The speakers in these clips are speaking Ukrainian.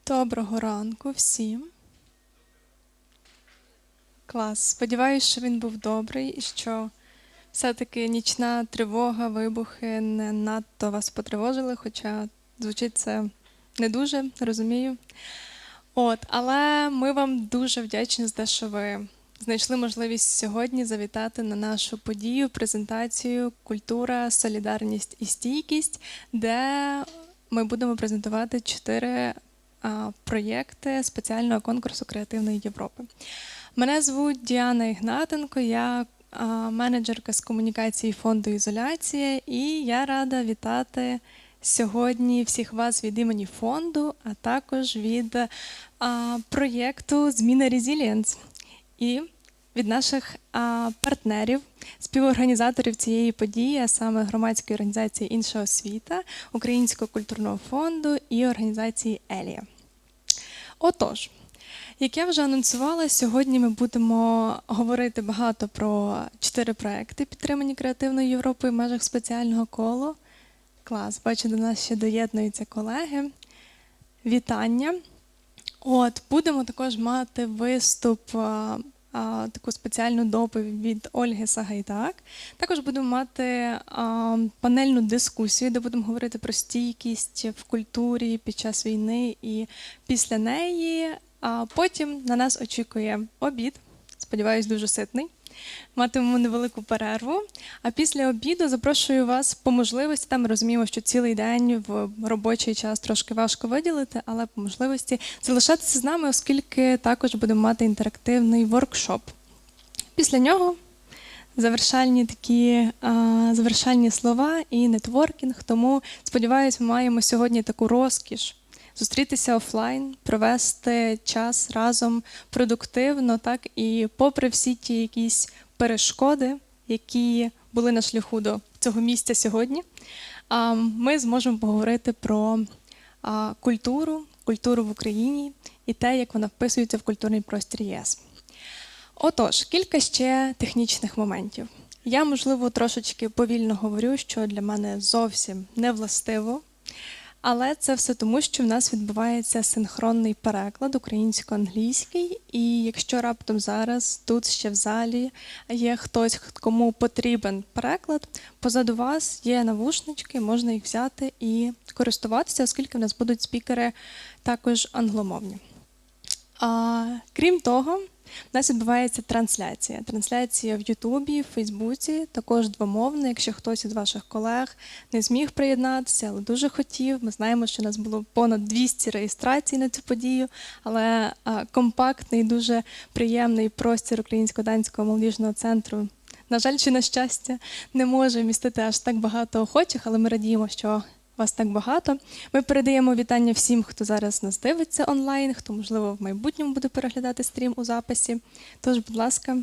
Доброго ранку всім. Клас. Сподіваюсь, що він був добрий і що все-таки нічна тривога, вибухи не надто вас потривожили, хоча звучить це не дуже, розумію. Але ми вам дуже вдячні за те, що ви знайшли можливість сьогодні завітати на нашу подію, презентацію «Культура, солідарність і стійкість», де ми будемо презентувати 4 проєкти спеціального конкурсу Креативної Європи. Мене звуть Діана Ігнатенко, я менеджерка з комунікації фонду «Ізоляція», і я рада вітати сьогодні всіх вас від імені фонду, а також від проєкту «Зміна Резілієнс» і від наших партнерів, співорганізаторів цієї події, а саме громадської організації «Інша освіта», Українського культурного фонду і організації «Елія». Отож, як я вже анонсувала, сьогодні ми будемо говорити багато про 4 проекти, підтримані Креативною Європою в межах спеціального колу. Клас, бачу, до нас ще доєднуються колеги. Вітання. Будемо також мати виступ, таку спеціальну доповідь від Ольги Сагайдак. Також будемо мати панельну дискусію, де будемо говорити про стійкість в культурі під час війни і після неї. А потім на нас очікує обід, сподіваюсь, дуже ситний. Матимемо невелику перерву. А після обіду запрошую вас по можливості, там ми розуміємо, що цілий день в робочий час трошки важко виділити, але по можливості залишатися з нами, оскільки також будемо мати інтерактивний воркшоп. Після нього завершальні слова і нетворкінг, тому, сподіваюсь, ми маємо сьогодні таку розкіш зустрітися офлайн, провести час разом продуктивно, так, і попри всі ті якісь перешкоди, які були на шляху до цього місця сьогодні, ми зможемо поговорити про культуру в Україні і те, як вона вписується в культурний простір ЄС. Отож, кілька ще технічних моментів. Я, можливо, трошечки повільно говорю, що для мене зовсім не властиво. Але це все тому, що в нас відбувається синхронний переклад українсько-англійський, і якщо раптом зараз тут ще в залі є хтось, кому потрібен переклад, позаду вас є навушнички, можна їх взяти і користуватися, оскільки в нас будуть спікери також англомовні. Крім того, в нас відбувається трансляція. Трансляція в Ютубі, в Фейсбуці, також двомовна. Якщо хтось із ваших колег не зміг приєднатися, але дуже хотів. Ми знаємо, що у нас було понад 200 реєстрацій на цю подію, але компактний, дуже приємний простір Українсько-Данського молодіжного центру, на жаль, чи на щастя, не може вмістити аж так багато охочих, але ми радіємо, що вас так багато. Ми передаємо вітання всім, хто зараз нас дивиться онлайн, хто, можливо, в майбутньому буде переглядати стрім у записі. Тож, будь ласка.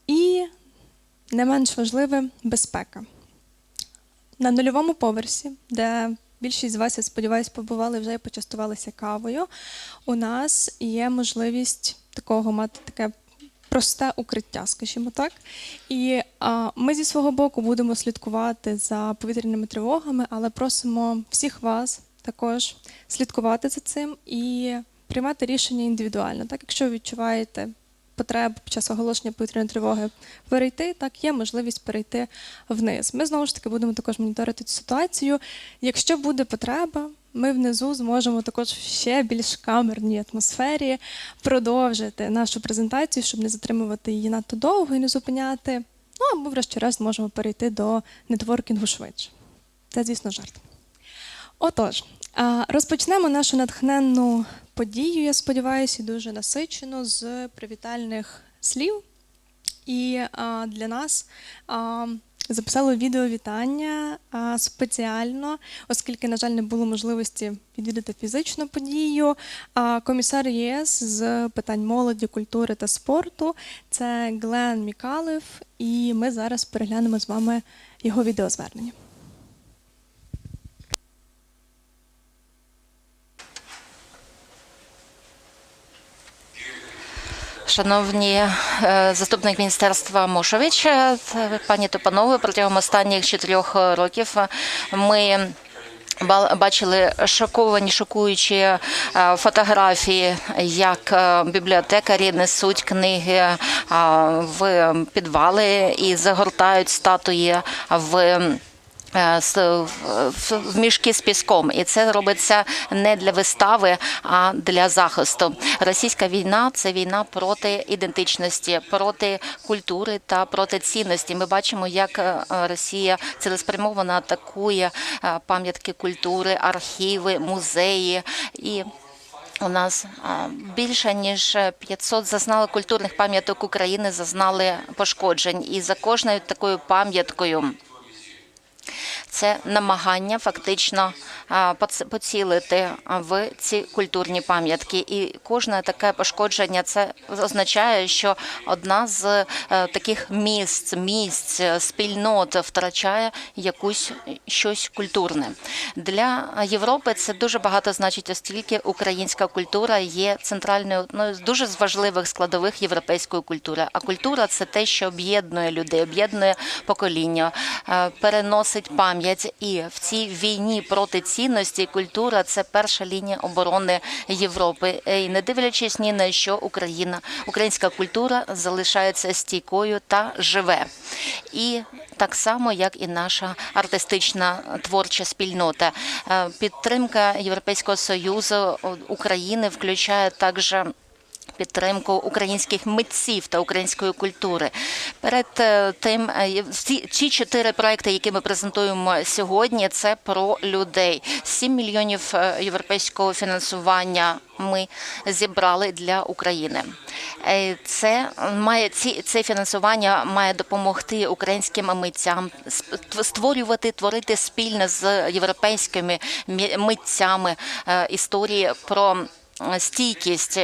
І не менш важливе – безпека. На 0-му поверсі, де більшість з вас, я сподіваюся, побували вже і почастувалися кавою, у нас є можливість мати таке просте укриття, скажімо так. І ми зі свого боку будемо слідкувати за повітряними тривогами, але просимо всіх вас також слідкувати за цим і приймати рішення індивідуально. Так, якщо ви відчуваєте потребу під час оголошення повітряної тривоги перейти, так, є можливість перейти вниз. Ми, знову ж таки, будемо також моніторити цю ситуацію. Якщо буде потреба, ми внизу зможемо також в ще більш камерній атмосфері продовжити нашу презентацію, щоб не затримувати її надто довго і не зупиняти. Або врешті-решт можемо перейти до нетворкінгу швидше. Це, звісно, жарт. Отож, розпочнемо нашу натхненну подію, я сподіваюся, і дуже насичену з привітальних слів. І для нас записали відеовітання спеціально, оскільки, на жаль, не було можливості відвідати фізичну подію. Комісар ЄС з питань молоді, культури та спорту – це Глен Мікалев, і ми зараз переглянемо з вами його відеозвернення. Шановні заступник міністерства Мошович, пані та панове, протягом останніх 4 років ми бачили шокуючі фотографії, як бібліотекарі несуть книги в підвали і загортають статуї в мішки з піском. І це робиться не для вистави, а для захисту. Російська війна – це війна проти ідентичності, проти культури та проти цінності. Ми бачимо, як Росія цілеспрямовано атакує пам'ятки культури, архіви, музеї. І у нас більше ніж 500 культурних пам'яток України зазнали пошкоджень. І за кожною такою пам'яткою це намагання фактично поцілити в ці культурні пам'ятки. І кожне таке пошкодження – це означає, що одна з таких місць, спільнот втрачає щось культурне. Для Європи це дуже багато значить, оскільки українська культура є центральною, одною з дуже важливих складових європейської культури. А культура – це те, що об'єднує людей, об'єднує покоління, переносить пам'ять. І в цій війні проти цінності культура – це перша лінія оборони Європи. І не дивлячись ні на що, українська культура залишається стійкою та живе. І так само, як і наша артистична творча спільнота. Підтримка Європейського Союзу України включає також підтримку українських митців та української культури. Перед тим, ці 4 проекти, які ми презентуємо сьогодні, це про людей. 7 мільйонів європейського фінансування ми зібрали для України. Це фінансування має допомогти українським митцям творити спільно з європейськими митцями історії про стійкість,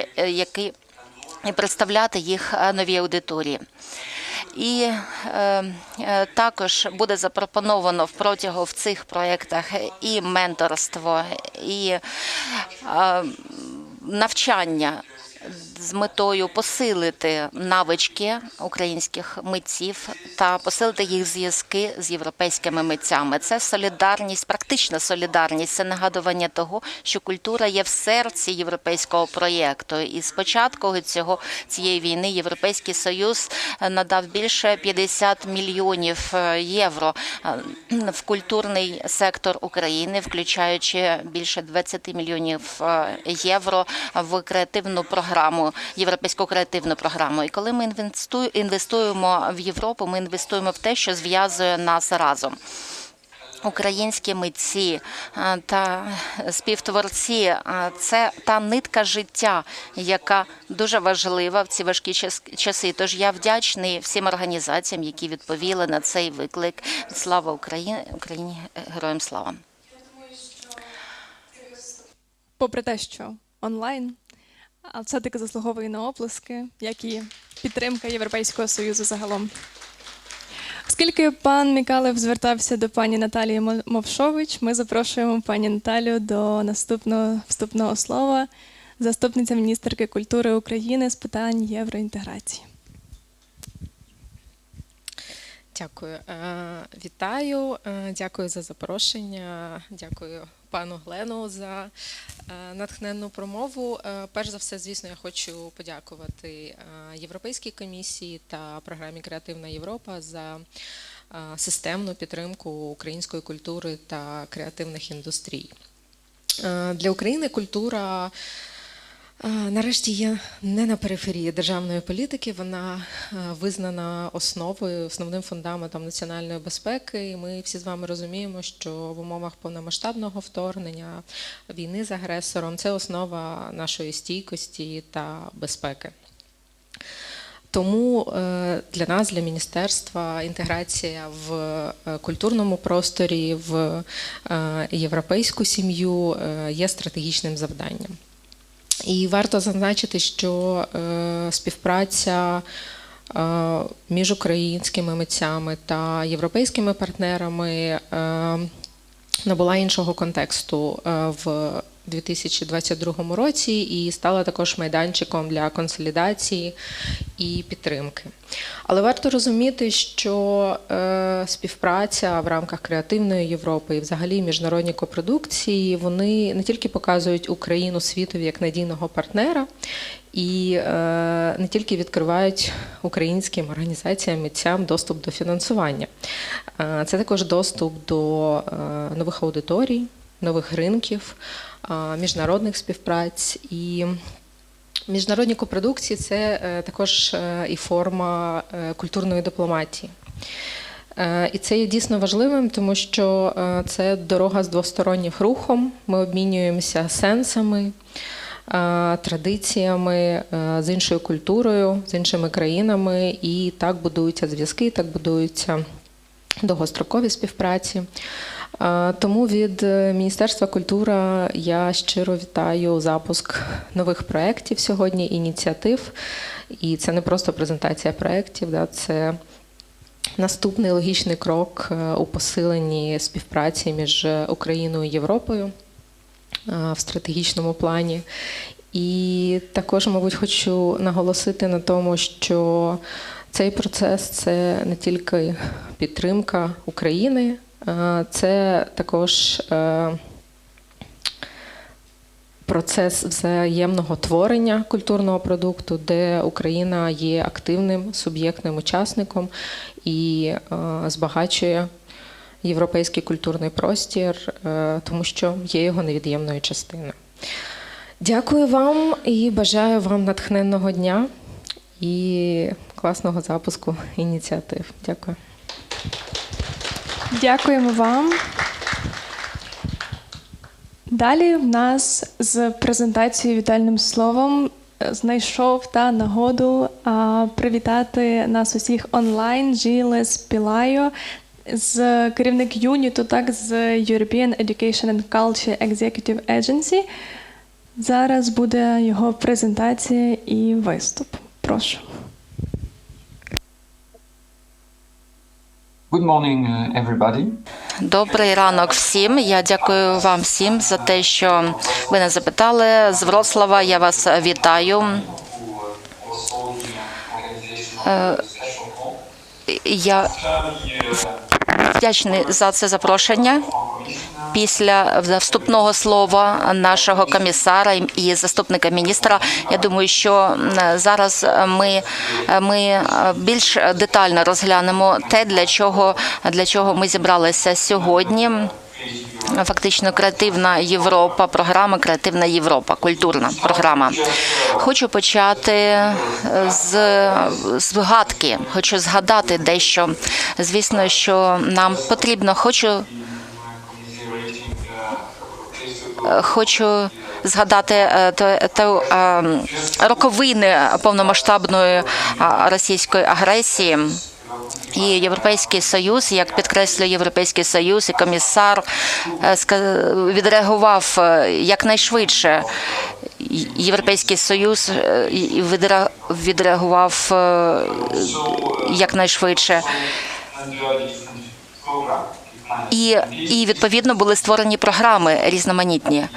і представляти їх новій аудиторії. І також буде запропоновано протягом цих проєктах і менторство, і навчання з метою посилити навички українських митців та посилити їх зв'язки з європейськими митцями. Це солідарність, практична солідарність, це нагадування того, що культура є в серці європейського проєкту. І з початку цієї війни Європейський Союз надав більше 50 мільйонів євро в культурний сектор України, включаючи більше 20 мільйонів євро в креативну програму, європейську креативну програму. І коли ми інвестуємо в Європу, ми інвестуємо в те, що зв'язує нас разом. Українські митці та співтворці – це та нитка життя, яка дуже важлива в ці важкі часи. Тож я вдячний всім організаціям, які відповіли на цей виклик. Слава Україні! Україні героям слава! Попри те, що онлайн, а все-таки заслуговує на оплески, як і підтримка Європейського Союзу загалом. Оскільки пан Мікалев звертався до пані Наталії Мовшович, ми запрошуємо пані Наталію до наступного вступного слова, заступниця міністерки культури України з питань євроінтеграції. Дякую. Вітаю, дякую за запрошення, дякую пану Глену за натхненну промову. Перш за все, звісно, я хочу подякувати Європейській комісії та програмі «Креативна Європа» за системну підтримку української культури та креативних індустрій. Для України культура нарешті є не на периферії державної політики, вона визнана основним фундаментом національної безпеки. І ми всі з вами розуміємо, що в умовах повномасштабного вторгнення, війни з агресором – це основа нашої стійкості та безпеки. Тому для нас, для міністерства, інтеграція в культурному просторі, в європейську сім'ю є стратегічним завданням. І варто зазначити, що співпраця між українськими митцями та європейськими партнерами набула іншого контексту в у 2022 році і стала також майданчиком для консолідації і підтримки. Але варто розуміти, що співпраця в рамках Креативної Європи і взагалі міжнародні копродукції, вони не тільки показують Україну світові як надійного партнера, і не тільки відкривають українським організаціям, митцям доступ до фінансування. Це також доступ до нових аудиторій, нових ринків, міжнародних співпраць. І міжнародні копродукції – це також і форма культурної дипломатії. І це є дійсно важливим, тому що це дорога з двостороннім рухом. Ми обмінюємося сенсами, традиціями, з іншою культурою, з іншими країнами, і так будуються зв'язки, так будуються довгострокові співпраці. Тому від Міністерства культури я щиро вітаю запуск нових проєктів сьогодні, ініціатив. І це не просто презентація проєктів, це наступний логічний крок у посиленні співпраці між Україною і Європою в стратегічному плані. І також, мабуть, хочу наголосити на тому, що цей процес – це не тільки підтримка України, це також процес взаємного творення культурного продукту, де Україна є активним суб'єктним учасником і збагачує європейський культурний простір, тому що є його невід'ємною частиною. Дякую вам і бажаю вам натхненного дня і класного запуску ініціатив. Дякую. Дякуємо вам. Далі в нас з презентацією вітальним словом знайшов нагоду привітати нас усіх онлайн Жилес Пілайо, керівник юніту, так, з European Education and Culture Executive Agency. Зараз буде його презентація і виступ. Прошу. Good morning, everybody. Добрий ранок всім. Я дякую вам всім за те, що ви нас запитали. З Вроцлава я вас вітаю. Я вдячний за це запрошення. Після вступного слова нашого комісара і заступника міністра, я думаю, що зараз ми більш детально розглянемо те, для чого ми зібралися сьогодні. Фактично креативна Європа, програма Креативна Європа, культурна програма. Хочу почати з згадки, хочу згадати дещо. Звісно, що нам потрібно, хочу згадати роковини повномасштабної російської агресії. І Європейський Союз, як підкреслює Європейський Союз, і комісар відреагував якнайшвидше. Європейський Союз відреагував якнайшвидше. І відповідно були створені програми різноманітні.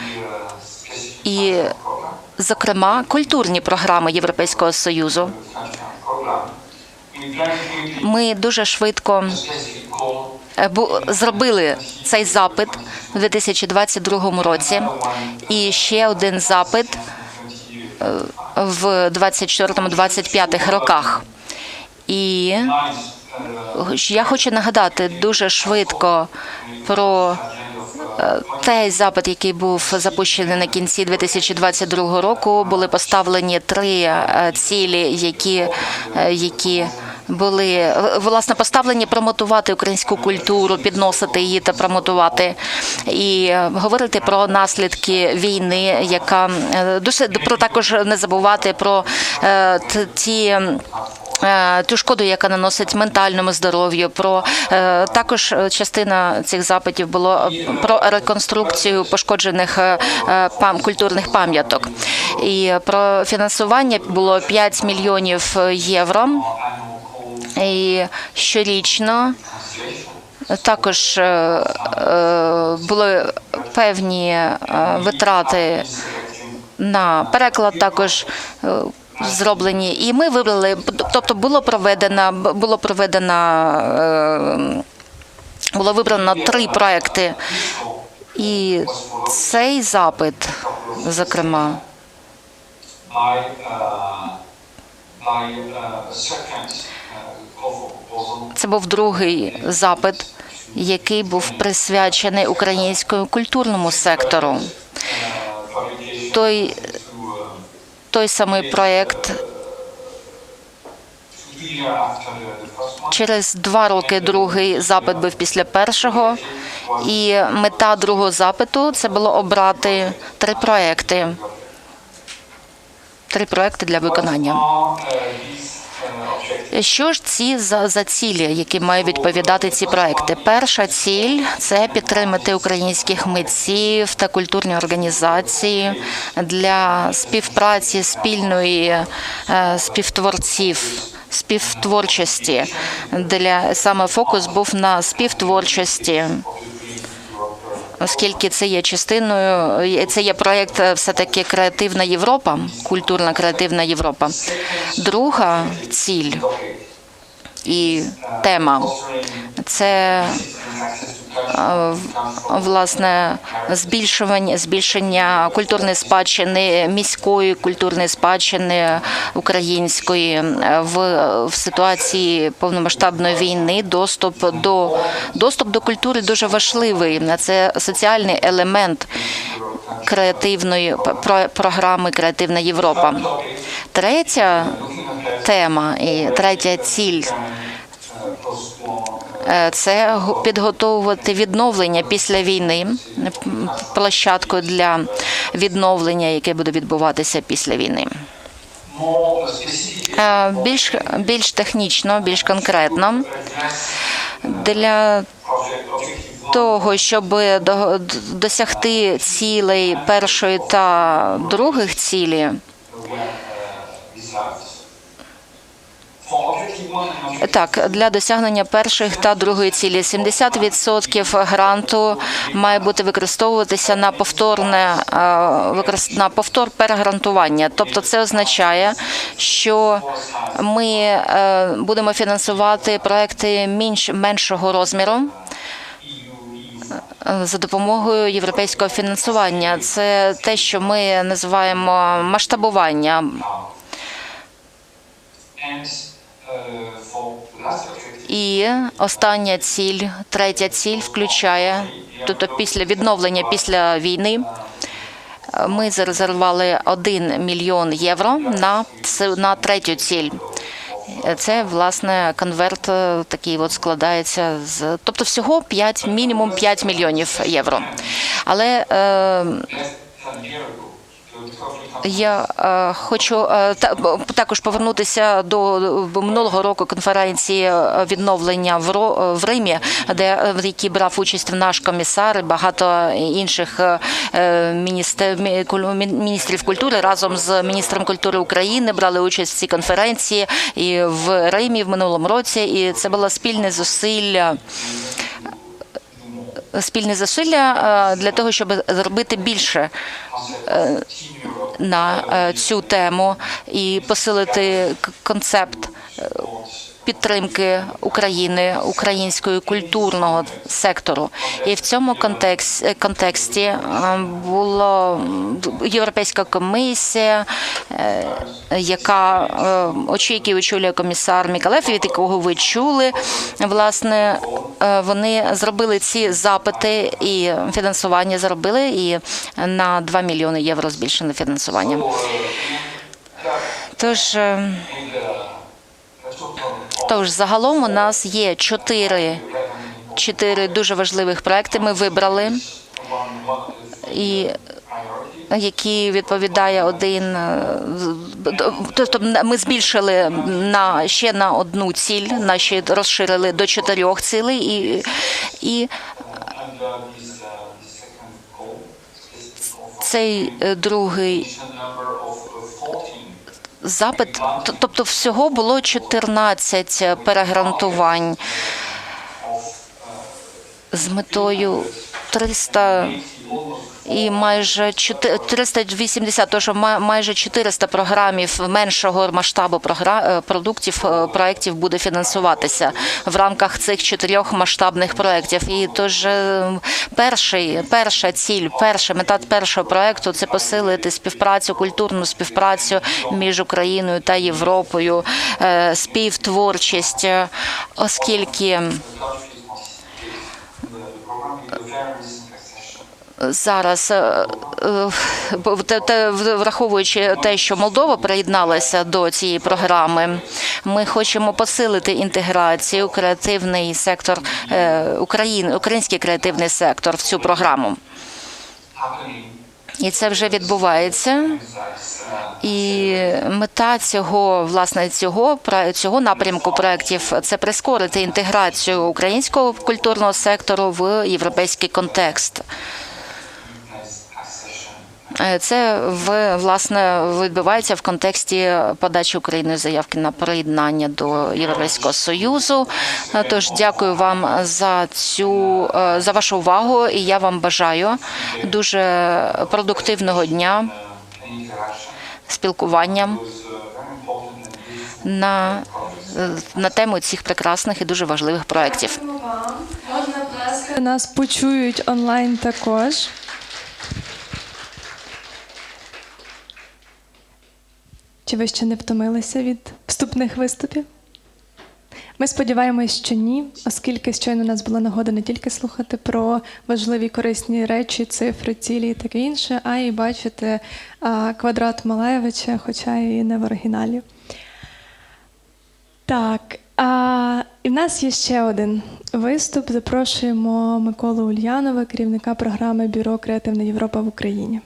І, зокрема, культурні програми Європейського Союзу. Ми дуже швидко зробили цей запит у 2022 році. І ще один запит в 2024-2025 роках. І я хочу нагадати дуже швидко про той запит, який був запущений на кінці 2022 року. Були поставлені 3 цілі, які були, власне, поставлені промотувати українську культуру, підносити її та промотувати. І говорити про наслідки війни, яка також не забувати про ту шкоду, яка наносить ментальному здоров'ю. Також частина цих запитів було про реконструкцію пошкоджених культурних пам'яток. І про фінансування було 5 мільйонів євро. І щорічно також були певні витрати на переклад також зроблені. І ми вибрали, тобто було вибрано 3 проекти. І цей запит, зокрема, це був другий запит, який був присвячений українському культурному сектору. Той самий проєкт через 2 роки другий запит був після першого, і мета другого запиту – це було обрати 3 проєкти. 3 проєкти для виконання. Що ж ці за цілі, які мають відповідати ці проекти? Перша ціль – це підтримати українських митців та культурні організації для співпраці спільної співтворчості. Саме фокус був на співтворчості, оскільки це є частиною, це є проєкт все-таки «Креативна Європа», культурна креативна Європа. Друга ціль і тема – це власне збільшення культурної спадщини, міської культурної спадщини української в ситуації повномасштабної війни. Доступ до культури дуже важливий. Це соціальний елемент креативної програми «Креативна Європа». Третя тема і третя ціль – це підготовувати відновлення після війни, площадку для відновлення, яке буде відбуватися після війни. Більш технічно, більш конкретно, для того, щоб досягти цілей першої та других цілі, так, для досягнення перших та другої цілі 70% гранту має бути використовуватися на повтор перегрантування. Тобто це означає, що ми будемо фінансувати проекти меншого розміру за допомогою європейського фінансування. Це те, що ми називаємо масштабування. І остання ціль, третя ціль включає, тобто після відновлення, після війни, ми зарезервували 1 мільйон євро на третю ціль. Це, власне, конверт такий от складається з... Тобто всього мінімум 5 мільйонів євро. Але я хочу також повернутися до минулого року конференції відновлення в Римі, в якій брав участь наш комісар і багато інших міністрів культури разом з міністром культури України брали участь в цій конференції і в Римі в минулому році. І це було спільне зусилля для того, щоб зробити більше на цю тему і посилити концепт підтримки України, українського культурного сектору. І в цьому контексті була Європейська комісія, який очолює комісар Мікалев, від якого ви чули. Власне, вони зробили ці запити і фінансування зробили, і на 2 мільйони євро збільшено фінансування. Тож, загалом у нас є 4 дуже важливих проекти. Ми вибрали, які відповідає один. Тобто ми збільшили ще на одну ціль, наші розширили до 4 цілей, і цей другий запит, тобто всього було 14 перегрантувань з метою і майже 380, тож майже 400 програмів меншого масштабу проєктів буде фінансуватися в рамках цих 4 масштабних проєктів. І тож перша ціль, мета першого проєкту – це посилити співпрацю, культурну співпрацю між Україною та Європою, співтворчість, оскільки зараз, враховуючи те, що Молдова приєдналася до цієї програми, ми хочемо посилити інтеграцію, креативний сектор, український креативний сектор в цю програму. І це вже відбувається. І мета цього напрямку проєктів – це прискорити інтеграцію українського культурного сектору в європейський контекст. Це, власне, відбувається в контексті подачі Україною заявки на приєднання до Європейського Союзу. Тож дякую вам за вашу увагу, і я вам бажаю дуже продуктивного дня, спілкування на тему цих прекрасних і дуже важливих проєктів. Нас почують онлайн також. Чи ви ще не втомилися від вступних виступів? Ми сподіваємось, що ні, оскільки щойно у нас була нагода не тільки слухати про важливі корисні речі, цифри, цілі і таке інше, а й бачити квадрат Малевича, хоча і не в оригіналі. Так, і в нас є ще один виступ. Запрошуємо Миколу Ульянова, керівника програми Бюро «Креативна Європа» в Україні.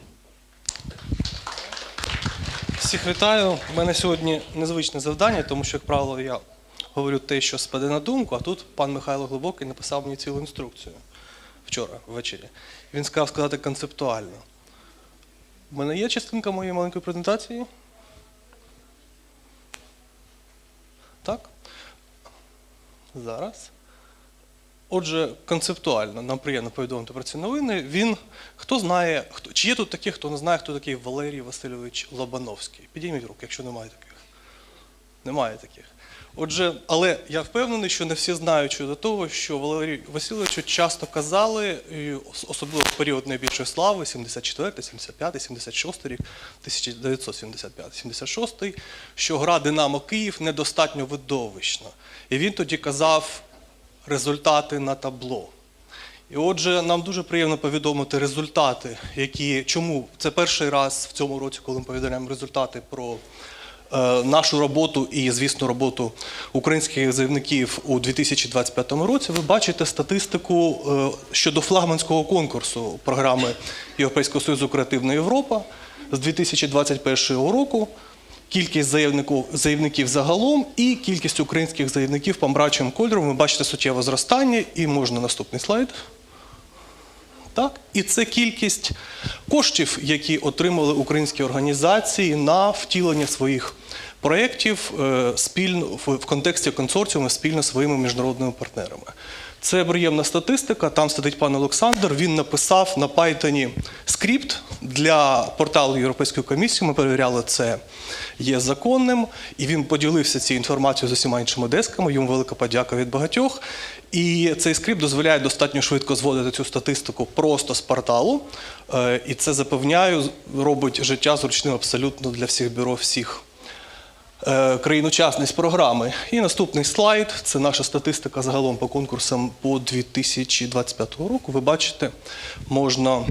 Всіх вітаю. У мене сьогодні незвичне завдання, тому що, як правило, я говорю те, що спаде на думку, а тут пан Михайло Глибокий написав мені цілу інструкцію вчора ввечері. Він сказав сказати концептуально. У мене є частинка моєї маленької презентації? Так? Зараз. Отже, концептуально нам приємно повідомити про ці новини. Хто знає, чи є тут такі, хто не знає, хто такий Валерій Васильович Лобановський? Підійміть руку, якщо немає таких. Немає таких. Отже, але я впевнений, що не всі знають щодо того, що Валерію Васильовичу часто казали, особливо в період найбільшої слави, 74, 75, 76 рік, 1975, 76, що гра «Динамо Київ» недостатньо видовищна. І він тоді казав результати на табло. І отже, нам дуже приємно повідомити результати, чому це перший раз в цьому році, коли ми повідомляємо результати про нашу роботу і, звісно, роботу українських заявників у 2025 році. Ви бачите статистику щодо флагманського конкурсу програми Європейського Союзу «Креативна Європа» з 2021 року. Кількість заявників загалом і кількість українських заявників помаранчевим кольором. Ви бачите суттєве зростання, і можна наступний слайд. Так? І це кількість коштів, які отримали українські організації на втілення своїх проєктів в контексті консорціуму спільно зі своїми міжнародними партнерами. Це приємна статистика, там сидить пан Олександр, він написав на Python скрипт для порталу Європейської комісії, ми перевіряли, це є законним, і він поділився цією інформацією з усіма іншими десками, йому велика подяка від багатьох. І цей скрипт дозволяє достатньо швидко зводити цю статистику просто з порталу, і це, запевняю, робить життя зручним абсолютно для всіх бюро, всіх країн-учасниць програми. І наступний слайд – це наша статистика загалом по конкурсам по 2025 року. Ви бачите, можна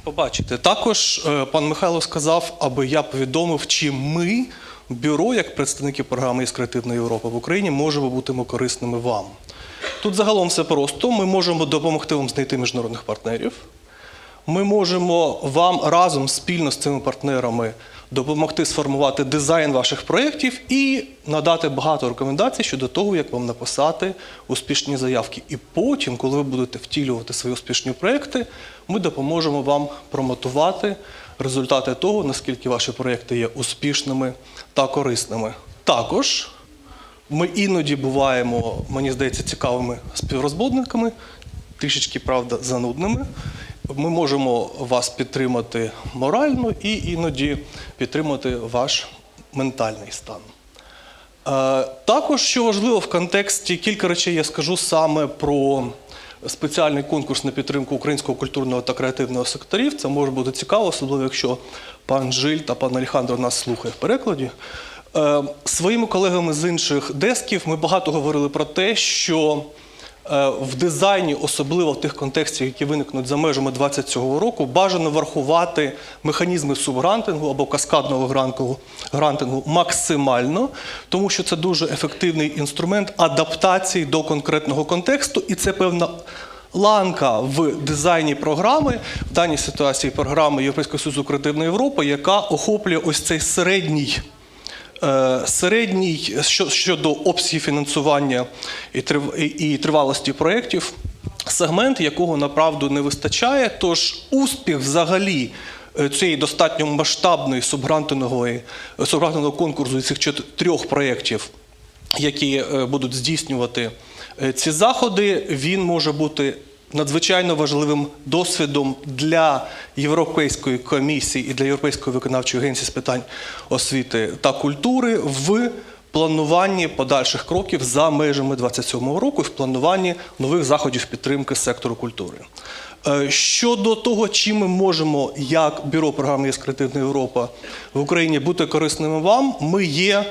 побачити. Також пан Михайло сказав, аби я повідомив, чи ми, бюро, як представники програми «Із Креативної Європи» в Україні, можемо бути корисними вам. Тут загалом все просто. Ми можемо допомогти вам знайти міжнародних партнерів. Ми можемо вам разом спільно з цими партнерами допомогти сформувати дизайн ваших проєктів і надати багато рекомендацій щодо того, як вам написати успішні заявки. І потім, коли ви будете втілювати свої успішні проєкти, ми допоможемо вам промотувати результати того, наскільки ваші проєкти є успішними та корисними. Також ми іноді буваємо, мені здається, цікавими співрозмовниками, трішечки, правда, занудними. ми можемо вас підтримати морально і іноді підтримати ваш ментальний стан. Також, що важливо в контексті, кілька речей я скажу саме про спеціальний конкурс на підтримку українського культурного та креативного секторів. Це може бути цікаво, особливо якщо пан Жиль та пан Алехандро нас слухає в перекладі. Своїми колегами з інших десків ми багато говорили про те, що в дизайні, особливо в тих контекстах, які виникнуть за межами 2020 цього року, бажано врахувати механізми субгрантингу або каскадного грантингу максимально, тому що це дуже ефективний інструмент адаптації до конкретного контексту, і це певна ланка в дизайні програми, в даній ситуації програми Європейського Союзу Креативна Європа, яка охоплює ось цей середній щодо обсягів фінансування і тривалості проєктів, сегмент, якого направду не вистачає. Тож успіх взагалі цієї достатньо масштабної субгрантового конкурсу цих 4 проєктів, які будуть здійснювати ці заходи, він може бути надзвичайно важливим досвідом для Європейської комісії і для Європейської виконавчої агенції з питань освіти та культури в плануванні подальших кроків за межами 2027 року і в плануванні нових заходів підтримки сектору культури. Щодо того, чим ми можемо, як Бюро програми «ЄС Креативна Європа» в Україні бути корисними вам, ми є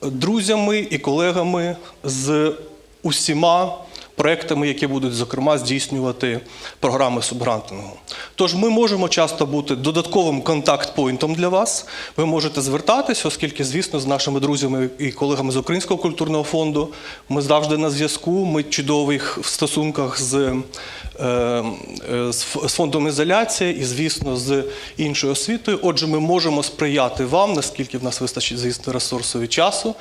друзями і колегами з усіма проектами, які будуть, зокрема, здійснювати програми субгрантингу. Тож ми можемо часто бути додатковим контакт-пойнтом для вас. Ви можете звертатись, оскільки, звісно, з нашими друзями і колегами з Українського культурного фонду ми завжди на зв'язку, ми чудових в стосунках з фондом ізоляція і, звісно, з іншою освітою. Отже, ми можемо сприяти вам, наскільки в нас вистачить, звісно, ресурсу і часу,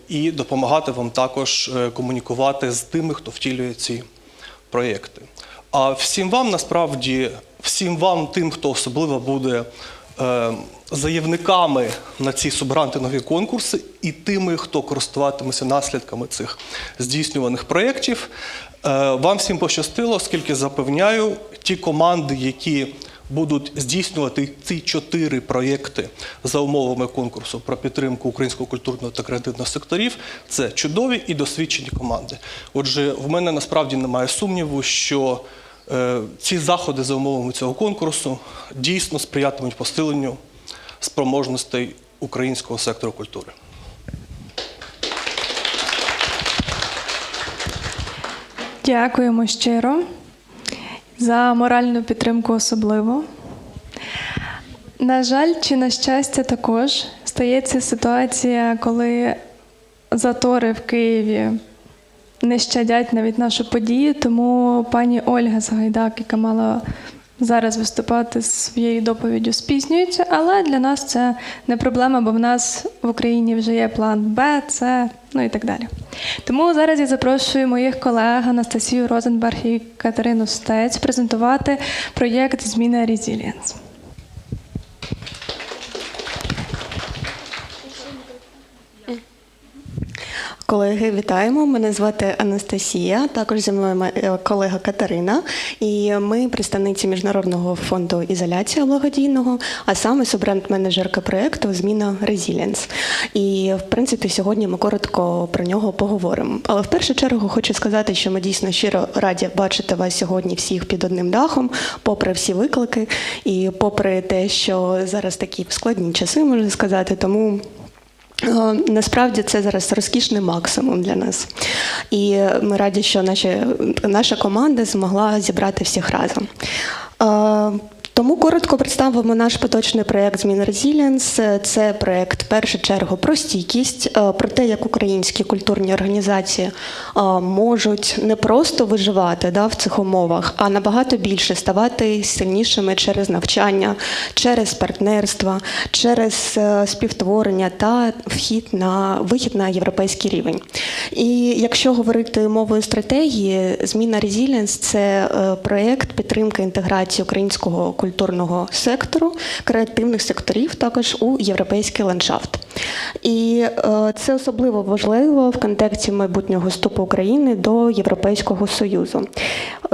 і допомагати вам також комунікувати з тими, хто втілює ці проєкти. А всім вам, насправді, всім вам, тим, хто особливо буде заявниками на ці субгрантингові конкурси і тими, хто користуватиметься наслідками цих здійснюваних проєктів, вам всім пощастило, оскільки, запевняю, ті команди, які будуть здійснювати ці 4 проєкти за умовами конкурсу про підтримку українського культурного та креативного секторів, це чудові і досвідчені команди. Отже, в мене насправді немає сумніву, що ці заходи за умовами цього конкурсу дійсно сприятимуть посиленню спроможностей українського сектору культури. Дякуємо щиро за моральну підтримку особливо. На жаль, чи на щастя також стається ситуація, коли затори в Києві не щадять навіть нашу подію, тому пані Ольга Сагайдак, яка мала зараз виступати з своєю доповіддю, спізнюється, але для нас це не проблема, бо в нас в Україні вже є план Б, С, ну і так далі. Тому зараз я запрошую моїх колег Анастасію Розенберг і Катерину Стець презентувати проєкт «Зміна Resilience». Колеги, вітаємо. Мене звати Анастасія, також зі мною моя колега Катерина. І ми представниці Міжнародного фонду ізоляція благодійного, а саме суббренд-менеджерка проєкту «Зміна Resilience». І, в принципі, сьогодні ми коротко про нього поговоримо. Але в першу чергу хочу сказати, що ми дійсно щиро раді бачити вас сьогодні всіх під одним дахом, попри всі виклики і попри те, що зараз такі складні часи, можна сказати, тому насправді це зараз розкішний максимум для нас. І ми раді, що наша команда змогла зібрати всіх разом. Тому коротко представимо наш поточний проєкт «Зміна Resilience». Це проєкт, в першу чергу, про стійкість, про те, як українські культурні організації можуть не просто виживати в цих умовах, а набагато більше ставати сильнішими через навчання, через партнерства, через співтворення та вихід на європейський рівень. І якщо говорити мовою стратегії, «Зміна Resilience» – це проєкт підтримки інтеграції українського культурного сектору, креативних секторів також у європейський ландшафт. І це особливо важливо в контексті майбутнього вступу України до Європейського Союзу.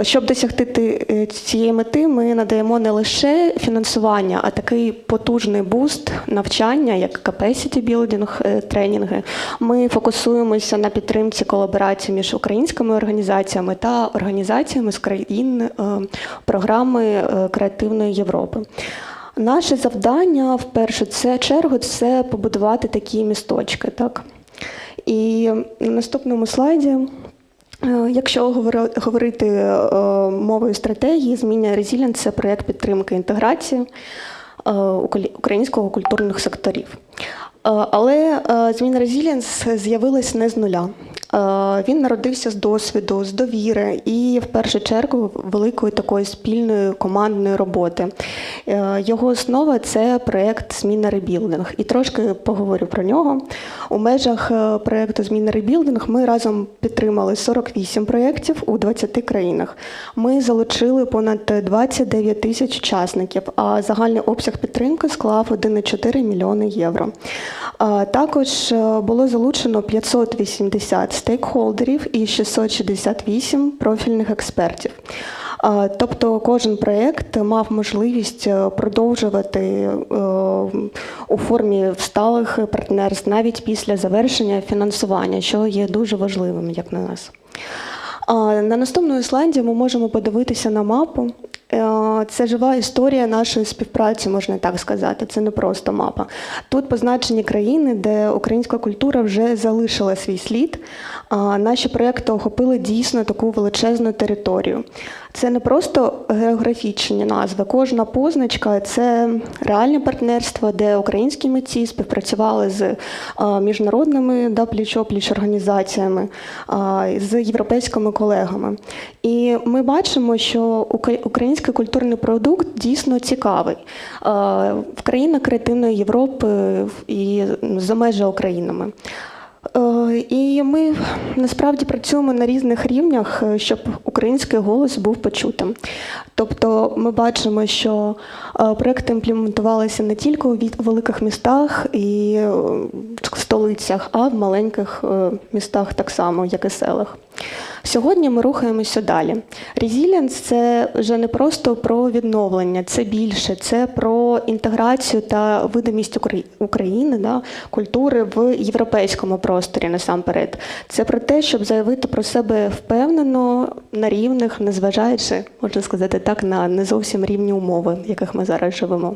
Щоб досягти цієї мети, ми надаємо не лише фінансування, а такий потужний буст навчання, як capacity building, тренінги. Ми фокусуємося на підтримці колаборації між українськими організаціями та організаціями з країн програми Креативної Європи. Наше завдання, в першу чергу, це побудувати такі місточки. Так? І на наступному слайді, якщо говорити мовою стратегії, зміння Resilience – це проєкт підтримки інтеграції українського культурних секторів. Але зміна Resilience з'явилась не з нуля. Він народився з досвіду, з довіри і, в першу чергу, великої такої спільної командної роботи. Його основа – це проєкт «Зміна Ребілдинг». І трошки поговорю про нього. У межах проєкту «Зміна Ребілдинг» ми разом підтримали 48 проєктів у 20 країнах. Ми залучили понад 29 тисяч учасників, а загальний обсяг підтримки склав 1,4 мільйони євро. Також було залучено 580 стейкхолдерів і 668 профільних експертів. Тобто кожен проєкт мав можливість продовжувати у формі сталих партнерств навіть після завершення фінансування, що є дуже важливим, як на нас. На наступному слайді ми можемо подивитися на мапу. Це жива історія нашої співпраці, можна так сказати. Це не просто мапа. Тут позначені країни, де українська культура вже залишила свій слід. Наші проєкти охопили дійсно таку величезну територію. Це не просто географічні назви. Кожна позначка – це реальне партнерство, де українські митці співпрацювали з міжнародними пліч-о-пліч організаціями, з європейськими колегами. І ми бачимо, що український культурний продукт дійсно цікавий в країнах Креативної Європи і за межі Українами. І ми насправді працюємо на різних рівнях, щоб український голос був почутим. Тобто ми бачимо, що проекти імплементувалися не тільки у великих містах і столицях, а в маленьких містах так само, як і селах. Сьогодні ми рухаємося далі. Resilience – це вже не просто про відновлення, це більше, це про інтеграцію та видимість України, культури в європейському просторі насамперед. Це про те, щоб заявити про себе впевнено, на рівних, незважаючи, можна сказати так, на не зовсім рівні умови, в яких ми зараз живемо.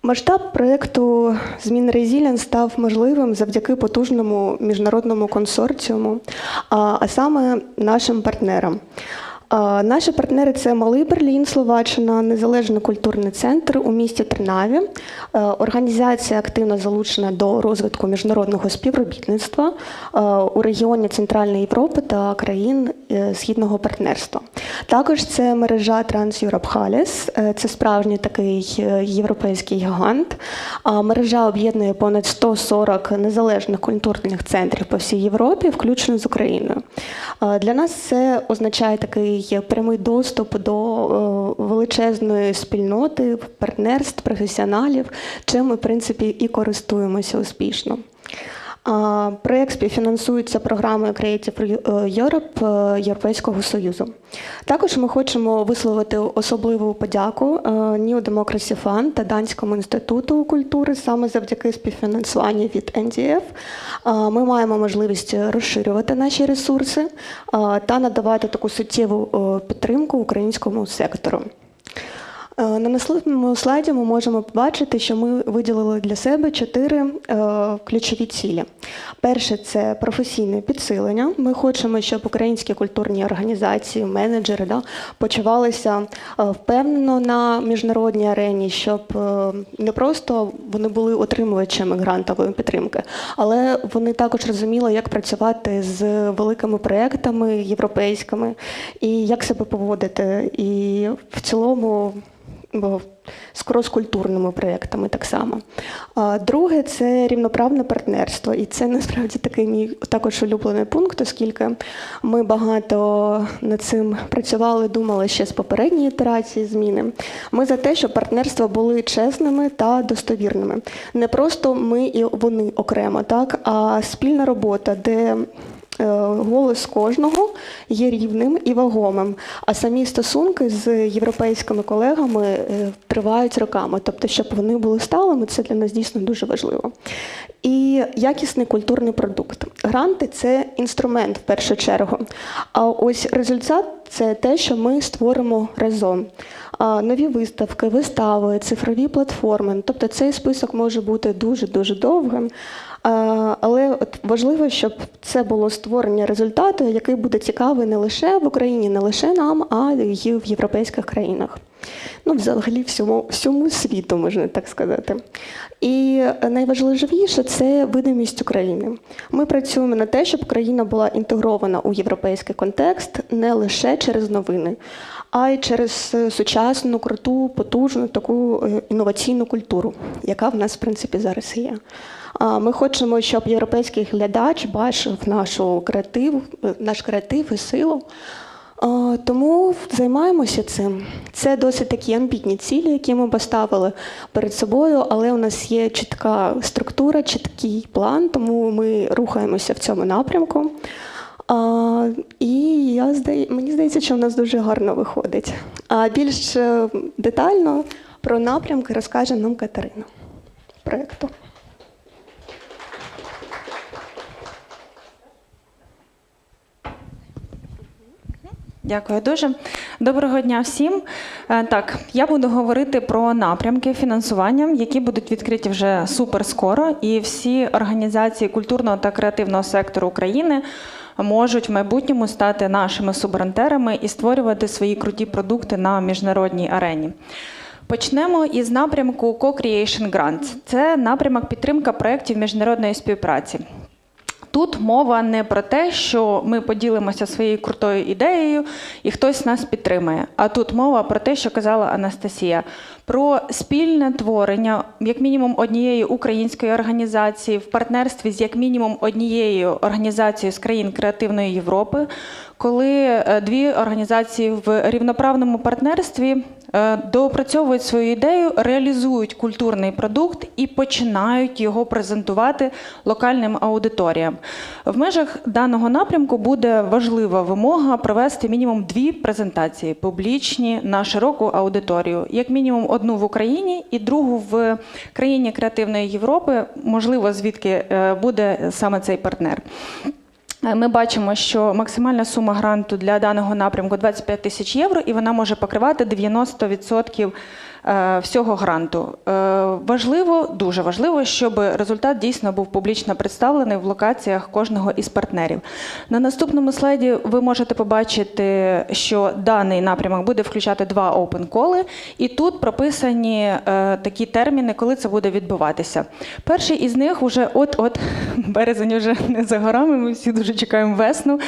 Масштаб проєкту «Зміна Resilience» став можливим завдяки потужному міжнародному консорціуму, а саме нашим партнерам. Наші партнери – це Малий Берлін, Словаччина, Незалежний культурний центр у місті Трнаві. Організація активно залучена до розвитку міжнародного співробітництва у регіоні Центральної Європи та країн Східного партнерства. Також це мережа Trans-Europe Halles, це справжній такий європейський гігант. Мережа об'єднує понад 140 незалежних культурних центрів по всій Європі, включно з Україною. Для нас це означає такий прямий доступ до величезної спільноти, партнерств, професіоналів, чим ми, в принципі, і користуємося успішно. Проєкт співфінансується програмою Creative Europe Європейського Союзу. Також ми хочемо висловити особливу подяку New Democracy Fund та Данському інституту культури саме завдяки співфінансуванню від NDF. Ми маємо можливість розширювати наші ресурси та надавати таку суттєву підтримку українському сектору. На наступному слайді ми можемо побачити, що ми виділили для себе 4 ключові цілі. Перше – це професійне підсилення. Ми хочемо, щоб українські культурні організації, менеджери почувалися впевнено на міжнародній арені, щоб не просто вони були отримувачами грантової підтримки, але вони також розуміли, як працювати з великими проєктами європейськими і як себе поводити. І в цілому з крос-культурними проєктами так само. Друге – це рівноправне партнерство. І це насправді такий мій також улюблений пункт, оскільки ми багато над цим працювали, думали ще з попередньої ітерації зміни. Ми за те, щоб партнерства були чесними та достовірними. Не просто ми і вони окремо, так, а спільна робота, де голос кожного є рівним і вагомим, а самі стосунки з європейськими колегами тривають роками. Тобто, щоб вони були сталими, це для нас дійсно дуже важливо. І якісний культурний продукт. Гранти – це інструмент в першу чергу. А ось результат – це те, що ми створимо разом. Нові виставки, вистави, цифрові платформи. Тобто цей список може бути дуже-дуже довгим. Але важливо, щоб це було створення результату, який буде цікавий не лише в Україні, не лише нам, а й в європейських країнах. Ну, взагалі, всьому світу, можна так сказати. І найважливіше – це видимість України. Ми працюємо на те, щоб Україна була інтегрована у європейський контекст не лише через новини, а й через сучасну, круту, потужну, таку інноваційну культуру, яка в нас, в принципі, зараз є. Ми хочемо, щоб європейський глядач бачив наш креатив і силу. Тому займаємося цим. Це досить такі амбітні цілі, які ми поставили перед собою, але у нас є чітка структура, чіткий план, тому ми рухаємося в цьому напрямку. І мені здається, що в нас дуже гарно виходить. А більш детально про напрямки розкаже нам Катерина проєкту. Дякую дуже. Доброго дня всім. Так, я буду говорити про напрямки фінансування, які будуть відкриті вже супер скоро, і всі організації культурного та креативного сектору України можуть в майбутньому стати нашими субгрантерами і створювати свої круті продукти на міжнародній арені. Почнемо із напрямку Co-Creation Grants. Це напрямок підтримка проєктів міжнародної співпраці. Тут мова не про те, що ми поділимося своєю крутою ідеєю і хтось нас підтримає. А тут мова про те, що казала Анастасія, про спільне творення як мінімум однієї української організації в партнерстві з як мінімум однією організацією з країн Креативної Європи, коли дві організації в рівноправному партнерстві доопрацьовують свою ідею, реалізують культурний продукт і починають його презентувати локальним аудиторіям. В межах даного напрямку буде важлива вимога провести мінімум 2 презентації публічні на широку аудиторію. Як мінімум одну в Україні і другу в країні Креативної Європи, можливо, звідки буде саме цей партнер. Ми бачимо, що максимальна сума гранту для даного напрямку 25 тисяч євро, і вона може покривати 90% всього гранту. Важливо, дуже важливо, щоб результат дійсно був публічно представлений в локаціях кожного із партнерів. На наступному слайді ви можете побачити, що даний напрямок буде включати 2 опен-коли, і тут прописані такі терміни, коли це буде відбуватися. Перший із них уже березень вже не за горами, ми всі дуже чекаємо весну,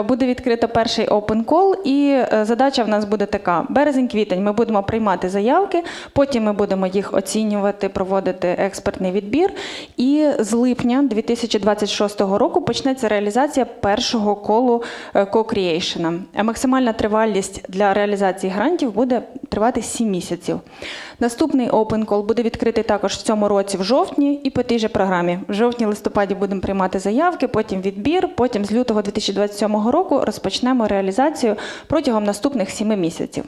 буде відкрито перший опен-кол, і задача в нас буде така. Березень-квітень ми будемо приймати заявки, потім ми будемо їх оцінювати, проводити експертний відбір, і з липня 2026 року почнеться реалізація першого колу Co-Creation. Максимальна тривалість для реалізації грантів буде тривати 7 місяців. Наступний Open Call буде відкритий також в цьому році в жовтні і по тій же програмі. В жовтні-листопаді будемо приймати заявки, потім відбір, потім з лютого 2027 року розпочнемо реалізацію протягом наступних 7 місяців.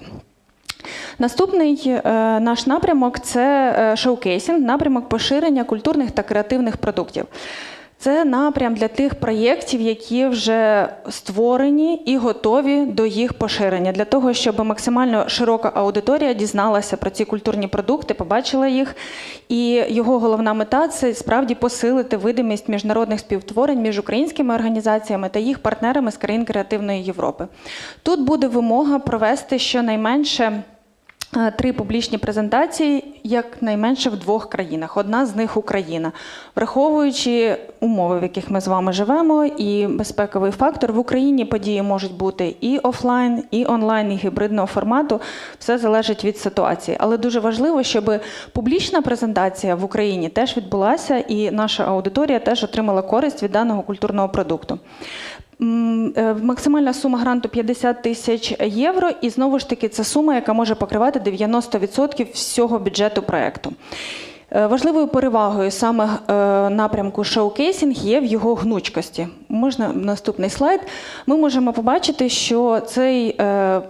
Наступний наш напрямок – це шоукейсинг, напрямок поширення культурних та креативних продуктів. Це напрям для тих проєктів, які вже створені і готові до їх поширення, для того, щоб максимально широка аудиторія дізналася про ці культурні продукти, побачила їх. І його головна мета – це справді посилити видимість міжнародних співтворень між українськими організаціями та їх партнерами з країн Креативної Європи. Тут буде вимога провести щонайменше 3 публічні презентації якнайменше в 2 країнах. Одна з них Україна. Враховуючи умови, в яких ми з вами живемо, і безпековий фактор, в Україні події можуть бути і офлайн, і онлайн, і гібридного формату. Все залежить від ситуації. Але дуже важливо, щоб публічна презентація в Україні теж відбулася, і наша аудиторія теж отримала користь від даного культурного продукту. Максимальна сума гранту 50 тисяч євро, і знову ж таки це сума, яка може покривати 90% всього бюджету проєкту. Важливою перевагою саме напрямку шоукейсінг є в його гнучкості. Можна наступний слайд. Ми можемо побачити, що цей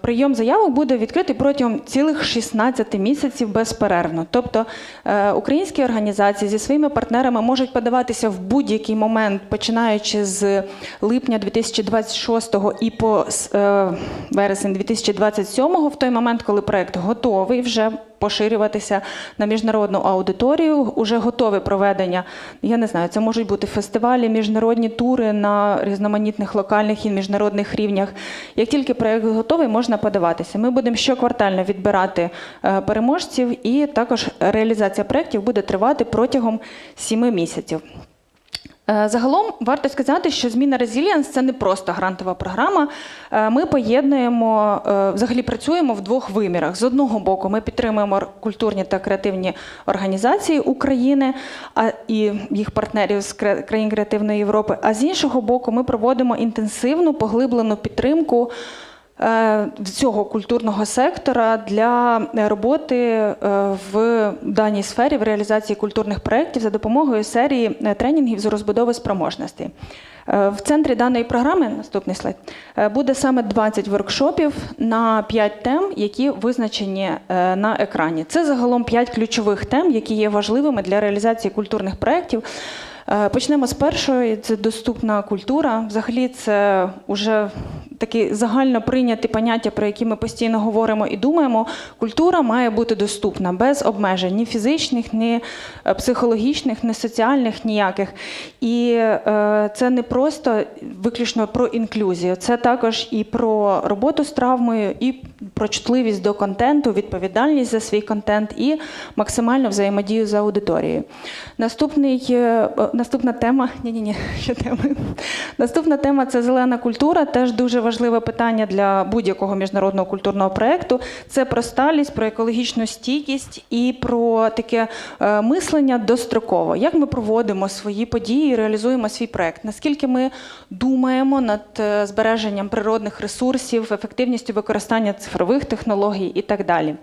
прийом заявок буде відкритий протягом цілих 16 місяців безперервно. Тобто українські організації зі своїми партнерами можуть подаватися в будь-який момент, починаючи з липня 2026 і по вересень 2027, в той момент, коли проєкт готовий вже поширюватися на міжнародну аудиторію, уже готові проведення, я не знаю, це можуть бути фестивалі, міжнародні тури на різноманітних локальних і міжнародних рівнях. Як тільки проєкт готовий, можна подаватися. Ми будемо щоквартально відбирати переможців, і також реалізація проєктів буде тривати протягом 7 місяців. Загалом варто сказати, що зміна Resilience – це не просто грантова програма. Ми поєднуємо, взагалі працюємо в 2 вимірах. З одного боку, ми підтримуємо культурні та креативні організації України і їх партнерів з країн Креативної Європи, а з іншого боку, ми проводимо інтенсивну, поглиблену підтримку цього культурного сектора для роботи в даній сфері, в реалізації культурних проєктів за допомогою серії тренінгів з розбудови спроможностей. В центрі даної програми, наступний слайд, буде саме 20 воркшопів на 5 тем, які визначені на екрані. Це загалом 5 ключових тем, які є важливими для реалізації культурних проєктів. Почнемо з першої, це доступна культура. Взагалі це вже такі загально прийняті поняття, про які ми постійно говоримо і думаємо. Культура має бути доступна, без обмежень, ні фізичних, ні психологічних, ні соціальних, ніяких. І це не просто виключно про інклюзію, це також і про роботу з травмою, і про чутливість до контенту, відповідальність за свій контент і максимальну взаємодію з аудиторією. Наступна тема, Наступна тема – це зелена культура, теж дуже важливе питання для будь-якого міжнародного культурного проєкту. Це про сталість, про екологічну стійкість і про таке мислення достроково. Як ми проводимо свої події, реалізуємо свій проєкт? Наскільки ми думаємо над збереженням природних ресурсів, ефективністю використання цифрових технологій і так далі.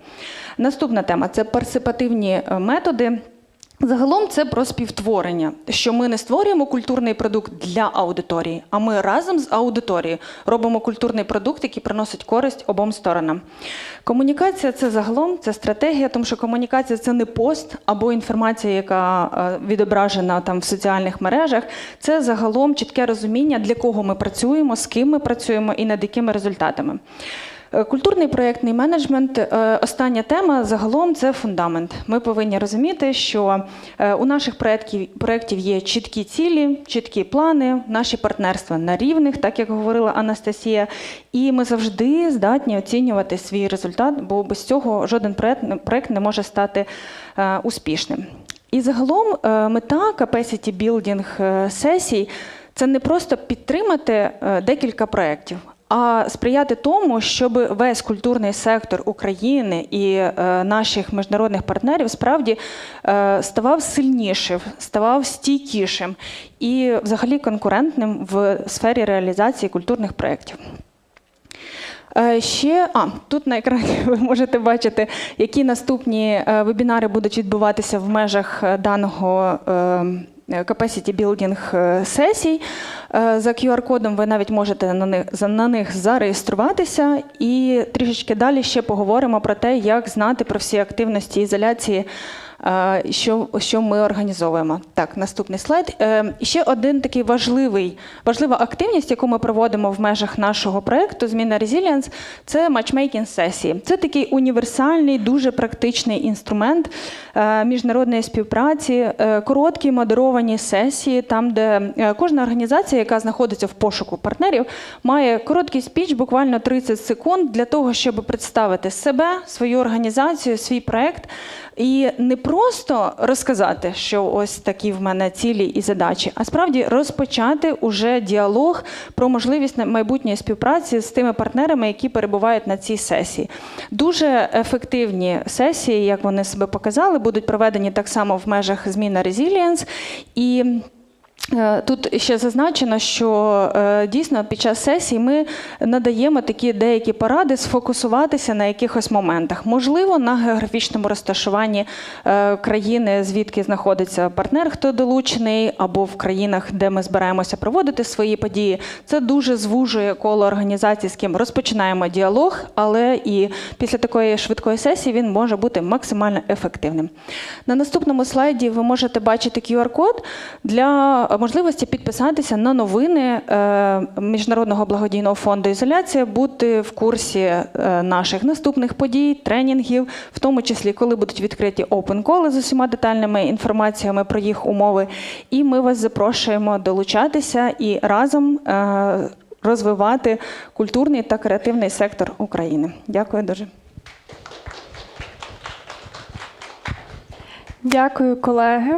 Наступна тема – це парticipативні методи. Загалом це про співтворення, що ми не створюємо культурний продукт для аудиторії, а ми разом з аудиторією робимо культурний продукт, який приносить користь обом сторонам. Комунікація – це загалом, це стратегія, тому що комунікація – це не пост або інформація, яка відображена там в соціальних мережах. Це загалом чітке розуміння, для кого ми працюємо, з ким ми працюємо і над якими результатами. Культурний проєктний менеджмент, остання тема, загалом це фундамент. Ми повинні розуміти, що у наших проєктів є чіткі цілі, чіткі плани, наші партнерства на рівних, так як говорила Анастасія, і ми завжди здатні оцінювати свій результат, бо без цього жоден проєкт не може стати успішним. І загалом мета capacity building сесій – це не просто підтримати декілька проєктів, а сприяти тому, щоб весь культурний сектор України і наших міжнародних партнерів справді ставав сильнішим, ставав стійкішим і взагалі конкурентним в сфері реалізації культурних проєктів. Тут на екрані ви можете бачити, які наступні вебінари будуть відбуватися в межах даного capacity building сесій. За QR-кодом ви навіть можете на них зареєструватися, і трішечки далі ще поговоримо про те, як знати про всі активності ізоляції, що ми організовуємо. Так, наступний слайд. Ще один такий важлива активність, яку ми проводимо в межах нашого проєкту «Зміна Resilience» – це матчмейкінг-сесії. Це такий універсальний, дуже практичний інструмент міжнародної співпраці, короткі модеровані сесії, там, де кожна організація, яка знаходиться в пошуку партнерів, має короткий спіч, буквально 30 секунд, для того, щоб представити себе, свою організацію, свій проєкт, І не просто розказати, що ось такі в мене цілі і задачі, а справді розпочати уже діалог про можливість майбутньої співпраці з тими партнерами, які перебувають на цій сесії. Дуже ефективні сесії, як вони себе показали, будуть проведені так само в межах зміни Resilience. І тут ще зазначено, що дійсно під час сесії ми надаємо такі деякі поради сфокусуватися на якихось моментах. Можливо, на географічному розташуванні країни, звідки знаходиться партнер, хто долучений, або в країнах, де ми збираємося проводити свої події. Це дуже звужує коло організацій, з ким розпочинаємо діалог, але і після такої швидкої сесії він може бути максимально ефективним. На наступному слайді ви можете бачити QR-код для можливості підписатися на новини Міжнародного благодійного фонду «Ізоляція», бути в курсі наших наступних подій, тренінгів, в тому числі, коли будуть відкриті open-коли з усіма детальними інформаціями про їх умови. І ми вас запрошуємо долучатися і разом розвивати культурний та креативний сектор України. Дякую дуже. Дякую, колеги.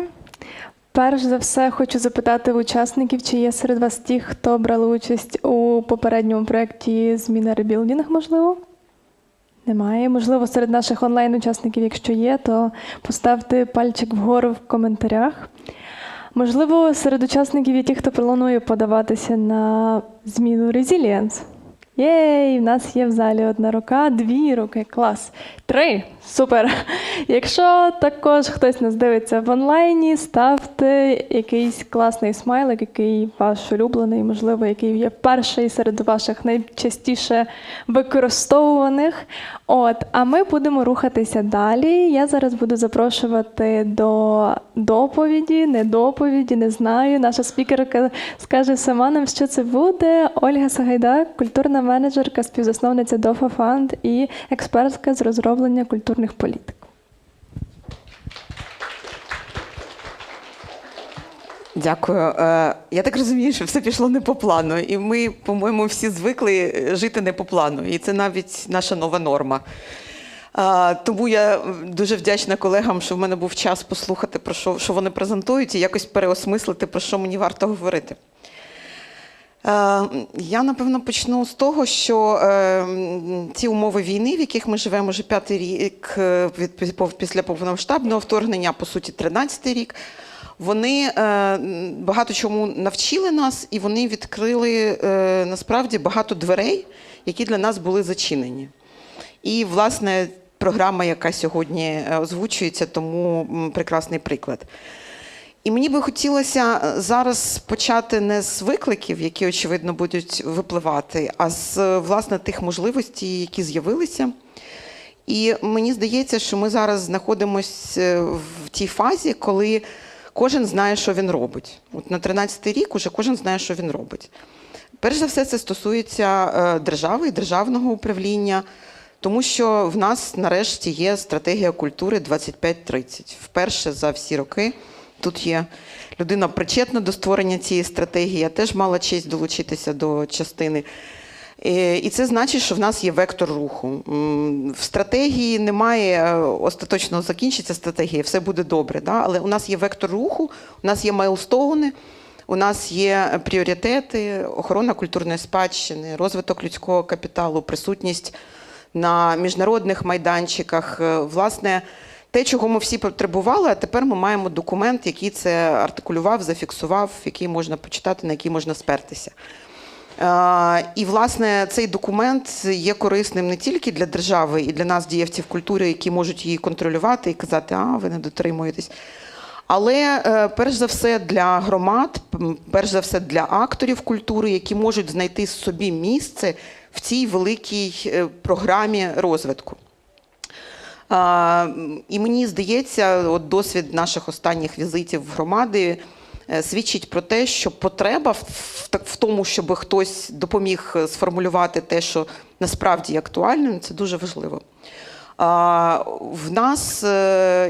Перш за все, хочу запитати учасників, чи є серед вас ті, хто брали участь у попередньому проєкті «Зміна ребілдинг», можливо? Немає. Можливо, серед наших онлайн-учасників, якщо є, то поставте пальчик вгору в коментарях. Можливо, серед учасників є ті, хто планує подаватися на зміну Resilience. Єй, в нас є в залі 1 рука, 2 руки, клас. 3, супер. Якщо також хтось нас дивиться в онлайні, ставте якийсь класний смайлик, який ваш улюблений, можливо, який є перший серед ваших найчастіше використовуваних. А ми будемо рухатися далі. Я зараз буду запрошувати до доповіді, не знаю. Наша спікерка скаже сама нам, що це буде. Ольга Сагайдак, культурна менеджерка, співзасновниця DOFA Fund і експертка з розроблення культурних політик. Дякую. Я так розумію, що все пішло не по плану. І ми, по-моєму, всі звикли жити не по плану. І це навіть наша нова норма. Тому я дуже вдячна колегам, що в мене був час послухати, про що вони презентують, і якось переосмислити, про що мені варто говорити. Я, напевно, почну з того, що ці умови війни, в яких ми живемо вже 5-й рік після повномасштабного вторгнення, по суті, 13-й рік, вони багато чому навчили нас, і вони відкрили, насправді, багато дверей, які для нас були зачинені. І, власне, програма, яка сьогодні озвучується, тому прекрасний приклад. І мені би хотілося зараз почати не з викликів, які, очевидно, будуть випливати, а з, власне, тих можливостей, які з'явилися. І мені здається, що ми зараз знаходимося в тій фазі, коли кожен знає, що він робить. От на 13-й рік уже кожен знає, що він робить. Перш за все, це стосується держави і державного управління, тому що в нас нарешті є стратегія культури 25-30. Вперше за всі роки тут є людина причетна до створення цієї стратегії. Я теж мала честь долучитися до частини. І це значить, що в нас є вектор руху. В стратегії немає остаточного закінчиться стратегія, все буде добре. Да? Але у нас є вектор руху, у нас є майлстоуни, у нас є пріоритети, охорона культурної спадщини, розвиток людського капіталу, присутність на міжнародних майданчиках. Власне, те, чого ми всі потребували, а тепер ми маємо документ, який це артикулював, зафіксував, який можна почитати, на який можна спертися. І, власне, цей документ є корисним не тільки для держави і для нас, діячів культури, які можуть її контролювати і казати, ви не дотримуєтесь, але перш за все для громад, перш за все для акторів культури, які можуть знайти собі місце в цій великій програмі розвитку. І мені здається, от досвід наших останніх візитів в громади свідчить про те, що потреба в тому, щоб хтось допоміг сформулювати те, що насправді є актуальним, це дуже важливо. В нас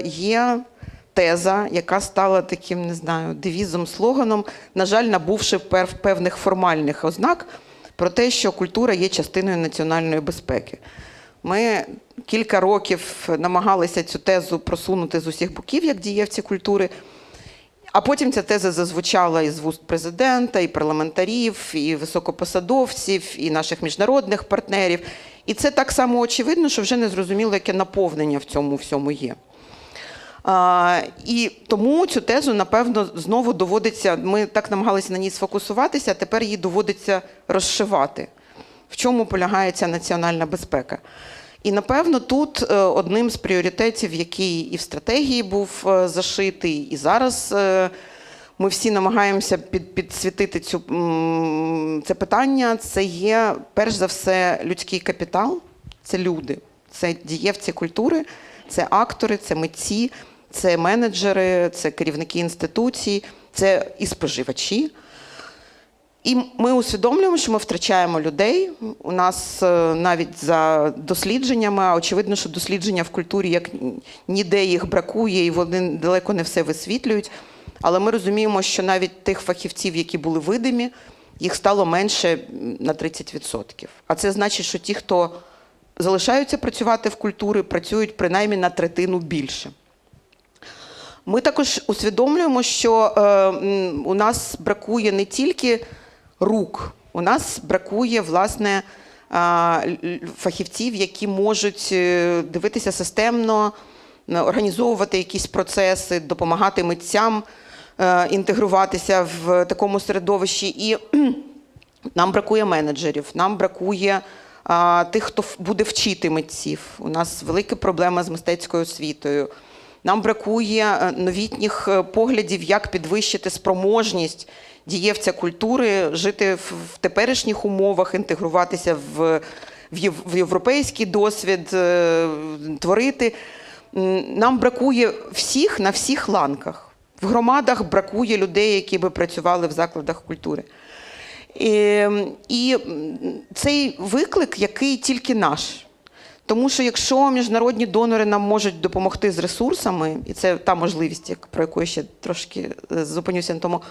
є теза, яка стала таким, не знаю, девізом, слоганом, на жаль, набувши певних формальних ознак, про те, що культура є частиною національної безпеки. Ми кілька років намагалися цю тезу просунути з усіх боків, як дієвці культури. А потім ця теза зазвучала із вуст президента, і парламентарів, і високопосадовців, і наших міжнародних партнерів. І це так само очевидно, що вже не зрозуміло, яке наповнення в цьому всьому є. І тому цю тезу, напевно, знову доводиться, ми так намагалися на ній сфокусуватися, а тепер її доводиться розшивати. В чому полягає ця національна безпека? І, напевно, тут одним з пріоритетів, який і в стратегії був зашитий, і зараз ми всі намагаємося підсвітити це питання, це є, перш за все, людський капітал, це люди, це дієвці культури, це актори, це митці, це менеджери, це керівники інституцій, це і споживачі. І ми усвідомлюємо, що ми втрачаємо людей. У нас навіть за дослідженнями, а очевидно, що дослідження в культурі, як ніде їх бракує, і вони далеко не все висвітлюють. Але ми розуміємо, що навіть тих фахівців, які були видимі, їх стало менше на 30%. А це значить, що ті, хто залишаються працювати в культурі, працюють принаймні на третину більше. Ми також усвідомлюємо, що у нас бракує не тільки рук, у нас бракує, власне, фахівців, які можуть дивитися системно, організовувати якісь процеси, допомагати митцям інтегруватися в такому середовищі. І нам бракує менеджерів, нам бракує тих, хто буде вчити митців. У нас велика проблема з мистецькою освітою. Нам бракує новітніх поглядів, як підвищити спроможність дієвця культури, жити в теперішніх умовах, інтегруватися в європейський досвід, творити. Нам бракує всіх на всіх ланках. В громадах бракує людей, які би працювали в закладах культури. І цей виклик, який тільки наш. Тому що якщо міжнародні донори нам можуть допомогти з ресурсами, і це та можливість, про яку я ще трошки зупинюся на тому,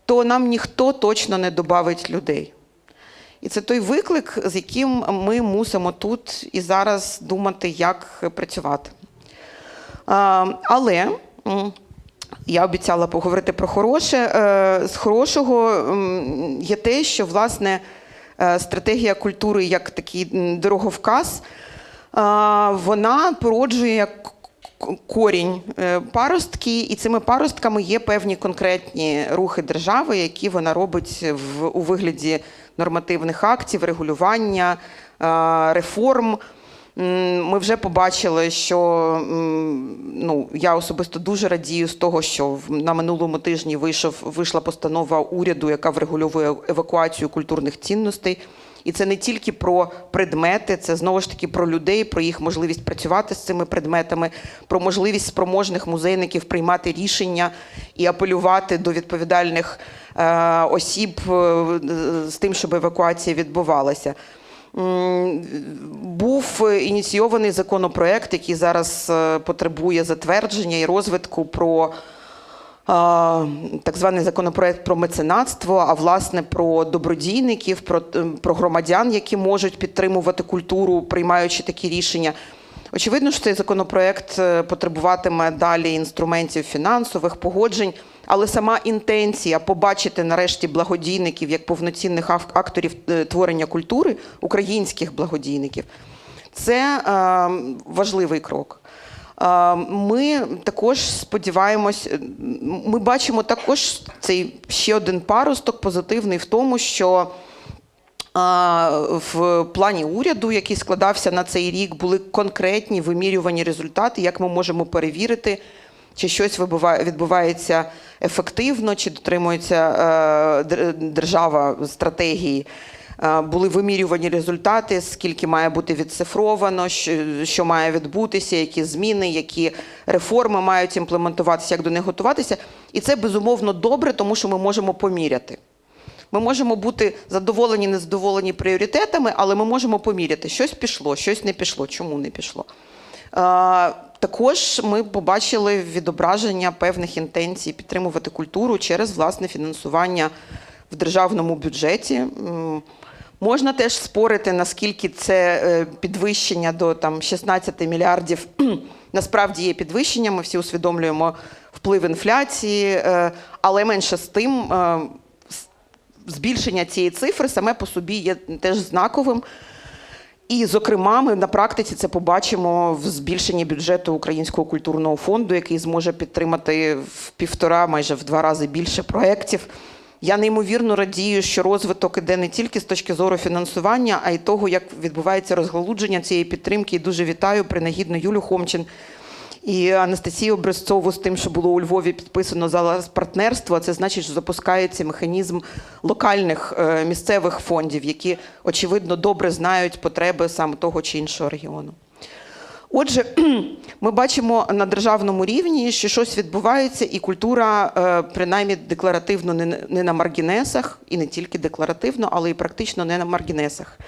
то нам ніхто точно не добавить людей. І це той виклик, з яким ми мусимо тут і зараз думати, як працювати. Але я обіцяла поговорити про хороше. З хорошого є те, що, власне, стратегія культури як такий дороговказ, вона породжує корінь паростки, і цими паростками є певні конкретні рухи держави, які вона робить у вигляді нормативних актів, регулювання, реформ. Ми вже побачили, що я особисто дуже радію з того, що на минулому тижні вийшла постанова уряду, яка врегульовує евакуацію культурних цінностей. І це не тільки про предмети, це знову ж таки про людей, про їх можливість працювати з цими предметами, про можливість спроможних музейників приймати рішення і апелювати до відповідальних осіб з тим, щоб евакуація відбувалася. Був ініційований законопроект, який зараз потребує затвердження і розвитку, про так званий законопроект про меценатство, а власне про добродійників, про громадян, які можуть підтримувати культуру, приймаючи такі рішення. Очевидно, що цей законопроект потребуватиме далі інструментів фінансових, погоджень, але сама інтенція побачити нарешті благодійників як повноцінних акторів творення культури, українських благодійників, це важливий крок. Ми також сподіваємось, ми бачимо також цей ще один паросток позитивний в тому, що в плані уряду, який складався на цей рік, були конкретні вимірювані результати, як ми можемо перевірити, чи щось відбувається ефективно, чи дотримується держава стратегії. Були вимірювані результати, скільки має бути відцифровано, що має відбутися, які зміни, які реформи мають імплементуватися, як до них готуватися. І це, безумовно, добре, тому що ми можемо поміряти. Ми можемо бути задоволені, незадоволені пріоритетами, але ми можемо поміряти, щось пішло, щось не пішло, чому не пішло. Також ми побачили відображення певних інтенцій підтримувати культуру через власне фінансування в державному бюджеті. Можна теж спорити, наскільки це підвищення до там, 16 мільярдів насправді є підвищенням. Ми всі усвідомлюємо вплив інфляції, але менше з тим збільшення цієї цифри саме по собі є теж знаковим. І, зокрема, ми на практиці це побачимо в збільшенні бюджету Українського культурного фонду, який зможе підтримати в 1,5, майже в 2 рази більше проєктів. Я неймовірно радію, що розвиток іде не тільки з точки зору фінансування, а й того, як відбувається розгалудження цієї підтримки. І дуже вітаю принагідно Юлю Хомчин і Анастасію Брестову з тим, що було у Львові підписано зараз партнерство. Це значить, що запускається механізм локальних місцевих фондів, які, очевидно, добре знають потреби саме того чи іншого регіону. Отже, ми бачимо на державному рівні, що щось відбувається, і культура, принаймні декларативно, не на маргінесах, і не тільки декларативно, але і практично не на маргінесах.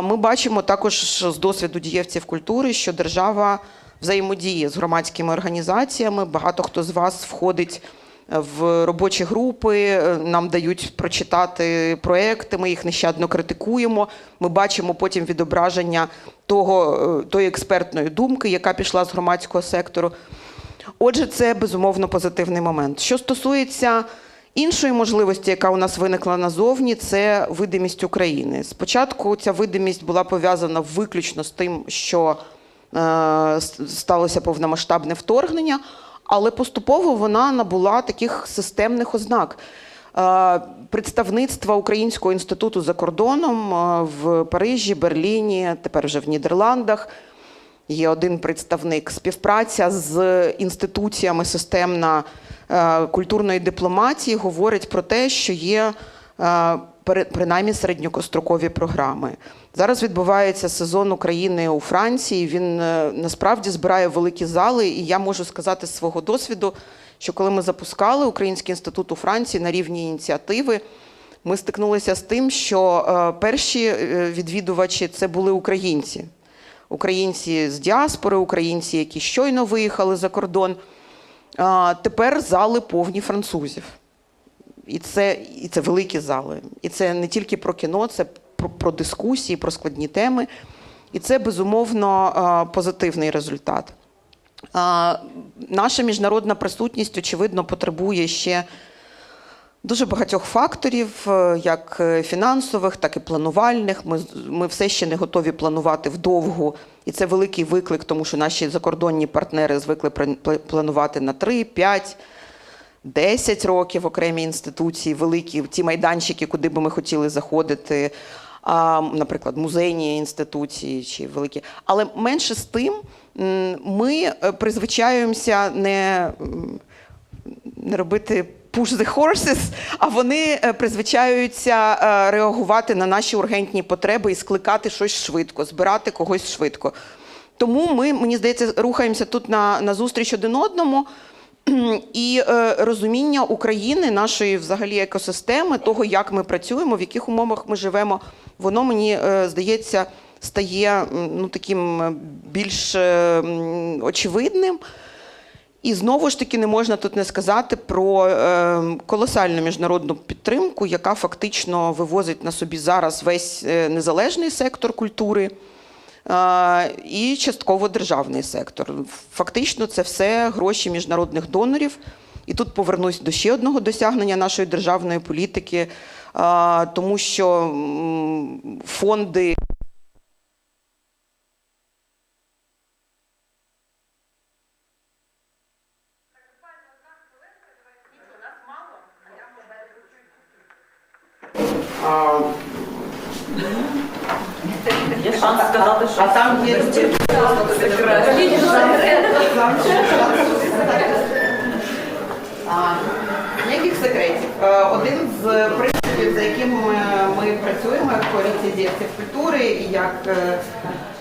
Ми бачимо також з досвіду дієвців культури, що держава взаємодіє з громадськими організаціями. Багато хто з вас входить в робочі групи, нам дають прочитати проекти, ми їх нещадно критикуємо. Ми бачимо потім відображення тої експертної думки, яка пішла з громадського сектору. Отже, це, безумовно, позитивний момент. Що стосується іншої можливості, яка у нас виникла назовні, це видимість України. Спочатку ця видимість була пов'язана виключно з тим, що сталося повномасштабне вторгнення, але поступово вона набула таких системних ознак. Представництва Українського інституту за кордоном в Парижі, Берліні, тепер вже в Нідерландах. Є один представник. Співпраця з інституціями системна культурної дипломатії говорить про те, що є принаймні середньострокові програми. Зараз відбувається сезон України у Франції, він насправді збирає великі зали, і я можу сказати з свого досвіду, що коли ми запускали Український інститут у Франції на рівні ініціативи, ми стикнулися з тим, що перші відвідувачі – це були українці. Українці з діаспори, українці, які щойно виїхали за кордон. Тепер зали повні французів. І це великі зали. І це не тільки про кіно, це про дискусії, про складні теми. І це, безумовно, позитивний результат. Наша міжнародна присутність, очевидно, потребує ще дуже багатьох факторів, як фінансових, так і планувальних. Ми все ще не готові планувати вдовгу. І це великий виклик, тому що наші закордонні партнери звикли планувати на 3, 5, 10 років окремі інституції, великі, ті майданчики, куди би ми хотіли заходити, наприклад, музейні інституції чи великі. Але менше з тим ми призвичаємося не робити push the horses, а вони призвичаються реагувати на наші ургентні потреби і скликати щось швидко, збирати когось швидко. Тому ми, мені здається, рухаємося тут на зустріч один одному, і розуміння України, нашої взагалі екосистеми, того, як ми працюємо, в яких умовах ми живемо, воно, мені здається, стає таким більш очевидним. І знову ж таки не можна тут не сказати про колосальну міжнародну підтримку, яка фактично вивозить на собі зараз весь незалежний сектор культури і частково державний сектор. Фактично це все гроші міжнародних донорів. І тут повернусь до ще одного досягнення нашої державної політики, тому що фонди Є шанс сказати, що там є ніяких секретів. Один з принципів, за яким ми працюємо як коаліція діячів культури і як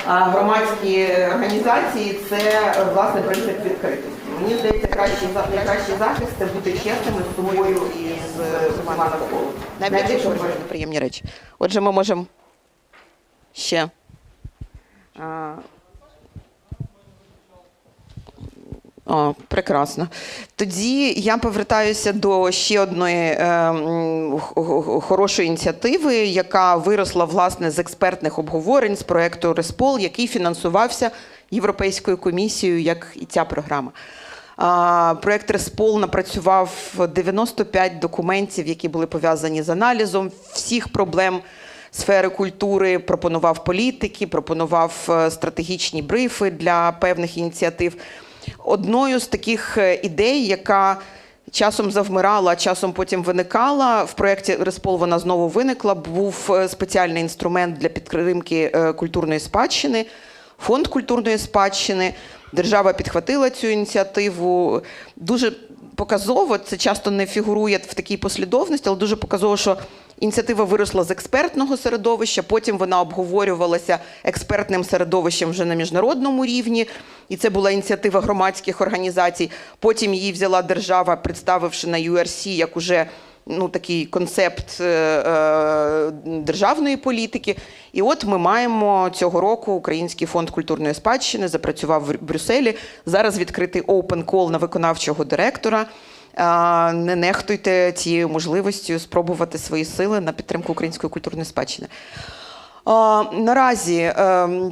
громадські організації, це, власне, принцип відкритості. Мені здається, найкращий захист – це бути чесними з собою і з усіма навколо. Навіть якщо говорять неприємні речі. Отже, ми можемо ще. Прекрасно. Тоді я повертаюся до ще одної хорошої ініціативи, яка виросла, власне, з експертних обговорень з проєкту «Респол», який фінансувався Європейською комісією, як і ця програма. Проєкт «Респол» напрацював 95 документів, які були пов'язані з аналізом всіх проблем сфери культури, пропонував політики, пропонував стратегічні брифи для певних ініціатив. Одною з таких ідей, яка часом завмирала, а часом потім виникала, в проєкті «Респол» вона знову виникла, був спеціальний інструмент для підтримки культурної спадщини, фонд культурної спадщини. Держава підхватила цю ініціативу. Дуже показово, це часто не фігурує в такій послідовності, але дуже показово, що ініціатива виросла з експертного середовища, потім вона обговорювалася експертним середовищем вже на міжнародному рівні, і це була ініціатива громадських організацій. Потім її взяла держава, представивши на URC як уже такий концепт державної політики. І от ми маємо цього року Український фонд культурної спадщини, запрацював в Брюсселі. Зараз відкритий open call на виконавчого директора. Не нехтуйте цією можливістю спробувати свої сили на підтримку української культурної спадщини. Наразі,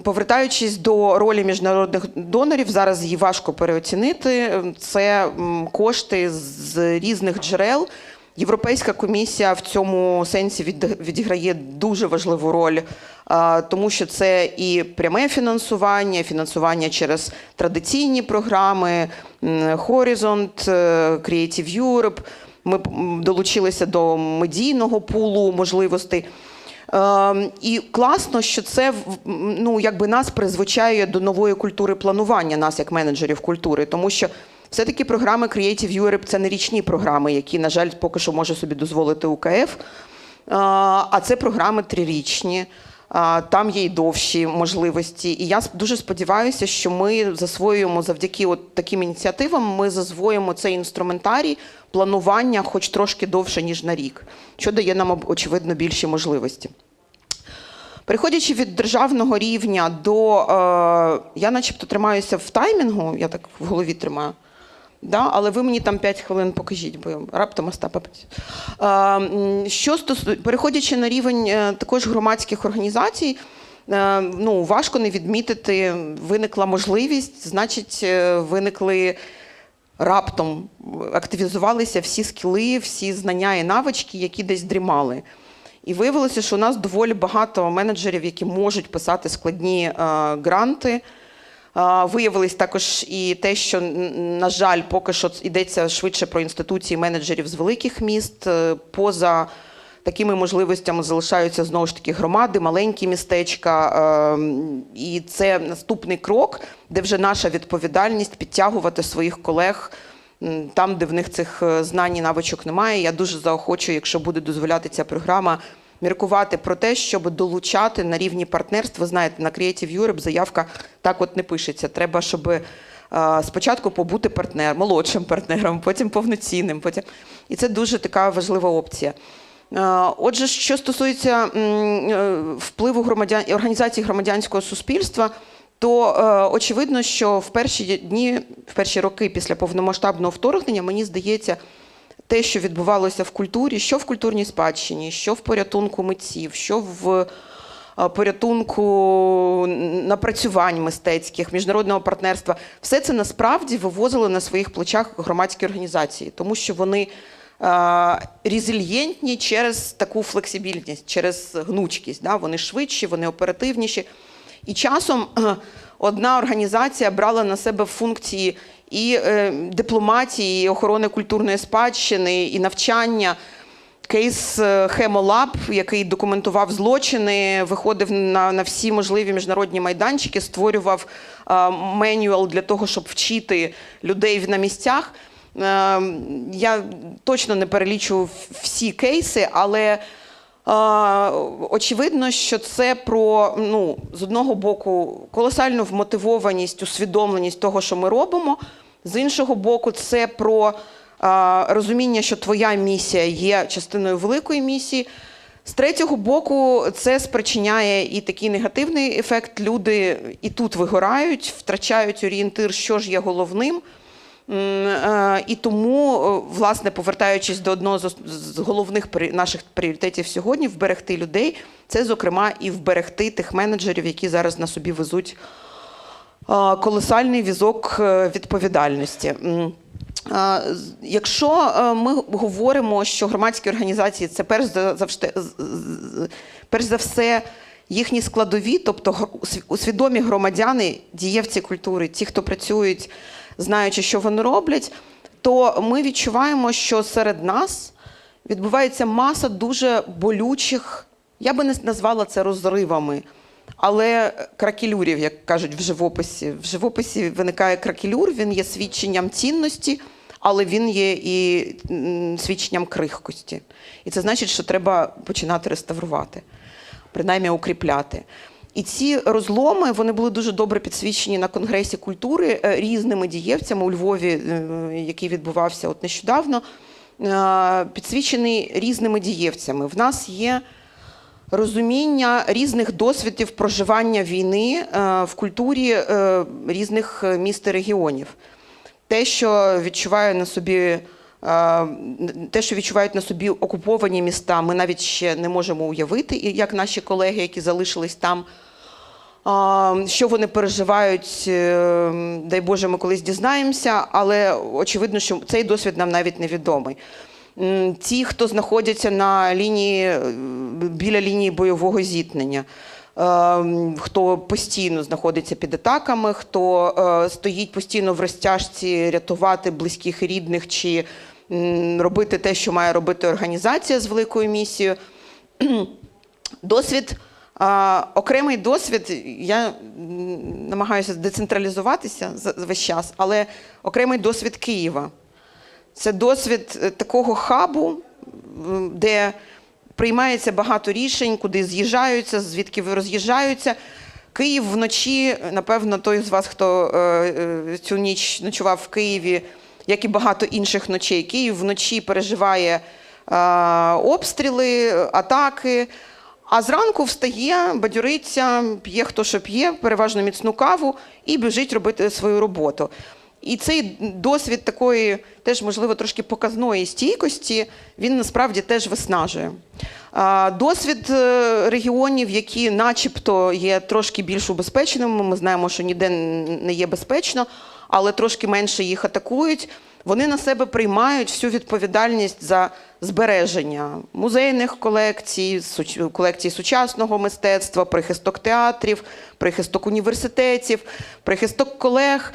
повертаючись до ролі міжнародних донорів, зараз її важко переоцінити. Це кошти з різних джерел. Європейська комісія в цьому сенсі відіграє дуже важливу роль, тому що це і пряме фінансування, фінансування через традиційні програми, Horizon, Creative Europe. Ми долучилися до медійного пулу можливостей. І класно, що це нас призвичаює до нової культури планування, нас як менеджерів культури, тому що все-таки програми Creative Europe – це не річні програми, які, на жаль, поки що може собі дозволити УКФ, а це програми трирічні, там є й довші можливості. І я дуже сподіваюся, що ми засвоюємо завдяки таким ініціативам, ми засвоїмо цей інструментарій планування хоч трошки довше, ніж на рік, що дає нам, очевидно, більші можливості. Переходячи від державного рівня до... Я начебто тримаюся в таймінгу, я так в голові тримаю. Да? Але ви мені там 5 хвилин покажіть, бо раптом Остапа. Переходячи на рівень також громадських організацій, важко не відмітити, виникла можливість, значить, виникли раптом, активізувалися всі скіли, всі знання і навички, які десь дрімали. І виявилося, що у нас доволі багато менеджерів, які можуть писати складні гранти. Виявилось також і те, що, на жаль, поки що йдеться швидше про інституції менеджерів з великих міст. Поза такими можливостями залишаються, знову ж таки, громади, маленькі містечка. І це наступний крок, де вже наша відповідальність підтягувати своїх колег там, де в них цих знань і навичок немає. Я дуже заохочую, якщо буде дозволяти ця програма, міркувати про те, щоб долучати на рівні партнерств. Ви знаєте, на Creative Europe заявка так от не пишеться. Треба, щоб спочатку побути молодшим партнером, потім повноцінним. І це дуже така важлива опція. Отже, що стосується впливу організацій громадянського суспільства, то очевидно, що в перші роки після повномасштабного вторгнення, мені здається, те, що відбувалося в культурі, що в культурній спадщині, що в порятунку митців, що в порятунку напрацювань мистецьких, міжнародного партнерства, все це насправді вивозили на своїх плечах громадські організації, тому що вони резильєнтні через таку флексибільність, через гнучкість. Да? Вони швидші, вони оперативніші. І часом одна організація брала на себе функції і дипломатії, і охорони культурної спадщини, і навчання. Кейс Хемолаб, який документував злочини, виходив на всі можливі міжнародні майданчики, створював менюал для того, щоб вчити людей на місцях. Я точно не перелічу всі кейси, але очевидно, що це про, з одного боку, колосальну вмотивованість, усвідомленість того, що ми робимо, з іншого боку, це про розуміння, що твоя місія є частиною великої місії. З третього боку, це спричиняє і такий негативний ефект. Люди і тут вигорають, втрачають орієнтир, що ж є головним. І тому, власне, повертаючись до одного з головних наших пріоритетів сьогодні, вберегти людей, це, зокрема, і вберегти тих менеджерів, які зараз на собі везуть колосальний візок відповідальності. Якщо ми говоримо, що громадські організації – це перш за все їхні складові, тобто свідомі громадяни, дієвці культури, ті, хто працюють, знаючи, що вони роблять, то ми відчуваємо, що серед нас відбувається маса дуже болючих, я би не назвала це розривами, але кракелюрів, як кажуть в живописі. В живописі виникає кракелюр, він є свідченням цінності, але він є і свідченням крихкості. І це значить, що треба починати реставрувати, принаймні укріпляти. І ці розломи, вони були дуже добре підсвічені на Конгресі культури різними дієвцями у Львові, який відбувався от нещодавно, підсвічений різними дієвцями. В нас є розуміння різних досвідів проживання війни в культурі різних міст і регіонів. Те, що відчувають на собі окуповані міста, ми навіть ще не можемо уявити, як наші колеги, які залишились там, що вони переживають, дай Боже, ми колись дізнаємося, але очевидно, що цей досвід нам навіть невідомий. Ті, хто знаходяться біля лінії бойового зіткнення, хто постійно знаходиться під атаками, хто стоїть постійно в розтяжці рятувати близьких і рідних чи робити те, що має робити організація з великою місією. Окремий досвід, я намагаюся децентралізуватися весь час, але окремий досвід Києва. Це досвід такого хабу, де приймається багато рішень, куди з'їжджаються, звідки роз'їжджаються. Київ вночі, напевно, той з вас, хто цю ніч ночував в Києві, як і багато інших ночей, Київ вночі переживає обстріли, атаки, а зранку встає, бадьориться, п'є хто що п'є, переважно міцну каву і біжить робити свою роботу. І цей досвід такої, теж, можливо, трошки показної стійкості, він насправді теж виснажує. Досвід регіонів, які начебто є трошки більш убезпеченими, ми знаємо, що ніде не є безпечно, але трошки менше їх атакують, вони на себе приймають всю відповідальність за збереження музейних колекцій, колекцій сучасного мистецтва, прихисток театрів, прихисток університетів, прихисток колег.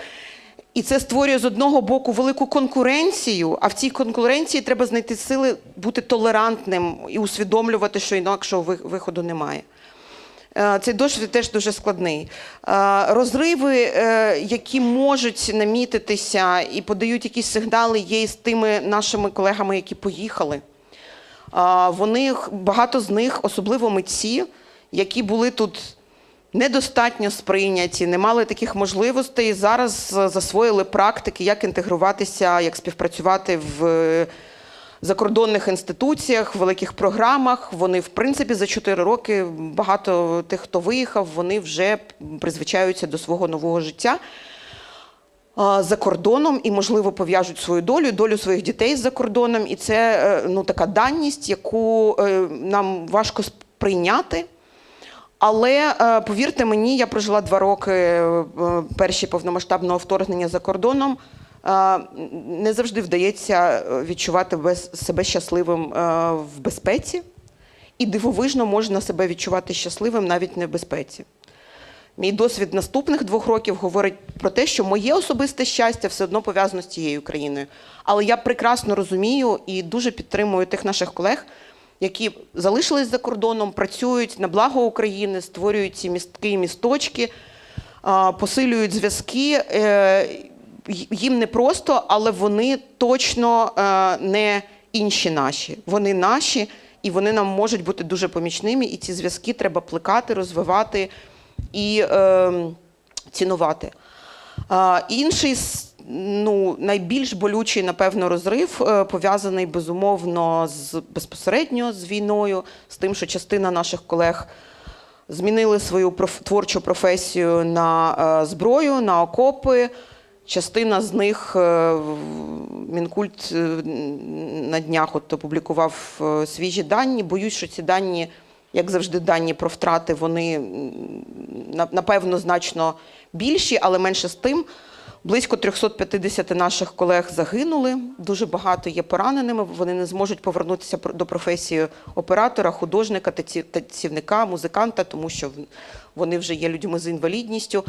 І це створює з одного боку велику конкуренцію, а в цій конкуренції треба знайти сили бути толерантним і усвідомлювати, що інакшого виходу немає. Цей досвід теж дуже складний. Розриви, які можуть намітитися і подають якісь сигнали, є і з тими нашими колегами, які поїхали. Багато з них, особливо митці, які були тут недостатньо сприйняті, не мали таких можливостей, зараз засвоїли практики, як інтегруватися, як співпрацювати в закордонних інституціях, в великих програмах. Вони, в принципі, за 4 роки, багато тих, хто виїхав, вони вже призвичаються до свого нового життя за кордоном і, можливо, пов'яжуть свою долю своїх дітей за кордоном. І це така даність, яку нам важко сприйняти. Але, повірте мені, я прожила 2 роки перші повномасштабного вторгнення за кордоном. Не завжди вдається відчувати себе щасливим в безпеці. І дивовижно можна себе відчувати щасливим навіть не в безпеці. Мій досвід наступних 2 років говорить про те, що моє особисте щастя все одно пов'язано з цією країною. Але я прекрасно розумію і дуже підтримую тих наших колег, які залишились за кордоном, працюють на благо України, створюють ці містки і місточки, посилюють зв'язки. Їм не просто, але вони точно не інші наші. Вони наші, і вони нам можуть бути дуже помічними, і ці зв'язки треба плекати, розвивати і цінувати. Інший, найбільш болючий, напевно, розрив пов'язаний, безумовно, безпосередньо з війною, з тим, що частина наших колег змінили свою творчу професію на зброю, на окопи, Частина з них Мінкульт на днях опублікував свіжі дані. Боюсь, що ці дані, як завжди, дані про втрати, вони, напевно, значно більші, але менше з тим. Близько 350 наших колег загинули, дуже багато є пораненими, вони не зможуть повернутися до професії оператора, художника, танцівника, музиканта, тому що вони вже є людьми з інвалідністю.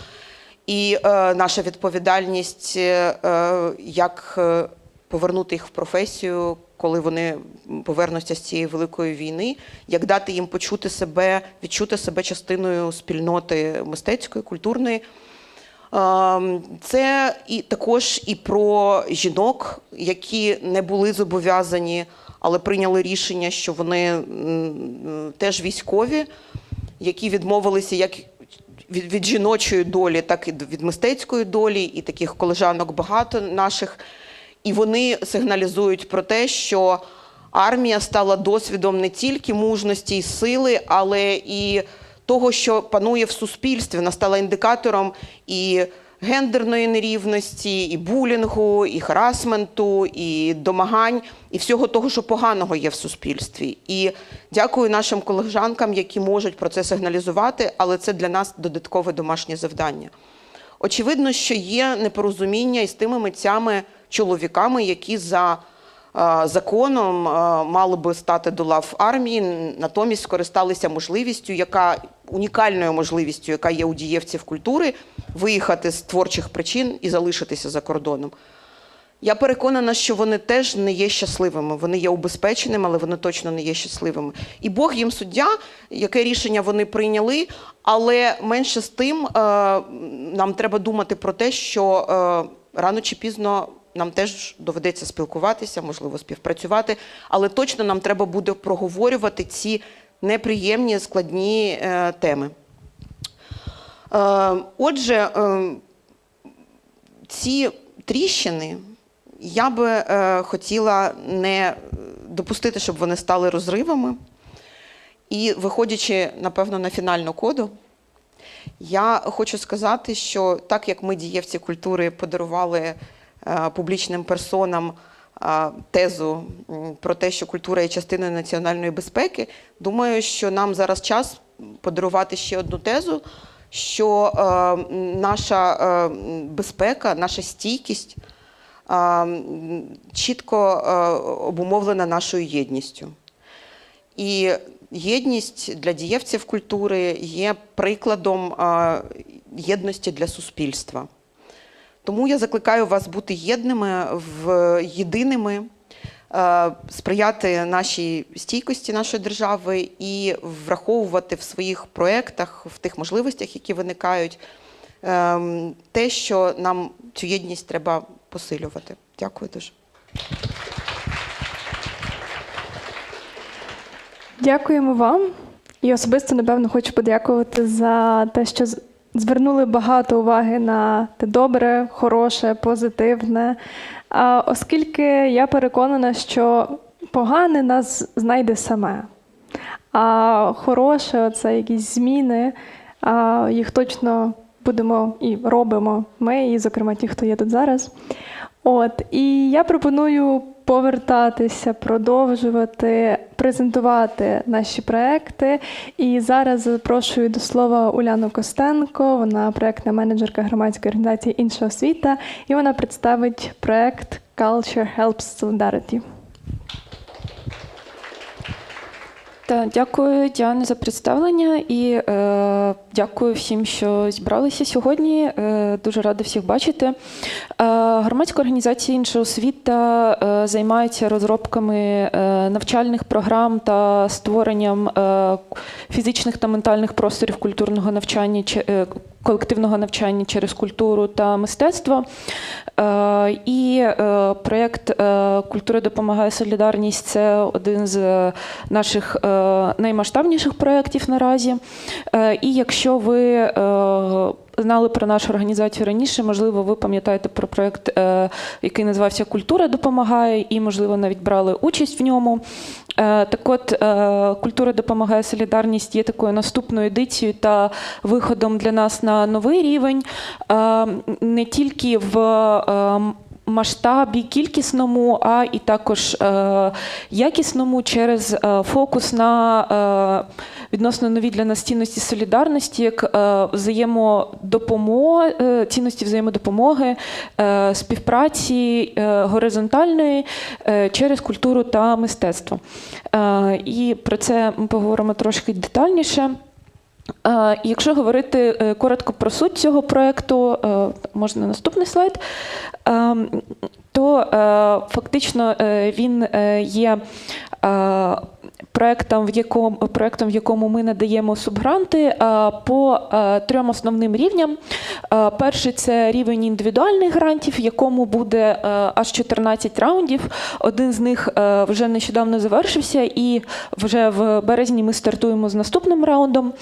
І наша відповідальність, як повернути їх в професію, коли вони повернуться з цієї великої війни, як дати їм почути себе, відчути себе частиною спільноти мистецької, культурної. Це також і про жінок, які не були зобов'язані, але прийняли рішення, що вони теж військові, які відмовилися як від жіночої долі, так і від мистецької долі, і таких колежанок багато наших. І вони сигналізують про те, що армія стала досвідом не тільки мужності і сили, але і того, що панує в суспільстві. Вона стала індикатором і гендерної нерівності, і булінгу, і харасменту, і домагань, і всього того, що поганого є в суспільстві. І дякую нашим колежанкам, які можуть про це сигналізувати, але це для нас додаткове домашнє завдання. Очевидно, що є непорозуміння із тими митцями, чоловіками, які за законом мали би стати до лав армії, натомість скористалися можливістю, унікальною можливістю, яка є у дієвців культури, виїхати з творчих причин і залишитися за кордоном. Я переконана, що вони теж не є щасливими. Вони є убезпеченими, але вони точно не є щасливими. І Бог їм суддя, яке рішення вони прийняли, але менше з тим нам треба думати про те, що рано чи пізно нам теж доведеться спілкуватися, можливо, співпрацювати, але точно нам треба буде проговорювати ці неприємні, складні теми. Отже, ці тріщини я би хотіла не допустити, щоб вони стали розривами. І виходячи, напевно, на фінальну коду, я хочу сказати, що так як ми, дієвці культури, подарували публічним персонам тезу про те, що культура є частиною національної безпеки, думаю, що нам зараз час подарувати ще одну тезу, що наша безпека, наша стійкість чітко обумовлена нашою єдністю. І єдність для дієвців культури є прикладом єдності для суспільства. Тому я закликаю вас бути єдиними, сприяти нашій стійкості нашої держави і враховувати в своїх проєктах, в тих можливостях, які виникають, те, що нам цю єдність треба посилювати. Дякую дуже. Дякуємо вам. І особисто, напевно, хочу подякувати за те, що звернули багато уваги на те добре, хороше, позитивне. Оскільки я переконана, що погане нас знайде саме. А хороше, це якісь зміни, їх точно будемо і робимо ми, і, зокрема, ті, хто є тут зараз. І я пропоную повертатися, продовжувати, презентувати наші проекти. І зараз запрошую до слова Уляну Костенко, вона проектна менеджерка громадської організації «Інша освіта», і вона представить проект «Culture Helps Solidarity». Дякую, Діана, за представлення і дякую всім, що зібралися сьогодні. Дуже рада всіх бачити. Громадська організація «Інша освіта» займається розробками навчальних програм та створенням фізичних та ментальних просторів культурного навчання, колективного навчання через культуру та мистецтво. І проєкт «Культура допомагає солідарність» – це один з наших наймасштабніших проєктів наразі. І якщо ви знали про нашу організацію раніше, можливо, ви пам'ятаєте про проєкт, який називався «Культура допомагає», і, можливо, навіть брали участь в ньому. Так от, «Культура допомагає. Солідарність» є такою наступною едицією та виходом для нас на новий рівень, не тільки в масштабі кількісному, а і також якісному через фокус на відносно нові для нас цінності солідарності, як цінності взаємодопомоги, співпраці горизонтальної через культуру та мистецтво. І про це ми поговоримо трошки детальніше. Якщо говорити коротко про суть цього проєкту, можна наступний слайд, то фактично він є проєктом, в якому ми надаємо субгранти по 3 основним рівням. Перший – це рівень індивідуальних грантів, в якому буде аж 14 раундів. Один з них вже нещодавно завершився, і вже в березні ми стартуємо з наступним раундом.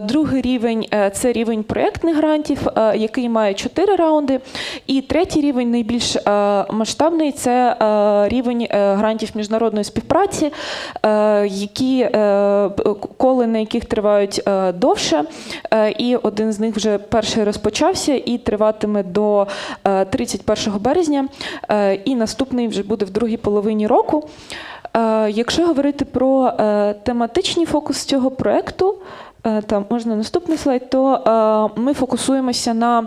Другий рівень – це рівень проєктних грантів, який має 4 раунди. І третій рівень, найбільш масштабний, це рівень грантів міжнародної співпраці, коли на яких тривають довше, і один з них вже перший розпочався і триватиме до 31 березня, і наступний вже буде в другій половині року. Якщо говорити про тематичний фокус цього проєкту, там можна наступний слайд, то ми фокусуємося на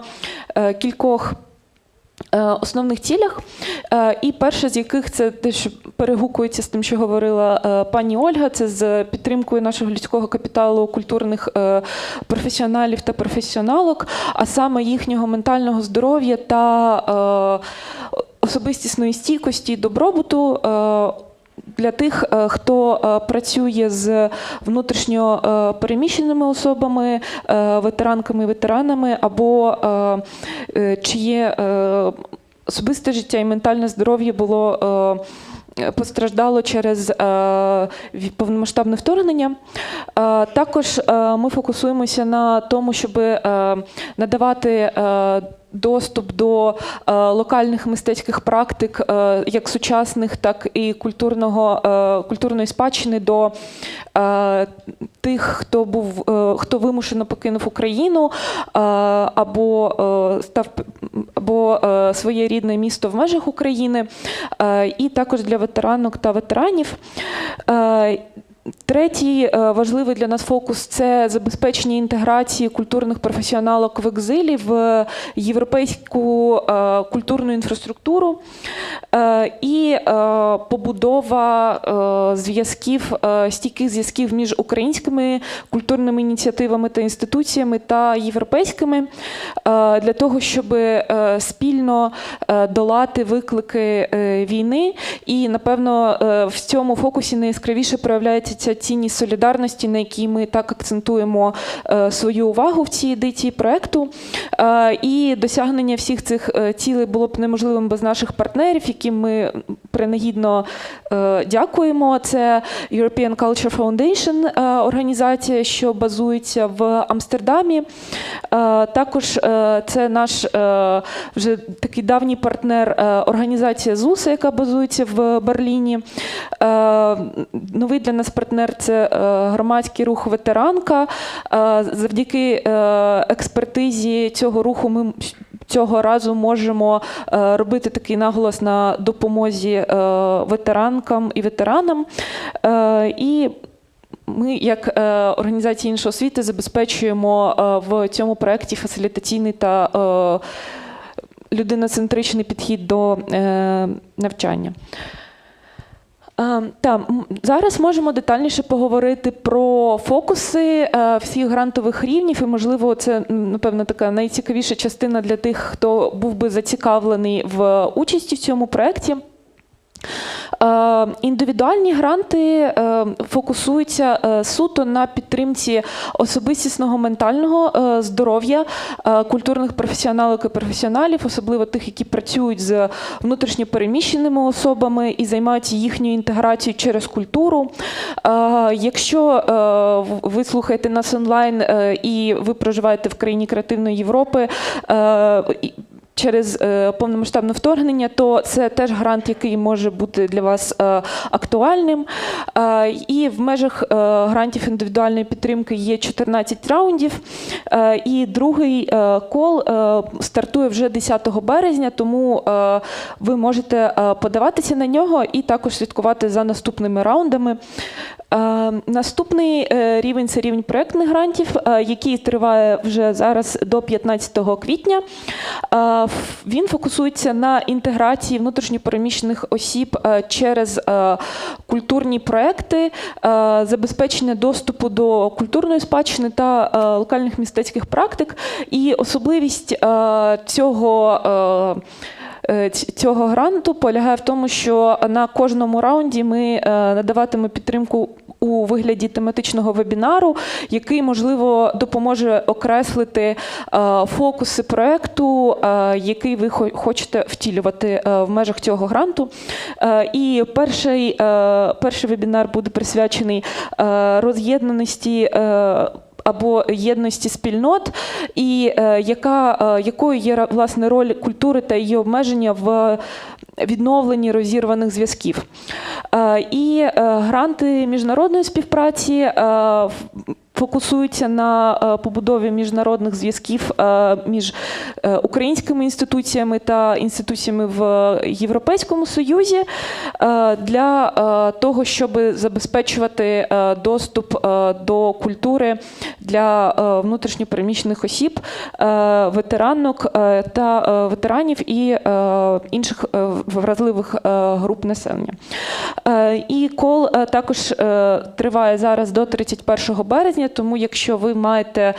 кількох основних цілях. І перше з яких це те, що перегукується з тим, що говорила пані Ольга, це з підтримкою нашого людського капіталу, культурних професіоналів та професіоналок, а саме їхнього ментального здоров'я та особистісної стійкості і добробуту для тих, хто працює з внутрішньо переміщеними особами, ветеранками і ветеранами, або чиє особисте життя і ментальне здоров'я було постраждало через повномасштабне вторгнення. Також ми фокусуємося на тому, щоб надавати доступ до локальних мистецьких практик, як сучасних, так і культурної спадщини до тих, хто вимушено покинув Україну або своє рідне місто в межах України, і також для ветеранок та ветеранів. Третій важливий для нас фокус – це забезпечення інтеграції культурних професіоналок в екзилі в європейську культурну інфраструктуру і побудова стійких зв'язків між українськими культурними ініціативами та інституціями та європейськими для того, щоб спільно долати виклики війни. І, напевно, в цьому фокусі найяскравіше проявляється ця цінність солідарності, на якій ми так акцентуємо свою увагу в цій едиції проєкту. І досягнення всіх цих цілей було б неможливим без наших партнерів, яким ми принагідно дякуємо. Це European Culture Foundation, організація, що базується в Амстердамі. Також це наш вже такий давній партнер організація ЗУСа, яка базується в Берліні. Новий для нас партнер – це громадський рух «Ветеранка». Завдяки експертизі цього руху ми цього разу можемо робити такий наголос на допомозі ветеранкам і ветеранам. І ми, як організація іншої освіти, забезпечуємо в цьому проєкті фасилітаційний та людиноцентричний підхід до навчання. Зараз можемо детальніше поговорити про фокуси всіх грантових рівнів, і, можливо, це, напевно, така найцікавіша частина для тих, хто був би зацікавлений в участі в цьому проєкті. Індивідуальні гранти фокусуються суто на підтримці особистісного ментального здоров'я культурних професіоналок і професіоналів, особливо тих, які працюють з внутрішньо переміщеними особами і займаються їхньою інтеграцією через культуру. Якщо ви слухаєте нас онлайн і ви проживаєте в країні креативної Європи, через повномасштабне вторгнення, то це теж грант, який може бути для вас актуальним. І в межах грантів індивідуальної підтримки є 14 раундів. І другий кол стартує вже 10 березня, тому ви можете подаватися на нього і також слідкувати за наступними раундами. Наступний рівень – це рівень проєктних грантів, який триває вже зараз до 15 квітня. Він фокусується на інтеграції внутрішньопереміщених осіб через культурні проекти, забезпечення доступу до культурної спадщини та локальних мистецьких практик. І особливість цього гранту полягає в тому, що на кожному раунді ми надаватимемо підтримку у вигляді тематичного вебінару, який, можливо, допоможе окреслити фокуси проєкту, який ви хочете втілювати в межах цього гранту. І перший вебінар буде присвячений роз'єднаності або єдності спільнот, і якою є, власне, роль культури та її обмеження в відновленні розірваних зв'язків. І гранти міжнародної співпраці фокусуються на побудові міжнародних зв'язків між українськими інституціями та інституціями в Європейському Союзі для того, щоб забезпечувати доступ до культури для внутрішньопереміщених осіб, ветеранок та ветеранів і інших вразливих груп населення. І кол також триває зараз до 31 березня, тому якщо ви маєте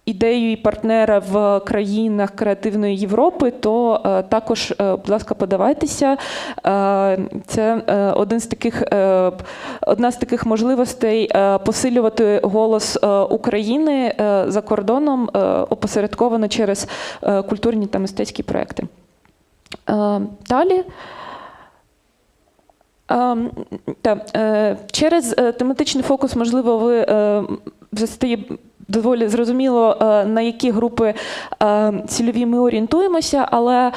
ідею і партнера в країнах креативної Європи, то також, будь ласка, подавайтеся. Це одна з таких можливостей посилювати голос України за кордоном, опосередковано через культурні та мистецькі проекти. Далі. Через тематичний фокус, можливо, ви вже стає доволі зрозуміло, на які групи цільові ми орієнтуємося, але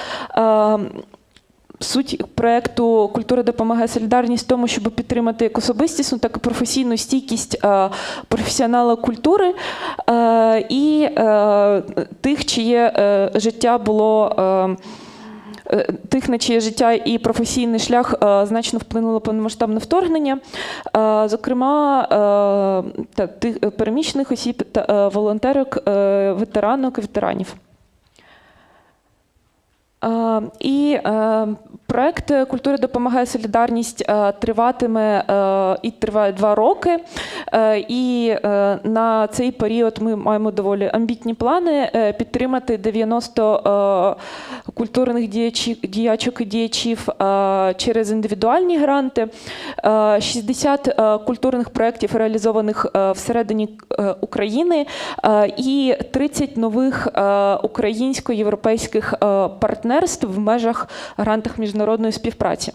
суть проєкту «Культура допомагає солідарність» в тому, щоб підтримати як особистісну, так і професійну стійкість професіонала культури і тих, чиє життя було тих, на чиє життя і професійний шлях значно вплинуло повномасштабне вторгнення, зокрема тих переміщених осіб, волонтерок, ветеранок і ветеранів. І проєкт «Культура допомагає солідарність» триватиме і триває 2 роки. І на цей період ми маємо доволі амбітні плани підтримати 90 культурних діячок і діячів через індивідуальні гранти, 60 культурних проєктів, реалізованих всередині України, і 30 нових українсько-європейських партнерств в межах грантах міжнародної співпраці.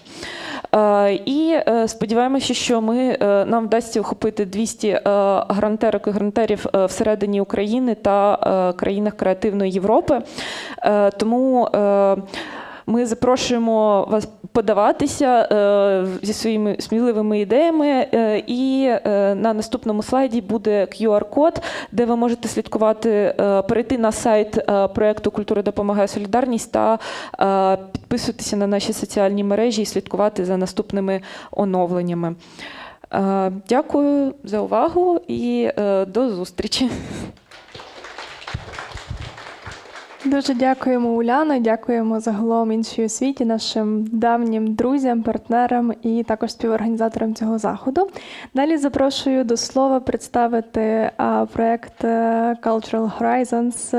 І сподіваємося, що нам вдасться охопити 200 грантерок і грантерів всередині України та країнах креативної Європи. Тому ми запрошуємо вас подаватися зі своїми сміливими ідеями, і на наступному слайді буде QR-код, де ви можете слідкувати, перейти на сайт проєкту «Культура допомагає солідарність» та підписуватися на наші соціальні мережі і слідкувати за наступними оновленнями. Дякую за увагу і до зустрічі. Дуже дякуємо, Уляно, дякуємо загалом іншій освіті, нашим давнім друзям, партнерам і також співорганізаторам цього заходу. Далі запрошую до слова представити проєкт Cultural Horizons,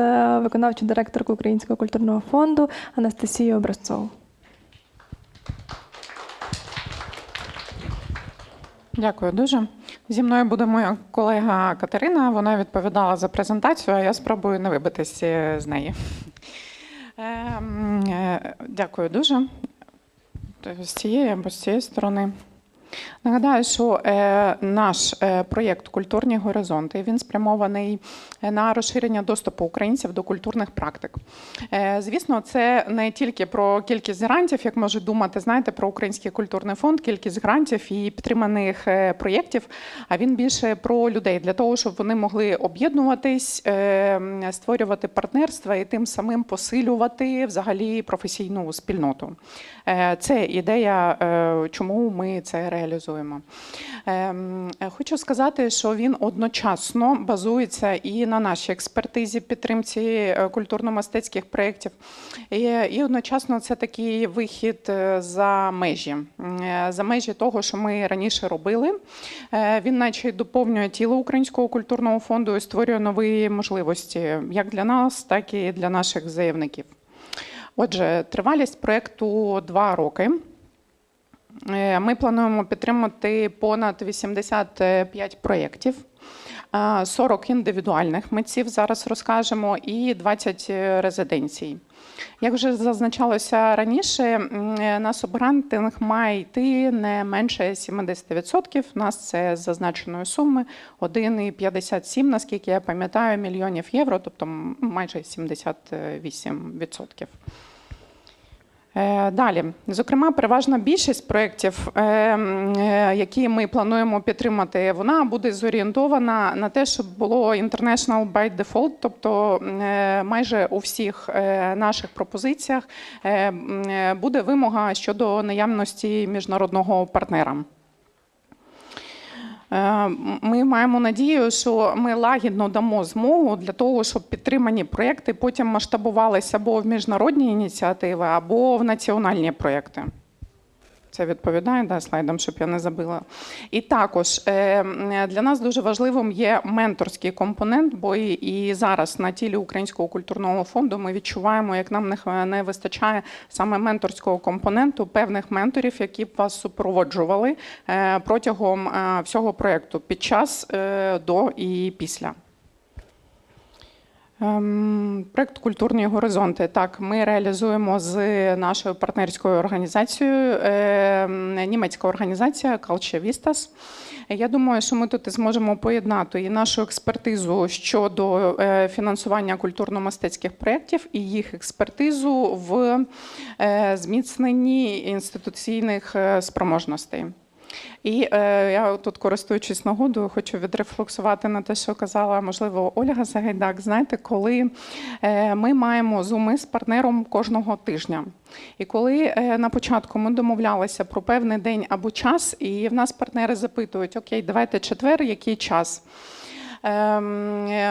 виконавчу директорку Українського культурного фонду Анастасію Образцову. Дякую дуже. Зі мною буде моя колега Катерина. Вона відповідала за презентацію, а я спробую не вибитись з неї. Дякую дуже. З цієї або з цієї сторони. Нагадаю, що наш проєкт «Культурні горизонти» він спрямований на розширення доступу українців до культурних практик. Звісно, це не тільки про кількість грантів, як можуть думати, знаєте, про Український культурний фонд, кількість грантів і підтриманих проєктів, а він більше про людей, для того, щоб вони могли об'єднуватись, створювати партнерства і тим самим посилювати взагалі професійну спільноту. Це ідея, чому ми це реалізуємо. Хочу сказати, що він одночасно базується і на нашій експертизі підтримці культурно-мистецьких проєктів, і одночасно це такий вихід за межі того, що ми раніше робили. Він наче доповнює тіло Українського культурного фонду і створює нові можливості як для нас, так і для наших заявників. Отже, тривалість проєкту 2 роки. Ми плануємо підтримати понад 85 проєктів, 40 індивідуальних митців, зараз розкажемо, і 20 резиденцій. Як вже зазначалося раніше, на субгрантинг має йти не менше 70%. У нас це з зазначеної суми 1,57, наскільки я пам'ятаю, мільйонів євро, тобто майже 78%. Далі, зокрема, переважна більшість проєктів, які ми плануємо підтримати, вона буде зорієнтована на те, щоб було international by default, тобто майже у всіх наших пропозиціях буде вимога щодо наявності міжнародного партнера. Ми маємо надію, що ми лагідно дамо змогу для того, щоб підтримані проєкти потім масштабувалися або в міжнародні ініціативи, або в національні проєкти. Це відповідає слайдам, щоб я не забила. І також для нас дуже важливим є менторський компонент, бо і зараз на тілі Українського культурного фонду ми відчуваємо, як нам не вистачає саме менторського компоненту, певних менторів, які б вас супроводжували протягом всього проєкту, під час, до і після. Проєкт «Культурні горизонти». Так, ми реалізуємо з нашою партнерською організацією, німецька організація Culture Vistas. Я думаю, що ми тут зможемо поєднати і нашу експертизу щодо фінансування культурно-мистецьких проєктів і їх експертизу в зміцненні інституційних спроможностей. І я тут, користуючись нагодою, хочу відрефлексувати на те, що казала, можливо, Ольга Сагайдак. Знаєте, коли ми маємо зуми з партнером кожного тижня. І коли на початку ми домовлялися про певний день або час, і в нас партнери запитують, окей, давайте четвер, який час?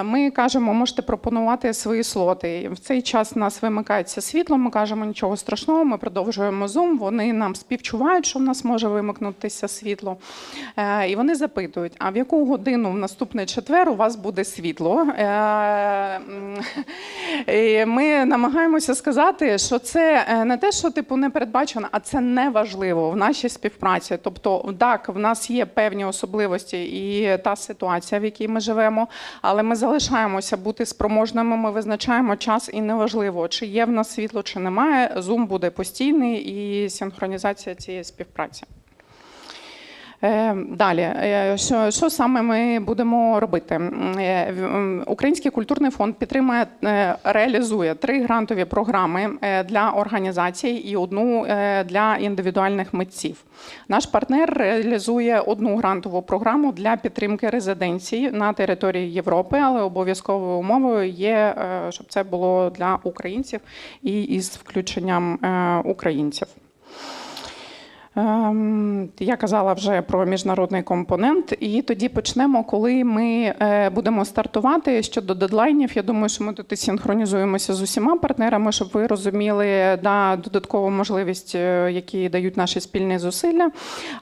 Ми кажемо, можете пропонувати свої слоти. В цей час у нас вимикається світло, ми кажемо, нічого страшного, ми продовжуємо Zoom, вони нам співчувають, що в нас може вимикнутися світло. І вони запитують, а в яку годину в наступний четвер у вас буде світло? І ми намагаємося сказати, що це не те, що не передбачено, а це не важливо в нашій співпраці. Тобто, так, в нас є певні особливості і та ситуація, в якій ми живемо, але ми залишаємося бути спроможними, ми визначаємо час і неважливо, чи є в нас світло, чи немає, Zoom буде постійний і синхронізація цієї співпраці. Далі, що саме ми будемо робити? Український культурний фонд підтримує, реалізує 3 грантові програми для організацій і 1 для індивідуальних митців. Наш партнер реалізує 1 грантову програму для підтримки резиденцій на території Європи, але обов'язковою умовою є, щоб це було для українців і із включенням українців. Я казала вже про міжнародний компонент, і тоді почнемо, коли ми будемо стартувати. Щодо дедлайнів, я думаю, що ми тут синхронізуємося з усіма партнерами, щоб ви розуміли додаткову можливість, які дають наші спільні зусилля.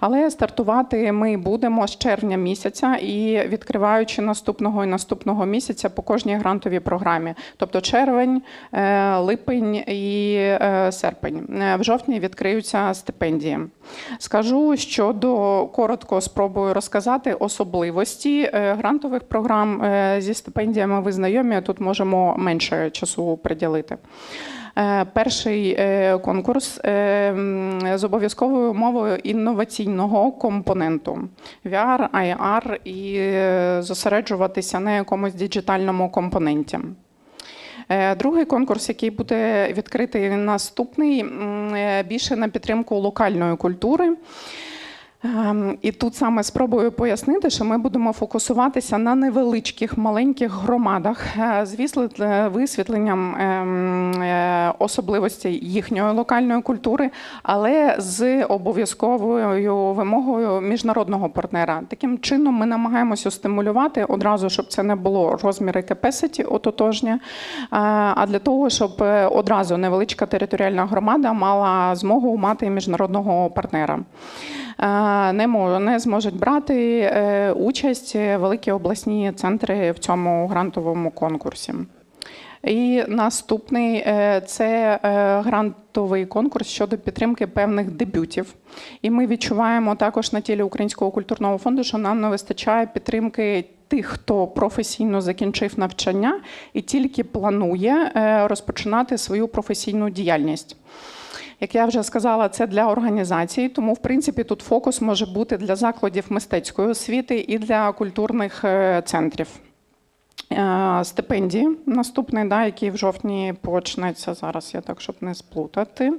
Але стартувати ми будемо з червня місяця і відкриваючи наступного місяця по кожній грантовій програмі. Тобто червень, липень і серпень. В жовтні відкриються стипендії. Скажу, коротко спробую розказати особливості грантових програм зі стипендіями. Ви знайомі, тут можемо менше часу приділити. Перший конкурс з обов'язковою умовою інноваційного компоненту VR, AR і зосереджуватися на якомусь діджитальному компоненті. Другий конкурс, який буде відкритий наступний, більше на підтримку локальної культури. І тут саме спробую пояснити, що ми будемо фокусуватися на невеличких, маленьких громадах з висвітленням особливостей їхньої локальної культури, але з обов'язковою вимогою міжнародного партнера. Таким чином ми намагаємося стимулювати одразу, щоб це не було розміри capacity ототожні, а для того, щоб одразу невеличка територіальна громада мала змогу мати міжнародного партнера. Не зможуть брати участь великі обласні центри в цьому грантовому конкурсі. І наступний – це грантовий конкурс щодо підтримки певних дебютів. І ми відчуваємо також на тілі Українського культурного фонду, що нам не вистачає підтримки тих, хто професійно закінчив навчання і тільки планує розпочинати свою професійну діяльність. Як я вже сказала, це для організацій, тому, в принципі, тут фокус може бути для закладів мистецької освіти і для культурних центрів. Стипендії наступний, який в жовтні почнеться, зараз я так, щоб не сплутати.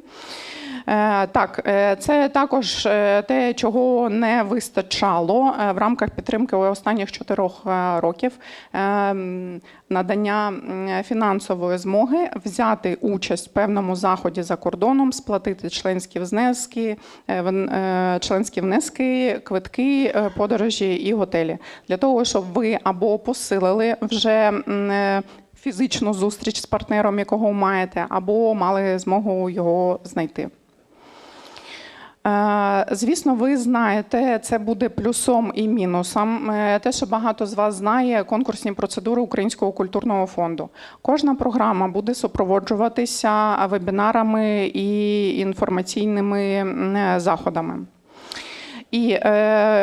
Так, це також те, чого не вистачало в рамках підтримки останніх 4 років. Надання фінансової змоги взяти участь в певному заході за кордоном, сплатити членські внески, квитки, подорожі і готелі. Для того, щоб ви або посилили вже фізичну зустріч з партнером, якого маєте, або мали змогу його знайти. Звісно, ви знаєте, це буде плюсом і мінусом. Те, що багато з вас знає, конкурсні процедури Українського культурного фонду. Кожна програма буде супроводжуватися вебінарами і інформаційними заходами. І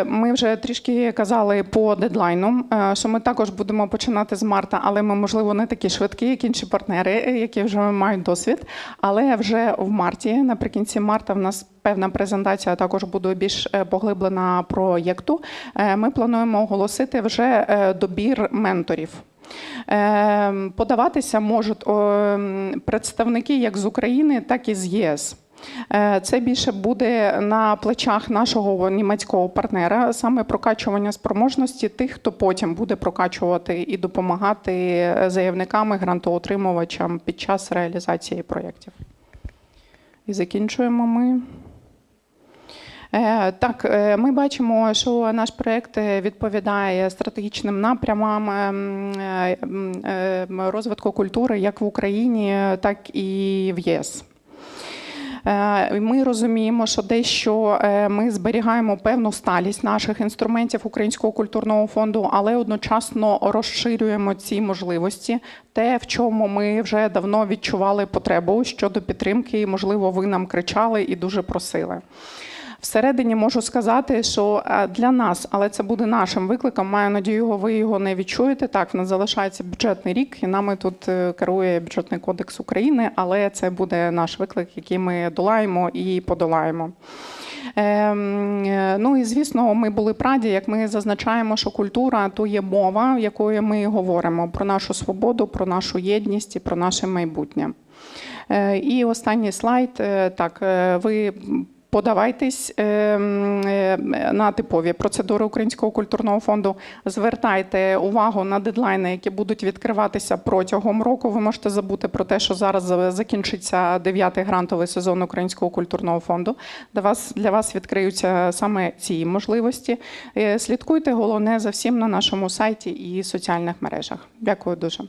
ми вже трішки казали по дедлайну, що ми також будемо починати з марта, але ми, можливо, не такі швидкі, як інші партнери, які вже мають досвід. Але вже в марті, наприкінці марта, в нас певна презентація також буде більш поглиблена проєкту. Ми плануємо оголосити вже добір менторів. Подаватися можуть представники як з України, так і з ЄС. Це більше буде на плечах нашого німецького партнера, саме прокачування спроможності тих, хто потім буде прокачувати і допомагати заявникам і грантоотримувачам під час реалізації проєктів. І закінчуємо ми. Так, ми бачимо, що наш проєкт відповідає стратегічним напрямам розвитку культури як в Україні, так і в ЄС. Ми розуміємо, що дещо ми зберігаємо певну сталість наших інструментів Українського культурного фонду, але одночасно розширюємо ці можливості, те, в чому ми вже давно відчували потребу щодо підтримки, і, можливо, ви нам кричали і дуже просили. Всередині можу сказати, що для нас, але це буде нашим викликом, маю надію, ви його не відчуєте. Так, в нас залишається бюджетний рік, і нами тут керує Бюджетний кодекс України, але це буде наш виклик, який ми долаємо і подолаємо. Ну і, звісно, ми були раді, як ми зазначаємо, що культура – то є мова, якою ми говоримо про нашу свободу, про нашу єдність і про наше майбутнє. І останній слайд. Так, ви подавайтесь на типові процедури Українського культурного фонду. Звертайте увагу на дедлайни, які будуть відкриватися протягом року. Ви можете забути про те, що зараз закінчиться 9-й грантовий сезон Українського культурного фонду. Для вас відкриються саме ці можливості. Слідкуйте, головне, за всім на нашому сайті і соціальних мережах. Дякую дуже.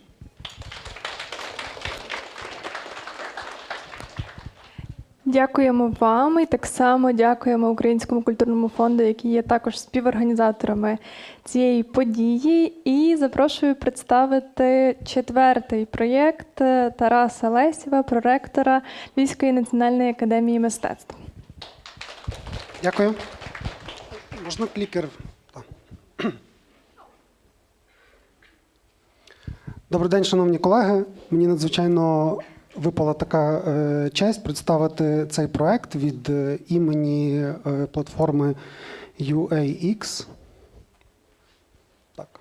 Дякуємо вам і так само дякуємо Українському культурному фонду, які є також співорганізаторами цієї події. І запрошую представити 4-й проєкт Тараса Лесєва, проректора Львівської національної академії мистецтв. Дякую. Можна клікер? Так. Добрий день, шановні колеги. Мені надзвичайно випала така честь представити цей проект від імені платформи UAX. Так.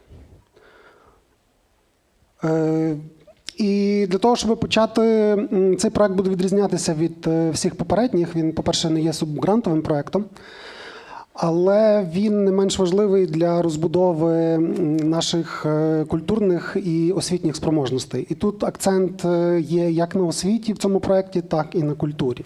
І для того, щоб почати, цей проект буде відрізнятися від всіх попередніх. Він, по-перше, не є субгрантовим проектом, але він не менш важливий для розбудови наших культурних і освітніх спроможностей. І тут акцент є як на освіті в цьому проєкті, так і на культурі.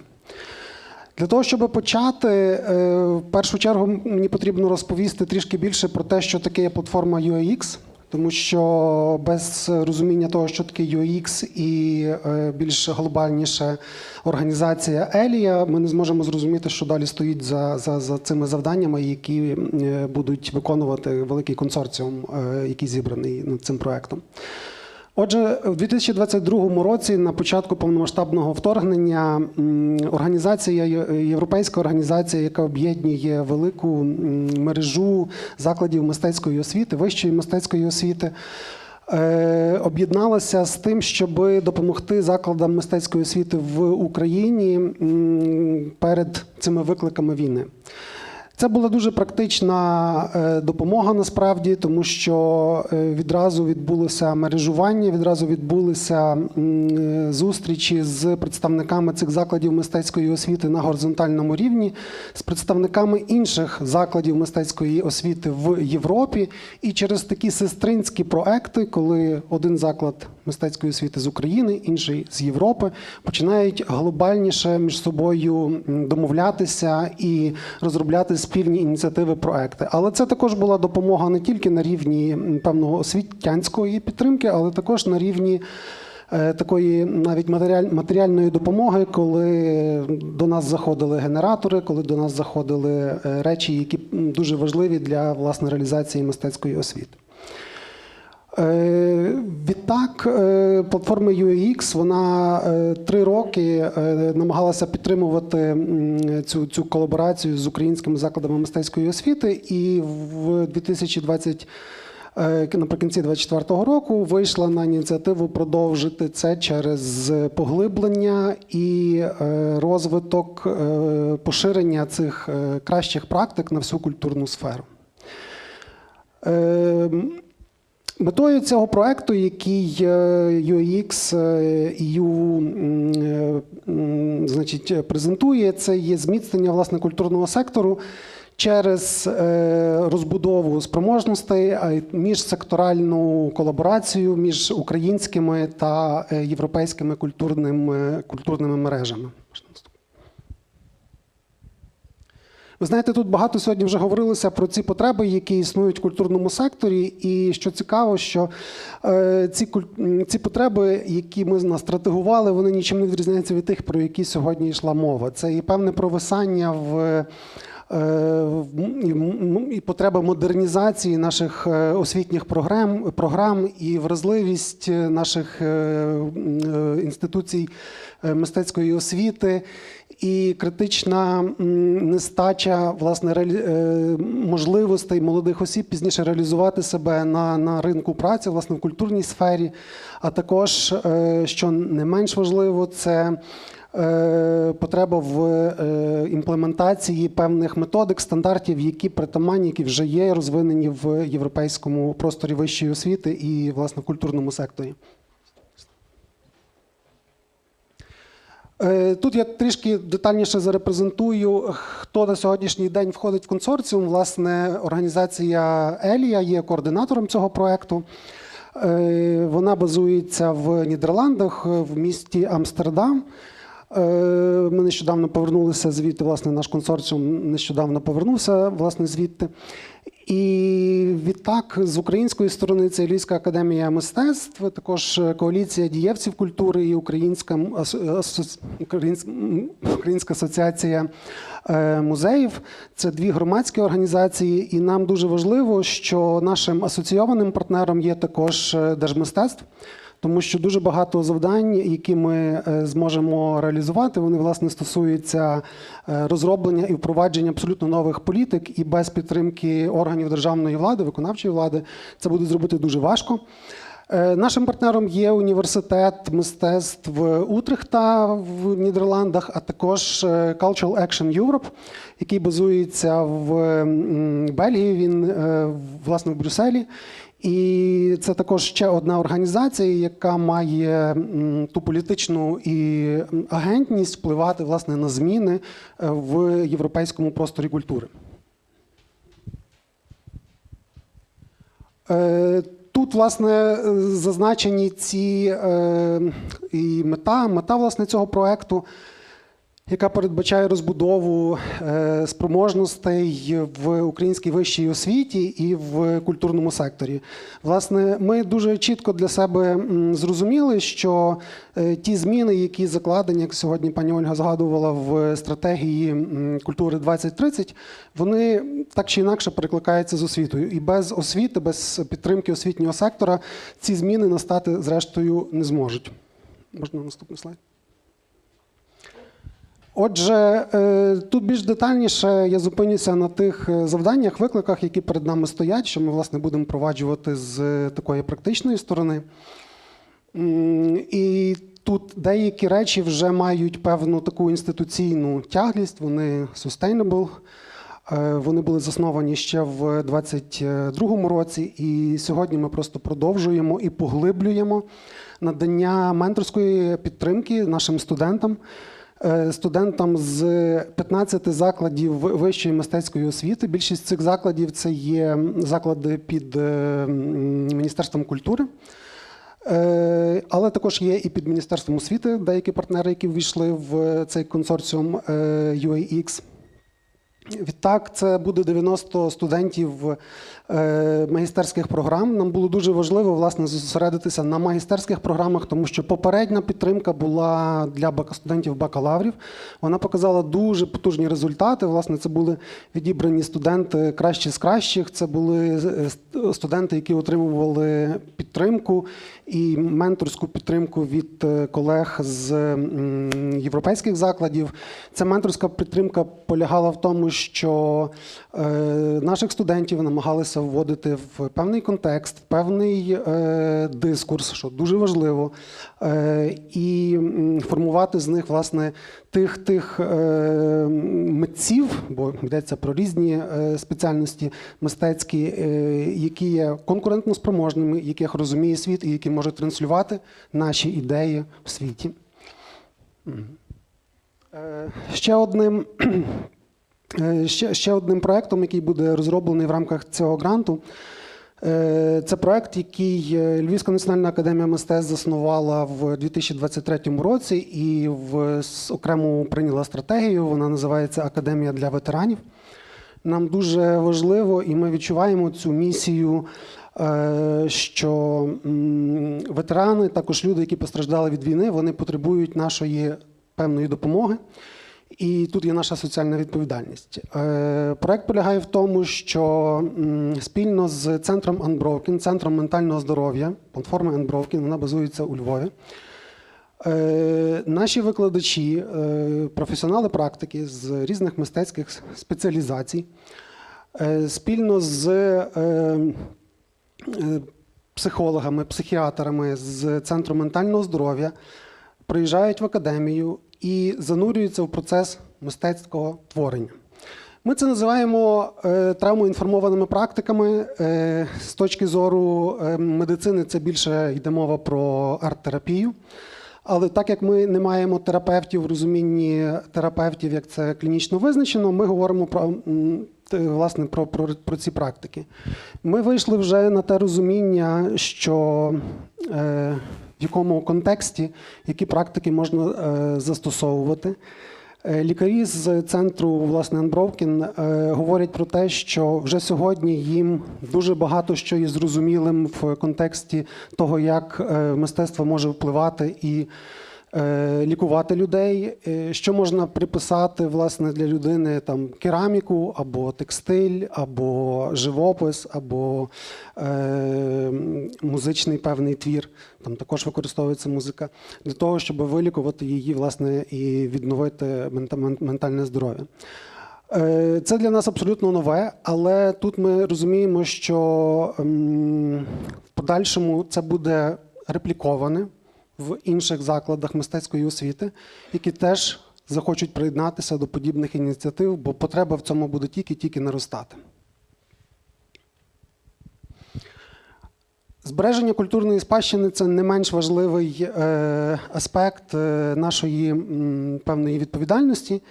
Для того, щоб почати, в першу чергу мені потрібно розповісти трішки більше про те, що таке є платформа UAX, тому що без розуміння того, що таке UAX і більш глобальніше організація Елія, ми не зможемо зрозуміти, що далі стоїть за цими завданнями, які будуть виконувати великий консорціум, який зібраний над цим проектом. Отже, у 2022 році, на початку повномасштабного вторгнення, європейська організація, яка об'єднує велику мережу закладів мистецької освіти, вищої мистецької освіти, об'єдналася з тим, щоб допомогти закладам мистецької освіти в Україні перед цими викликами війни. Це була дуже практична допомога насправді, тому що відразу відбулося мережування, відразу відбулися зустрічі з представниками цих закладів мистецької освіти на горизонтальному рівні, з представниками інших закладів мистецької освіти в Європі. І через такі сестринські проекти, коли один заклад мистецької освіти з України, інший з Європи, починають глобальніше між собою домовлятися і розробляти спільні ініціативи, проекти. Але це також була допомога не тільки на рівні певного освітянської підтримки, але також на рівні такої навіть матеріальної допомоги, коли до нас заходили генератори, коли до нас заходили речі, які дуже важливі для власне реалізації мистецької освіти. Відтак, платформа UAX, вона 3 роки намагалася підтримувати цю колаборацію з українськими закладами мистецької освіти, і наприкінці 2024 року вийшла на ініціативу продовжити це через поглиблення і розвиток, поширення цих кращих практик на всю культурну сферу. Метою цього проекту, який UAX EU презентує, це є зміцнення власне культурного сектору через розбудову спроможностей, міжсекторальну колаборацію між українськими та європейськими культурними мережами. Ви знаєте, тут багато сьогодні вже говорилося про ці потреби, які існують в культурному секторі. І що цікаво, що ці потреби, які ми настратегували, вони нічим не відрізняються від тих, про які сьогодні йшла мова. Це і певне провисання і потреба модернізації наших освітніх програм і вразливість наших інституцій мистецької освіти, і критична нестача власне можливостей молодих осіб пізніше реалізувати себе на ринку праці, власне, в культурній сфері, а також, що не менш важливо, це потреба в імплементації певних методик, стандартів, які притаманні, які вже є розвинені в європейському просторі вищої освіти і, власне, в культурному секторі. Тут я трішки детальніше зарепрезентую, хто на сьогоднішній день входить в консорціум. Власне, організація Елія є координатором цього проєкту. Вона базується в Нідерландах, в місті Амстердам. Ми нещодавно повернулися звідти, власне, наш консорціум нещодавно повернувся, власне, звідти. І відтак, з української сторони, це Львівська академія мистецтв, також коаліція дієвців культури і Українська асоціація музеїв. Це 2 громадські організації, і нам дуже важливо, що нашим асоційованим партнером є також Держмистецтв. Тому що дуже багато завдань, які ми зможемо реалізувати, вони, власне, стосуються розроблення і впровадження абсолютно нових політик, і без підтримки органів державної влади, виконавчої влади, це буде зробити дуже важко. Нашим партнером є університет мистецтв Утрехта в Нідерландах, а також Cultural Action Europe, який базується в Бельгії, він, власне, в Брюсселі. І це також ще одна організація, яка має ту політичну і агентність впливати, власне, на зміни в європейському просторі культури. Тут, власне, зазначені ці і мета, власне, цього проекту, яка передбачає розбудову спроможностей в українській вищій освіті і в культурному секторі. Власне, ми дуже чітко для себе зрозуміли, що ті зміни, які закладені, як сьогодні пані Ольга згадувала, в стратегії культури 2030, вони так чи інакше перекликаються з освітою. І без освіти, без підтримки освітнього сектора ці зміни настати, зрештою, не зможуть. Можна наступний слайд? Отже, тут більш детальніше я зупинюся на тих завданнях, викликах, які перед нами стоять, що ми, власне, будемо впроваджувати з такої практичної сторони. І тут деякі речі вже мають певну таку інституційну тяглість, вони sustainable, вони були засновані ще в 2022 році, і сьогодні ми просто продовжуємо і поглиблюємо надання менторської підтримки нашим студентам. Студентам з 15 закладів вищої мистецької освіти. Більшість цих закладів – це є заклади під Міністерством культури, але також є і під Міністерством освіти деякі партнери, які ввійшли в цей консорціум UAX. Відтак, це буде 90 студентів магістерських програм. Нам було дуже важливо, власне, зосередитися на магістерських програмах, тому що попередня підтримка була для студентів-бакалаврів. Вона показала дуже потужні результати. Власне, це були відібрані студенти кращі з кращих, це були студенти, які отримували підтримку і менторську підтримку від колег з європейських закладів. Ця менторська підтримка полягала в тому, що наших студентів намагалися вводити в певний контекст, в певний дискурс, що дуже важливо, і формувати з них, власне, тих митців, бо йдеться про різні спеціальності мистецькі, які є конкурентно спроможними, яких розуміє світ і які можуть транслювати наші ідеї в світі. Ще одним проєктом, який буде розроблений в рамках цього гранту, це проєкт, який Львівська національна академія мистецтв заснувала в 2023 році і окремо прийняла стратегію, вона називається «Академія для ветеранів». Нам дуже важливо, і ми відчуваємо цю місію, що ветерани, також люди, які постраждали від війни, вони потребують нашої певної допомоги. І тут є наша соціальна відповідальність. Проект полягає в тому, що спільно з центром Unbroken, центром ментального здоров'я, платформи Unbroken, вона базується у Львові, наші викладачі, професіонали практики з різних мистецьких спеціалізацій, спільно з психологами, психіатрами з центру ментального здоров'я приїжджають в академію і занурюються в процес мистецького творення. Ми це називаємо травмоінформованими практиками. З точки зору медицини це більше йде мова про арт-терапію. Але так як ми не маємо терапевтів в розумінні терапевтів, як це клінічно визначено, ми говоримо про ці практики. Ми вийшли вже на те розуміння, що в якому контексті, які практики можна застосовувати. Лікарі з центру, власне, Unbroken говорять про те, що вже сьогодні їм дуже багато що є зрозумілим в контексті того, як мистецтво може впливати і лікувати людей, що можна приписати власне для людини там кераміку, або текстиль, або живопис, або музичний певний твір. Там також використовується музика для того, щоб вилікувати її власне і відновити ментальне здоров'я. Це для нас абсолютно нове, але тут ми розуміємо, що в подальшому це буде репліковане в інших закладах мистецької освіти, які теж захочуть приєднатися до подібних ініціатив, бо потреба в цьому буде тільки наростати. Збереження культурної спадщини – це не менш важливий аспект нашої певної відповідальності,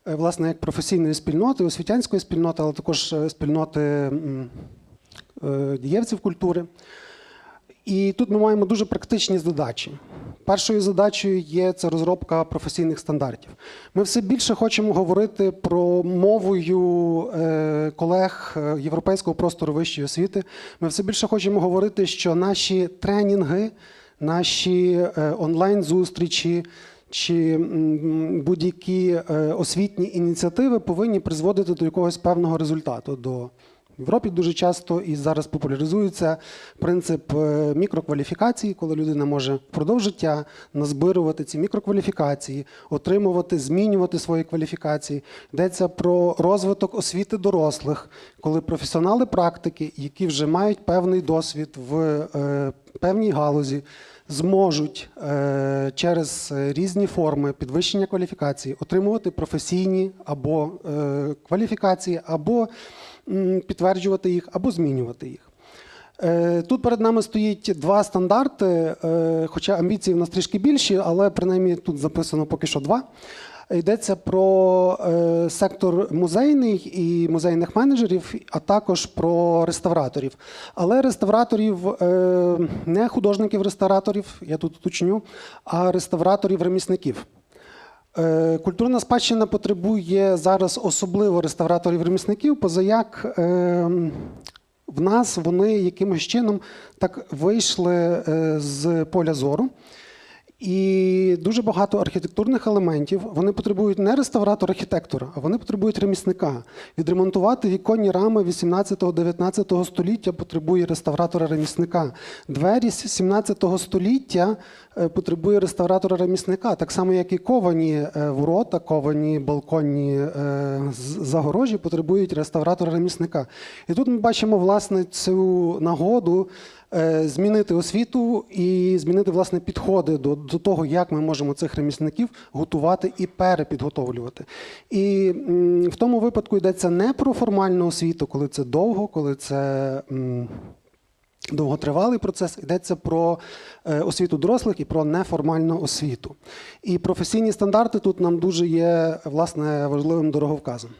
власне, як професійної спільноти, освітянської спільноти, але також спільноти дієвців культури. І тут ми маємо дуже практичні задачі. Першою задачею є це розробка професійних стандартів. Ми все більше хочемо говорити про мовою колег Європейського простору вищої освіти. Ми все більше хочемо говорити, що наші тренінги, наші онлайн-зустрічі чи будь-які освітні ініціативи повинні призводити до якогось певного результату. В Європі дуже часто і зараз популяризується принцип мікрокваліфікації, коли людина може впродовж життя назбирувати ці мікрокваліфікації, отримувати, змінювати свої кваліфікації. Йдеться про розвиток освіти дорослих, коли професіонали-практики, які вже мають певний досвід в певній галузі, зможуть через різні форми підвищення кваліфікації отримувати професійні або кваліфікації, або підтверджувати їх, або змінювати їх. Тут перед нами стоїть два стандарти, хоча амбіції в нас трішки більші, але принаймні тут записано поки що два. Йдеться про сектор музейний і музейних менеджерів, а також про реставраторів. Але реставраторів, не художників-реставраторів, я тут уточню, а реставраторів-ремісників. Культурна спадщина потребує зараз особливо реставраторів-ремісників, позаяк в нас вони якимось чином так вийшли з поля зору. І дуже багато архітектурних елементів, вони потребують не реставратора-архітектора, а вони потребують ремісника. Відремонтувати віконні рами 18-19 століття потребує реставратора-ремісника. Двері з 17 століття потребує реставратора-ремісника. Так само, як і ковані ворота, ковані балконні загорожі потребують реставратора-ремісника. І тут ми бачимо, власне, цю нагоду змінити освіту і змінити, власне, підходи до того, як ми можемо цих ремісників готувати і перепідготовлювати. І в тому випадку йдеться не про формальну освіту, коли це довго, коли це довготривалий процес, йдеться про освіту дорослих і про неформальну освіту. І професійні стандарти тут нам дуже є, власне, важливим дороговказом.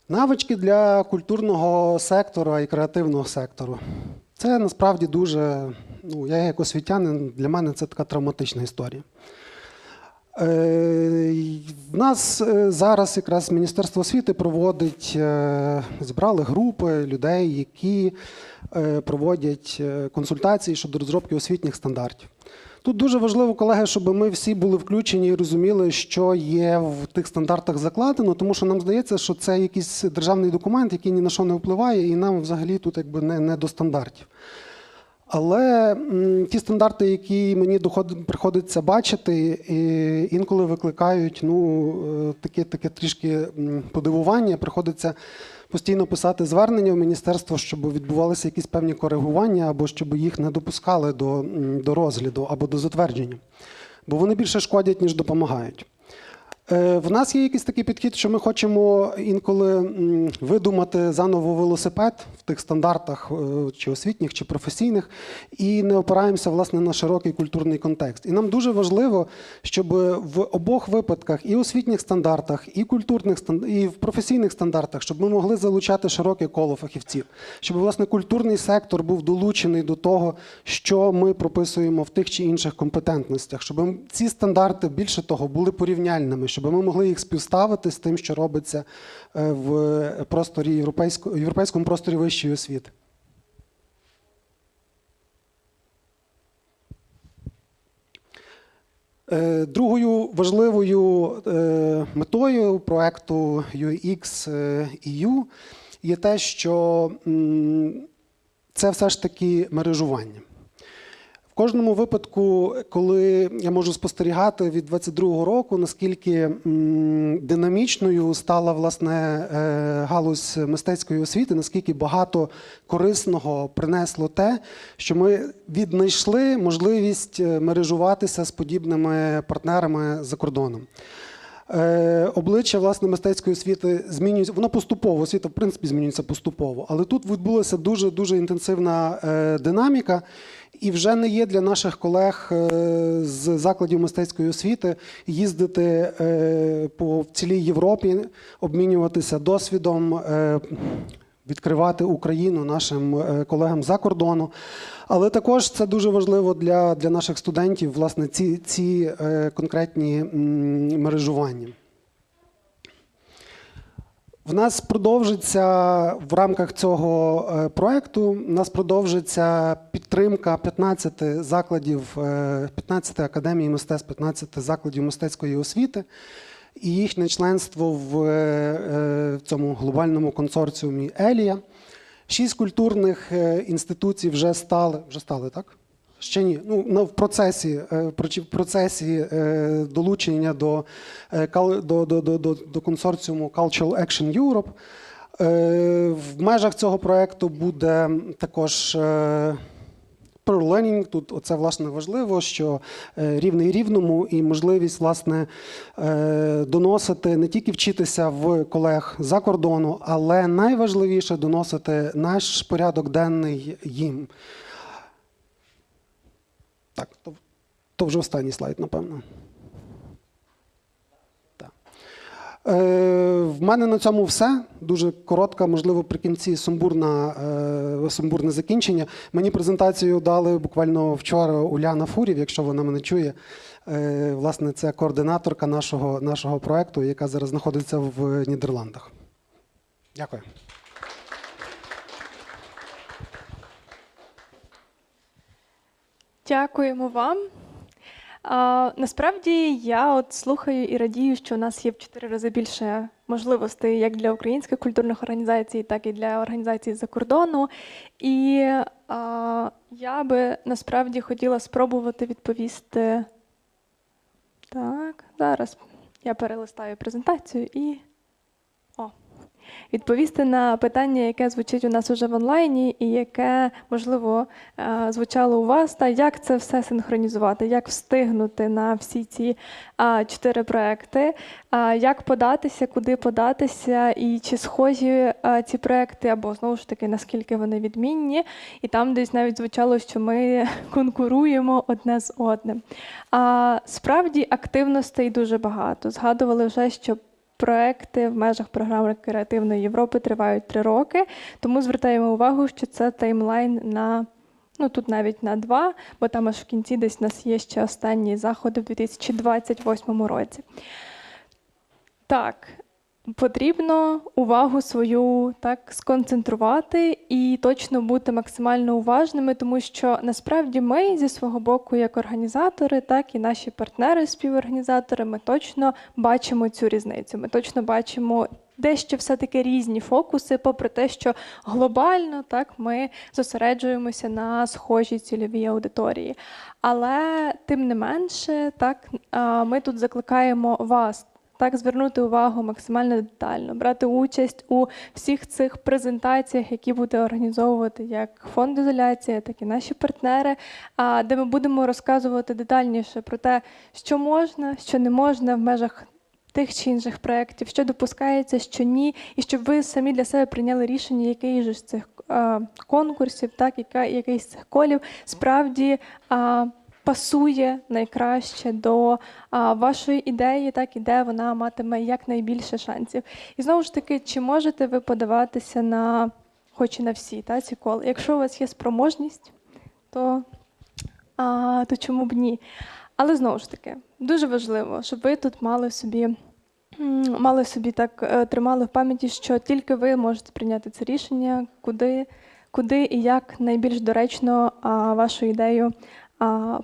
Навички для культурного сектора і креативного сектору. Це насправді дуже, я як освітянин, для мене це така травматична історія. В нас зараз якраз Міністерство освіти проводить, зібрали групи людей, які проводять консультації щодо розробки освітніх стандартів. Тут дуже важливо, колеги, щоб ми всі були включені і розуміли, що є в тих стандартах закладено, тому що нам здається, що це якийсь державний документ, який ні на що не впливає, і нам взагалі тут якби не до стандартів. Але ті стандарти, які мені приходиться бачити, інколи викликають таке трішки подивування. Приходиться постійно писати звернення в міністерство, щоб відбувалися якісь певні коригування, або щоб їх не допускали до розгляду або до затвердження. Бо вони більше шкодять, ніж допомагають. В нас є якийсь такий підхід, що ми хочемо інколи видумати заново велосипед в тих стандартах, чи освітніх, чи професійних, і не опираємося, власне, на широкий культурний контекст. І нам дуже важливо, щоб в обох випадках, і освітніх стандартах, і культурних і в професійних стандартах, щоб ми могли залучати широке коло фахівців, щоб, власне, культурний сектор був долучений до того, що ми прописуємо в тих чи інших компетентностях, щоб ці стандарти, більше того, були порівняльними, щоб ми могли їх співставити з тим, що робиться в європейському просторі вищої освіти. Другою важливою метою проекту UX EU є те, що це все ж таки мережування. В кожному випадку, коли я можу спостерігати від 22-го року, наскільки динамічною стала, власне, галузь мистецької освіти, наскільки багато корисного принесло те, що ми віднайшли можливість мережуватися з подібними партнерами за кордоном. Обличчя, власне, мистецької освіти змінюється, воно поступово, освіта, в принципі, змінюється поступово, але тут відбулася дуже інтенсивна динаміка, і вже не є для наших колег з закладів мистецької освіти їздити по цілій Європі, обмінюватися досвідом, відкривати Україну нашим колегам за кордону. Але також це дуже важливо для наших студентів, власне, ці конкретні мережування. В нас продовжиться в рамках цього проєкту, у нас продовжиться підтримка 15 закладів, 15 академій мистецтв, 15 закладів мистецької освіти і їхнє членство в цьому глобальному консорціумі «Елія». 6 культурних інституцій вже стали, так? Ще ні. Ну, в процесі долучення до консорціуму Cultural Action Europe. В межах цього проєкту буде також peer learning. Тут оце, власне, важливо, що рівний рівному і можливість, власне, доносити, не тільки вчитися в колег за кордону, але найважливіше доносити наш порядок денний їм. Так, то вже останній слайд, напевно. Так. В мене на цьому все. Дуже коротка, можливо, при кінці сумбурне закінчення. Мені презентацію дали буквально вчора Уляна Фурів, якщо вона мене чує. Власне, це координаторка нашого проєкту, яка зараз знаходиться в Нідерландах. Дякую. Дякуємо вам. Насправді я от слухаю і радію, що у нас є в 4 рази більше можливостей як для українських культурних організацій, так і для організацій за кордону. І я би насправді хотіла спробувати відповісти. Так, зараз я перелистаю презентацію і відповісти на питання, яке звучить у нас уже в онлайні і яке, можливо, звучало у вас, та як це все синхронізувати, як встигнути на всі ці 4 проекти, як податися, куди податися і чи схожі ці проекти, або, знову ж таки, наскільки вони відмінні. І там десь навіть звучало, що ми конкуруємо одне з одним. Справді, активностей дуже багато. Згадували вже, що проекти в межах програми Креативної Європи тривають 3 роки, тому звертаємо увагу, що це таймлайн на, тут навіть на 2, бо там аж в кінці десь у нас є ще останні заходи в 2028 році. Так, потрібно увагу свою так сконцентрувати і точно бути максимально уважними, тому що насправді ми зі свого боку, як організатори, так і наші партнери-співорганізатори, ми точно бачимо цю різницю. Ми точно бачимо дещо все-таки різні фокуси, попри те, що глобально так ми зосереджуємося на схожій цільовій аудиторії. Але тим не менше, так ми тут закликаємо вас так звернути увагу максимально детально, брати участь у всіх цих презентаціях, які буде організовувати як фонд ізоляція, так і наші партнери, де ми будемо розказувати детальніше про те, що можна, що не можна в межах тих чи інших проєктів, що допускається, що ні, і щоб ви самі для себе прийняли рішення, який же з цих конкурсів, так, який з цих колів справді пасує найкраще до вашої ідеї, так і де вона матиме якнайбільше шансів. І знову ж таки, чи можете ви подаватися на, хоч і на всі ці коли? Якщо у вас є спроможність, то чому б ні? Але знову ж таки, дуже важливо, щоб ви тут мали собі так, тримали в пам'яті, що тільки ви можете прийняти це рішення, куди і як найбільш доречно вашу ідею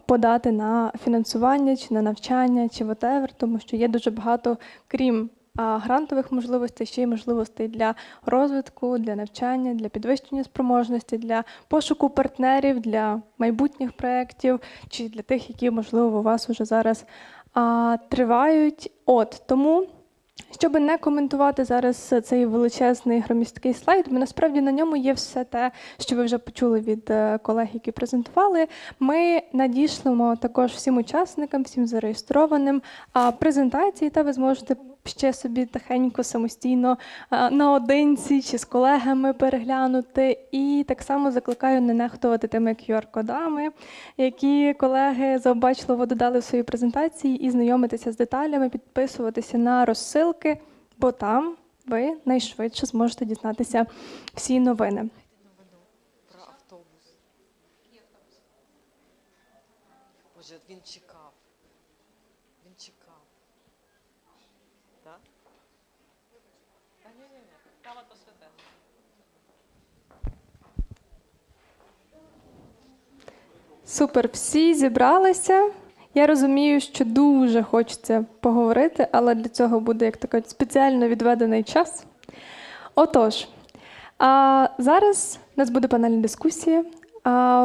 подати на фінансування, чи на навчання, чи whatever, тому що є дуже багато, крім грантових можливостей, ще й можливостей для розвитку, для навчання, для підвищення спроможності, для пошуку партнерів, для майбутніх проєктів, чи для тих, які, можливо, у вас уже зараз тривають. Тому, щоб не коментувати зараз цей величезний громісткий слайд, бо насправді на ньому є все те, що ви вже почули від колег, які презентували, ми надішлемо також всім учасникам, всім зареєстрованим презентації, та ви зможете ще собі тихенько, самостійно, наодинці чи з колегами переглянути. І так само закликаю не нехтувати тими QR-кодами, які колеги завбачливо додали в своїй презентації, і знайомитися з деталями, підписуватися на розсилки, бо там ви найшвидше зможете дізнатися всі новини. Про автобус. Боже, він чекав. Він чекав. Так? Та ні. Кава то святе. Супер, всі зібралися. Я розумію, що дуже хочеться поговорити, але для цього буде, як то кажуть, спеціально відведений час. Отож, зараз у нас буде панельна дискусія.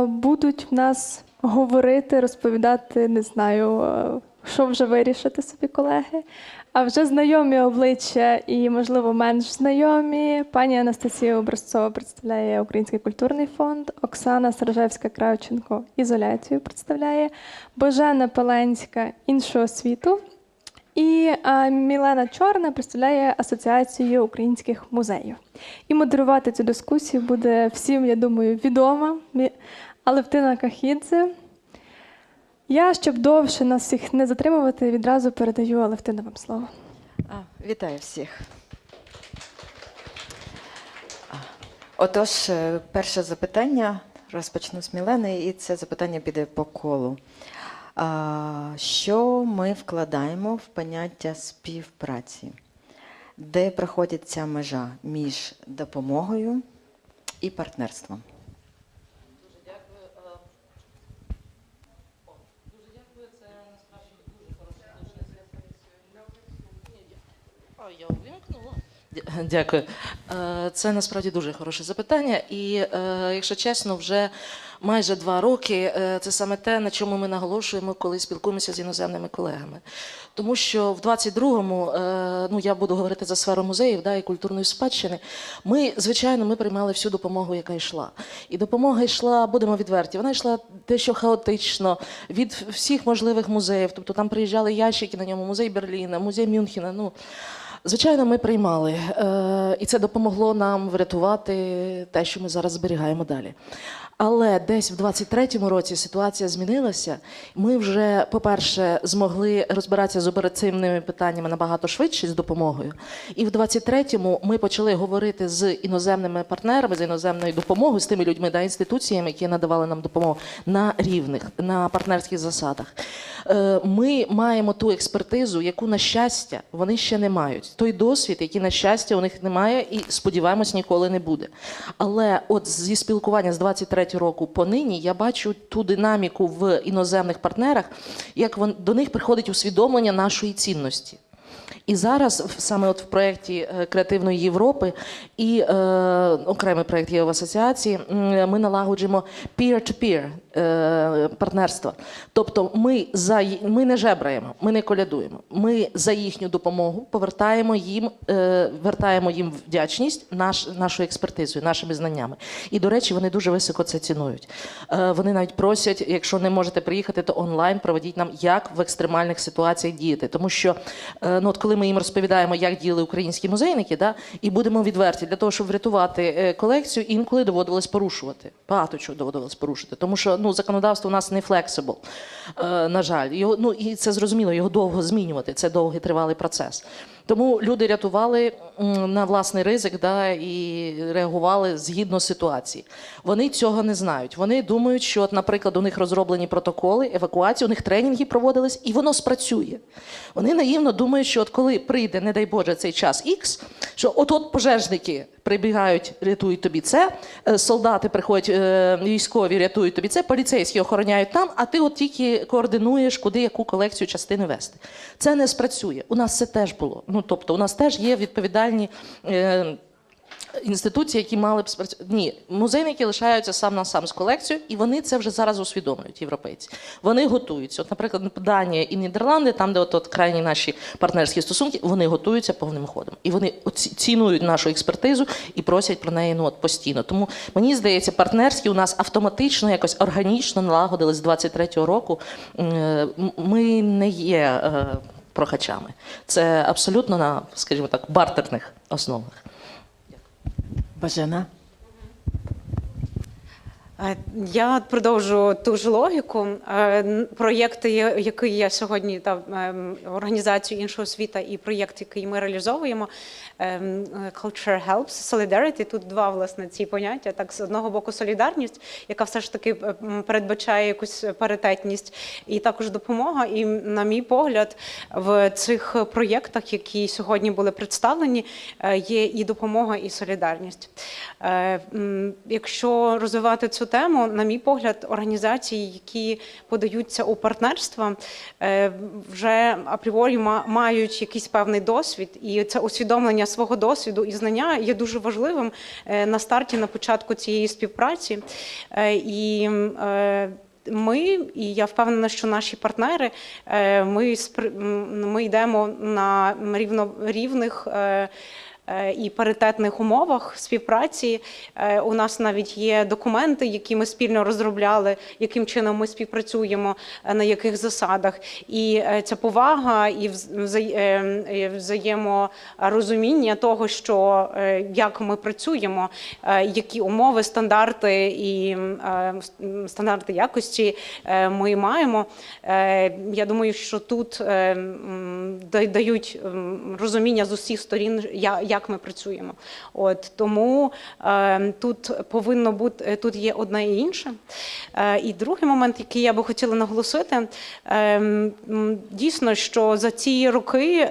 Будуть в нас говорити, розповідати, не знаю, що вже вирішити собі колеги. А вже знайомі обличчя і, можливо, менш знайомі. Пані Анастасія Образцова представляє Український культурний фонд, Оксана Саражевська-Кравченко ізоляцію представляє, Божена Пеленська іншу освіту і Мілена Чорна представляє Асоціацію українських музеїв. І модерувати цю дискусію буде всім, я думаю, відома Алевтина Кахідзе. Я, щоб довше нас всіх не затримувати, відразу передаю Алевтина вам слово. Вітаю всіх. Отож, перше запитання, розпочну з Мілени, і це запитання піде по колу. Що ми вкладаємо в поняття співпраці? Де проходить ця межа між допомогою і партнерством? Я увімкнула. Дякую. Це насправді дуже хороше запитання. І, якщо чесно, вже майже 2 роки це саме те, на чому ми наголошуємо, коли спілкуємося з іноземними колегами. Тому що в 22-му, я буду говорити за сферу музеїв і культурної спадщини, ми приймали всю допомогу, яка йшла. І допомога йшла, будемо відверті, вона йшла дещо хаотично від всіх можливих музеїв. Тобто там приїжджали ящики на ньому, музей Берліна, музей Мюнхена. Звичайно, ми приймали, і це допомогло нам врятувати те, що ми зараз зберігаємо далі. Але десь в 23-му році ситуація змінилася. Ми вже, по-перше, змогли розбиратися з оперативними питаннями набагато швидше з допомогою. І в 23-му ми почали говорити з іноземними партнерами, з іноземною допомогою, з тими людьми, інституціями, які надавали нам допомогу на рівних, на партнерських засадах. Ми маємо ту експертизу, яку, на щастя, вони ще не мають. Той досвід, який, на щастя, у них немає і, сподіваємось, ніколи не буде. Але от зі спілкування з 23-го року понині я бачу ту динаміку в іноземних партнерах, як до них приходить усвідомлення нашої цінності. І зараз, саме от в проєкті Креативної Європи і окремий проєкт є в асоціації, ми налагоджуємо peer-to-peer партнерства. Тобто ми не жебраємо, ми не колядуємо. Ми за їхню допомогу вертаємо їм вдячність нашою експертизою, нашими знаннями. І, до речі, вони дуже високо це цінують. Вони навіть просять, якщо не можете приїхати, то онлайн проведіть нам, як в екстремальних ситуаціях діяти. Тому що, коли ми їм розповідаємо, як діяли українські музейники, і будемо відверті, для того, щоб врятувати колекцію, інколи доводилось порушувати. Багато чого доводилось порушити. Тому що законодавство у нас не флексибл, на жаль. І це зрозуміло, його довго змінювати, це довгий тривалий процес. Тому люди рятували на власний ризик, да, і реагували згідно ситуації. Вони цього не знають. Вони думають, що, от, наприклад, у них розроблені протоколи евакуації, у них тренінги проводились, і воно спрацює. Вони наївно думають, що от коли прийде, не дай Боже, цей час Х, що от пожежники прибігають, рятують тобі це, солдати приходять, військові рятують тобі це, поліцейські охороняють там, а ти от тільки координуєш, куди яку колекцію частини вести. Це не спрацює. У нас це теж було. Ну, тобто, у нас теж є відповідальні інституції, які мали б спрацювати. Ні, музейники лишаються сам на сам з колекцією, і вони це вже зараз усвідомлюють, європейці. Вони готуються. От, наприклад, Данія і Нідерланди, там, де от крайні наші партнерські стосунки, вони готуються повним ходом. І вони цінують нашу експертизу і просять про неї постійно. Тому, мені здається, партнерські у нас автоматично, якось органічно налагодились з 23-го року. Ми не є прохачами. Це абсолютно на, скажімо так, бартерних основах. Бажана. Я продовжу ту ж логіку. Проєкт, який я сьогодні організацію іншого світа, і проєкт, який ми реалізовуємо, Culture Helps, Solidarity, тут два, власне, ці поняття. Так, з одного боку, солідарність, яка все ж таки передбачає якусь паритетність, і також допомога. І, на мій погляд, в цих проєктах, які сьогодні були представлені, є і допомога, і солідарність. Якщо розвивати цю тему, на мій погляд, організації, які подаються у партнерства, вже апріорі мають якийсь певний досвід, і це усвідомлення свого досвіду і знання є дуже важливим на старті, на початку цієї співпраці. І я впевнена, що наші партнери, ми йдемо на рівних і паритетних умовах співпраці. У нас навіть є документи, які ми спільно розробляли, яким чином ми співпрацюємо, на яких засадах. І ця повага і взаєморозуміння того, що як ми працюємо, які умови, стандарти і стандарти якості ми маємо. Я думаю, що тут дають розуміння з усіх сторін, як ми працюємо. Тому тут повинно бути, тут є одне і інше. І другий момент, який я би хотіла наголосити, дійсно, що за ці роки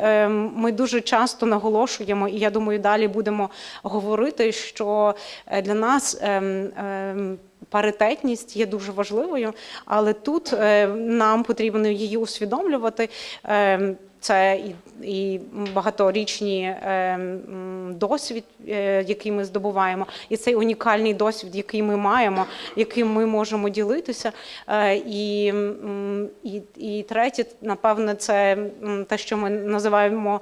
ми дуже часто наголошуємо, і я думаю, далі будемо говорити, що для нас паритетність є дуже важливою, але тут нам потрібно її усвідомлювати. Це і багаторічний досвід, який ми здобуваємо, і цей унікальний досвід, який ми маємо, яким ми можемо ділитися. І третє, напевне, це те, що ми називаємо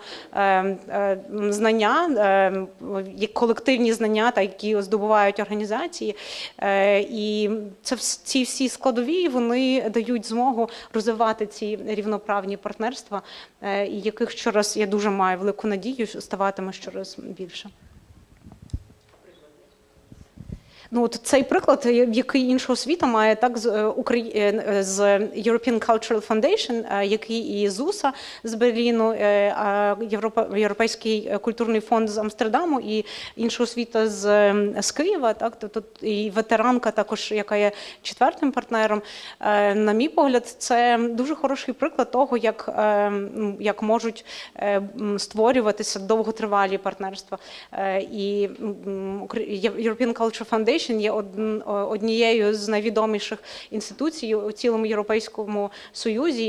знання, колективні знання, які здобувають організації. І ці всі складові, вони дають змогу розвивати ці рівноправні партнерства, яких щораз, я дуже маю велику надію, що ставатиме щораз більше. Ну, от цей приклад, який іншого світу має, так, з European Cultural Foundation, який і з УСА з Берліну, Європейський культурний фонд з Амстердаму і іншого світу з Києва, так, тобто і ветеранка також, яка є четвертим партнером. На мій погляд, це дуже хороший приклад того, як можуть створюватися довготривалі партнерства. І European Cultural Foundation є однією з найвідоміших інституцій у цілому Європейському Союзі,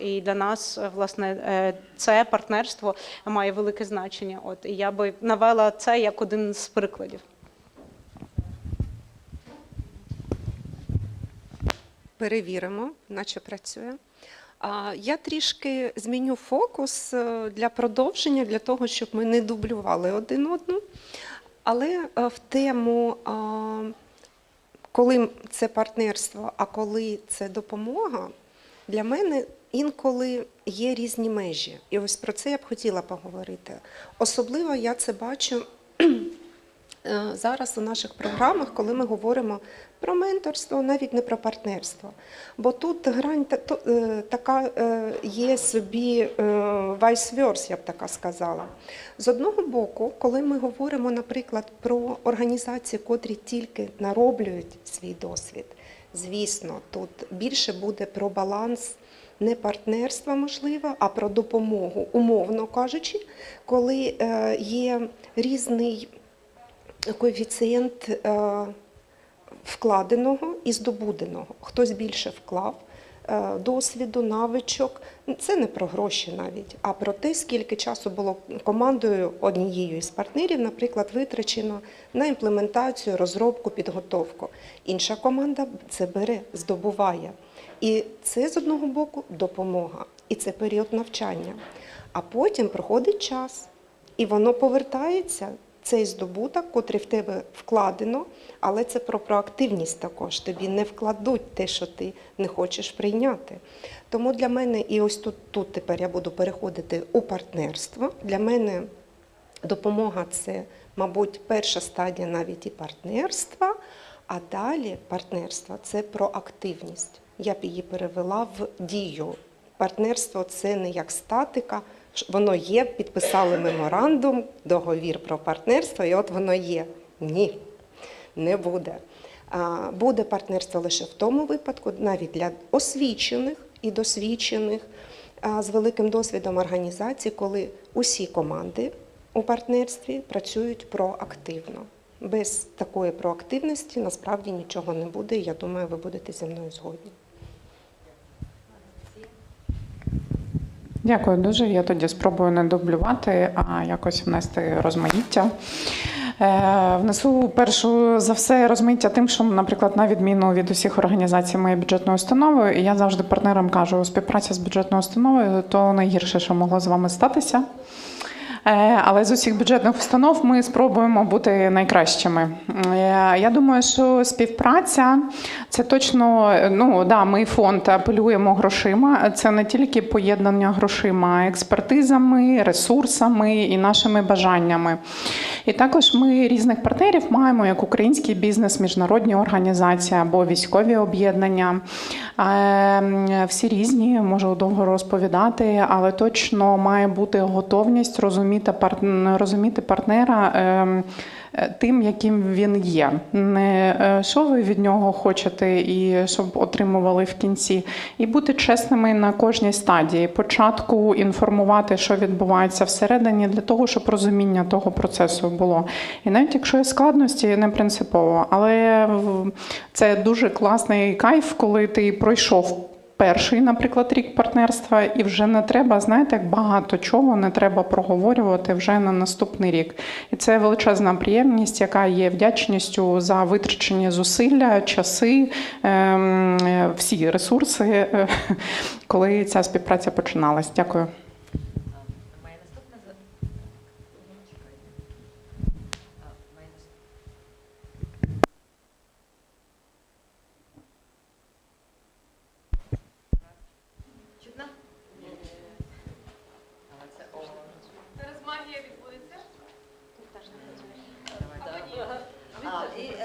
і для нас, власне, це партнерство має велике значення. І я би навела це як один з прикладів. Перевіримо, наче працює. Я трішки зміню фокус для продовження, для того, щоб ми не дублювали один одну. Але в тему, коли це партнерство, а коли це допомога, для мене інколи є різні межі. І ось про це я б хотіла поговорити. Особливо я це бачу зараз у наших програмах, коли ми говоримо про менторство, навіть не про партнерство. Бо тут грань така є собі vice versa, я б така сказала. З одного боку, коли ми говоримо, наприклад, про організації, котрі тільки нароблюють свій досвід, звісно, тут більше буде про баланс не партнерства, можливо, а про допомогу, умовно кажучи, коли є різний коефіцієнт вкладеного і здобуденого. Хтось більше вклав досвіду, навичок. Це не про гроші навіть, а про те, скільки часу було командою однією із партнерів, наприклад, витрачено на імплементацію, розробку, підготовку. Інша команда це бере, здобуває. І це, з одного боку, допомога. І це період навчання. А потім проходить час, і воно повертається, цей здобуток, котрий в тебе вкладено, але це про проактивність також. Тобі не вкладуть те, що ти не хочеш прийняти. Тому для мене, і ось тут тепер я буду переходити у партнерство, для мене допомога – це, мабуть, перша стадія навіть і партнерства, а далі партнерство – це про активність. Я б її перевела в дію. Партнерство – це не як статика, воно є, підписали меморандум, договір про партнерство, і от воно є. Ні, не буде. Буде партнерство лише в тому випадку, навіть для освічених і досвідчених, з великим досвідом організацій, коли усі команди у партнерстві працюють проактивно. Без такої проактивності насправді нічого не буде, і я думаю, ви будете зі мною згодні. Дякую дуже. Я тоді спробую не дублювати, а якось внести розмаїття. Внесу першу за все розмаїття тим, що, наприклад, на відміну від усіх організацій моєї бюджетної установи, і я завжди партнерам кажу, співпраця з бюджетною установою – то найгірше, що могло з вами статися. Але з усіх бюджетних установ ми спробуємо бути найкращими. Я думаю, що співпраця – це точно, ми фонд апелюємо грошима, це не тільки поєднання грошима, а експертизами, ресурсами і нашими бажаннями. І також ми різних партнерів маємо, як український бізнес, міжнародні організації або військові об'єднання. Всі різні, можу довго розповідати, але точно має бути готовність розуміти партнера тим, яким він є. Не що ви від нього хочете і щоб отримували в кінці. І бути чесними на кожній стадії. Початку інформувати, що відбувається всередині, для того, щоб розуміння того процесу було. І навіть якщо є складності, не принципово. Але це дуже класний кайф, коли ти пройшов перший, наприклад, рік партнерства, і вже не треба, знаєте, як багато чого не треба проговорювати вже на наступний рік. І це величезна приємність, яка є вдячністю за витрачені зусилля, часи, всі ресурси, коли ця співпраця починалась. Дякую.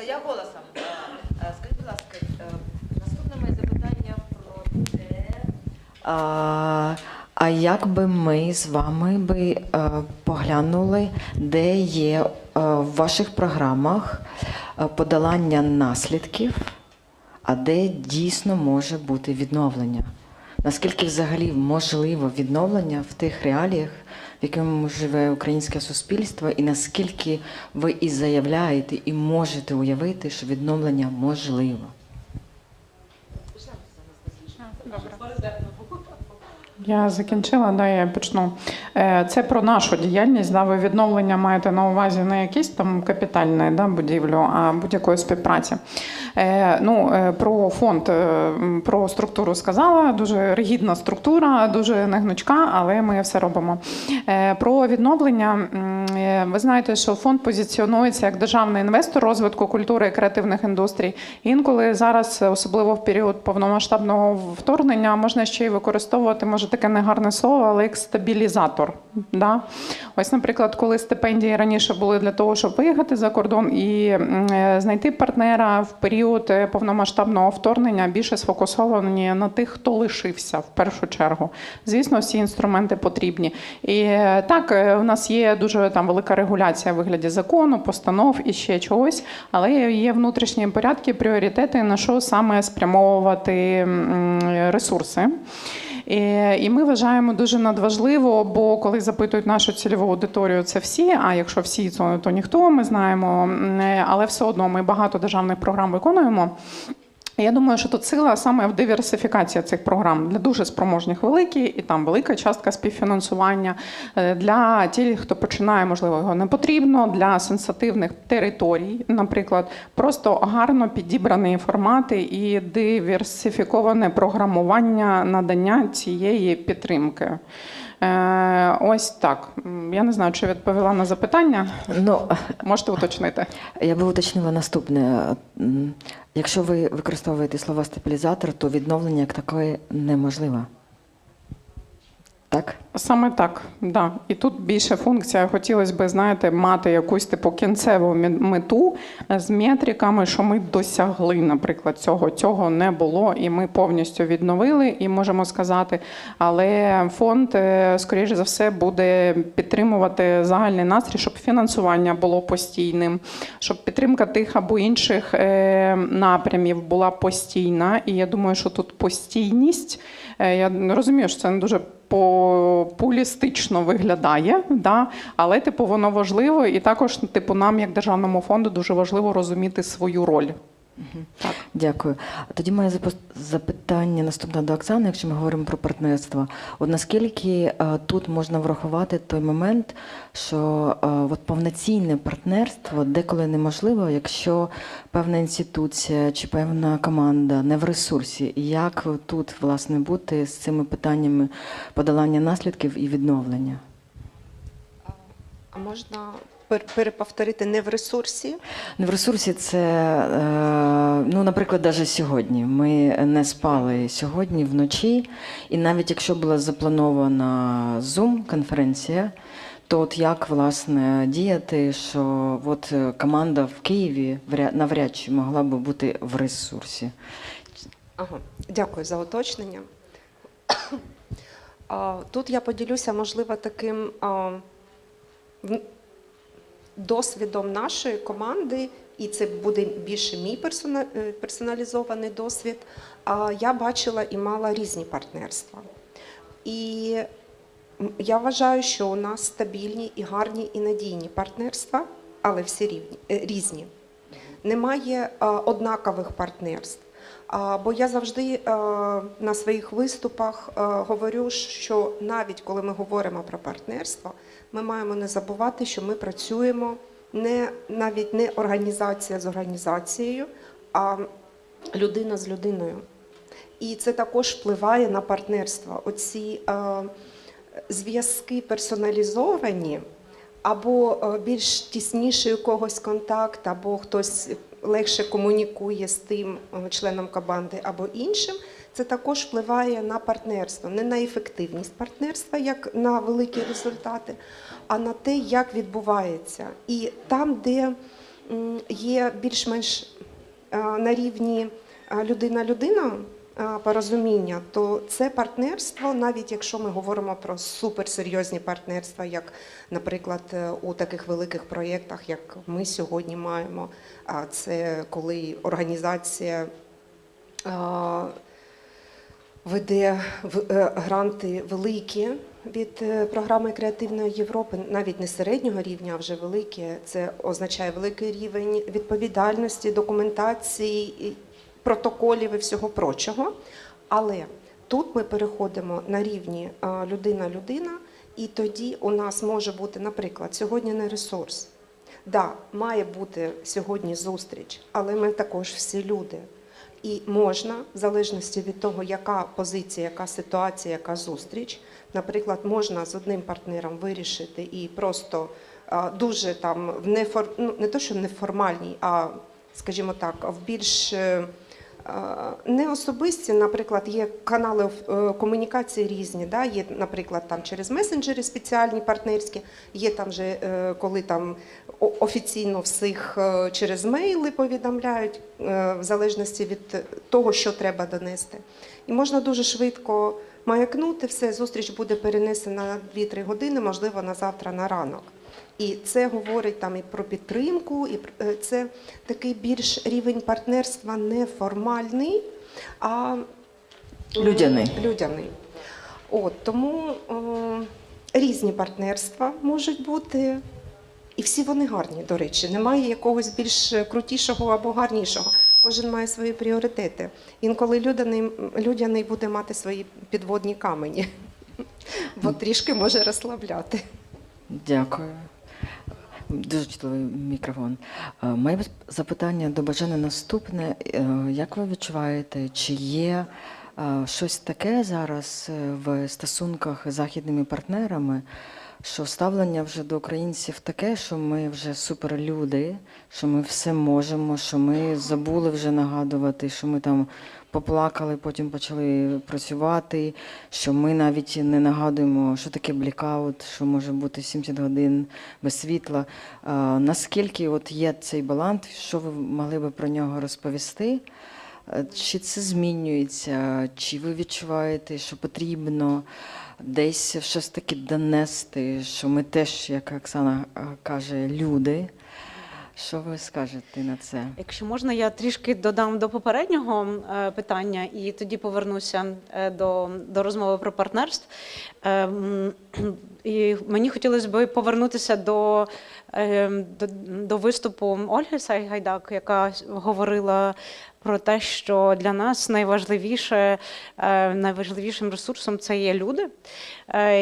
Я голосом. Скажіть, будь ласка, наступне моє запитання про те, а як би ми з вами поглянули, де є в ваших програмах подолання наслідків, а де дійсно може бути відновлення? Наскільки взагалі можливо відновлення в тих реаліях, в якому живе українське суспільство, і наскільки ви і заявляєте, і можете уявити, що відновлення можливо? Я закінчила, я почну. Це про нашу діяльність. Ви відновлення маєте на увазі не якісь там капітальне будівлю, а будь-якої співпраці. Про фонд, про структуру сказала. Дуже ригідна структура, дуже негнучка, але ми все робимо. Про відновлення Ви знаєте, що фонд позиціонується як державний інвестор розвитку культури і креативних індустрій. Інколи зараз, особливо в період повномасштабного вторгнення, можна ще й використовувати, може таке негарне слово, але як стабілізатор. Да? Ось, наприклад, коли стипендії раніше були для того, щоб виїхати за кордон і знайти партнера в період повномасштабного вторгнення, більше сфокусовані на тих, хто лишився в першу чергу. Звісно, всі інструменти потрібні. І так, у нас є дуже там велика регуляція в вигляді закону, постанов і ще чогось, але є внутрішні порядки, пріоритети, на що саме спрямовувати ресурси. І ми вважаємо дуже надважливо, бо коли запитують нашу цільову аудиторію, це всі, а якщо всі, то ніхто, ми знаємо, але все одно ми багато державних програм виконуємо. Я думаю, що тут сила саме в диверсифікації цих програм. Для дуже спроможних великі, і там велика частка співфінансування. Для тих, хто починає, можливо, його не потрібно, для сенситивних територій, наприклад, просто гарно підібрані формати і диверсифіковане програмування надання цієї підтримки. Ось так. Я не знаю, чи відповіла на запитання. Можете уточнити. Я би уточнила наступне. Якщо ви використовуєте слова стабілізатор, то відновлення як таке неможливо. Так? Саме так, да. І тут більше функція. Хотілося б, знаєте, мати якусь типу кінцеву мету з метриками, що ми досягли, наприклад, цього не було, і ми повністю відновили, і можемо сказати, але фонд, скоріше за все, буде підтримувати загальний настрій, щоб фінансування було постійним, щоб підтримка тих або інших напрямів була постійна. І я думаю, що тут постійність, я розумію, що це не дуже популістично виглядає, да? Але типу, воно важливо, і також типу, нам, як Державному фонду, дуже важливо розуміти свою роль. Так. Дякую. Тоді моє запитання наступне до Оксани, якщо ми говоримо про партнерство. От наскільки тут можна врахувати той момент, що от повноцінне партнерство деколи неможливо, якщо певна інституція чи певна команда не в ресурсі. Як тут, власне, бути з цими питаннями подолання наслідків і відновлення? А можна переповторити не в ресурсі? Не в ресурсі це, ну, наприклад, навіть сьогодні. Ми не спали сьогодні вночі, і навіть якщо була запланована Zoom-конференція, то от як, власне, діяти, що от команда в Києві навряд чи могла би бути в ресурсі? Ага, дякую за уточнення. Тут я поділюся, можливо, таким досвідом нашої команди, і це буде більше мій персоналізований досвід. Я бачила і мала різні партнерства. І я вважаю, що у нас стабільні і гарні і надійні партнерства, але всі різні. Немає однакових партнерств. Бо я завжди на своїх виступах говорю, що навіть коли ми говоримо про партнерство, ми маємо не забувати, що ми працюємо навіть не організація з організацією, а людина з людиною. І це також впливає на партнерство. Оці зв'язки персоналізовані, або більш тісніший у когось контакт, або хтось легше комунікує з тим членом команди або іншим, це також впливає на партнерство. Не на ефективність партнерства, як на великі результати, а на те, як відбувається. І там, де є більш-менш на рівні людина-людина порозуміння, то це партнерство, навіть якщо ми говоримо про суперсерйозні партнерства, як, наприклад, у таких великих проєктах, як ми сьогодні маємо, це коли організація веде гранти великі від програми Креативної Європи, навіть не середнього рівня, а вже великі. Це означає великий рівень відповідальності, документації, протоколів і всього прочого. Але тут ми переходимо на рівні людина-людина, і тоді у нас може бути, наприклад, сьогодні не ресурс. Да, має бути сьогодні зустріч, але ми також всі люди. І можна, в залежності від того, яка позиція, яка ситуація, яка зустріч, наприклад, можна з одним партнером вирішити і просто дуже там не то, що неформальній, а, скажімо так, в більш неособисті, наприклад, є канали комунікації різні, да? Є, наприклад, там через месенджери спеціальні партнерські, є там же, коли там офіційно всіх через мейли повідомляють, в залежності від того, що треба донести. І можна дуже швидко маякнути, все, зустріч буде перенесена на 2-3 години, можливо, на завтра на ранок. І це говорить там і про підтримку, і це такий більш рівень партнерства не формальний, а людяний. Тому різні партнерства можуть бути, і всі вони гарні, до речі. Немає якогось більш крутішого або гарнішого. Кожен має свої пріоритети. Інколи людяний буде мати свої підводні камені, бо трішки може розслабляти. Дякую. Дуже чудовий мікрофон. Моє запитання до Божени наступне. Як ви відчуваєте, чи є щось таке зараз в стосунках з західними партнерами, що ставлення вже до українців таке, що ми вже суперлюди, що ми все можемо, що ми забули вже нагадувати, що ми там поплакали, потім почали працювати, що ми навіть не нагадуємо, що таке блікаут, що може бути 70 годин без світла. Наскільки от є цей баланс, що ви могли би про нього розповісти? Чи це змінюється, чи ви відчуваєте, що потрібно десь щось таки донести, що ми теж, як Оксана каже, люди? Що ви скажете на це? Якщо можна, я трішки додам до попереднього питання і тоді повернуся до розмови про партнерство. І мені хотілося б повернутися до виступу Ольги Сайгайдак, яка говорила про те, що для нас найважливішим ресурсом це є люди.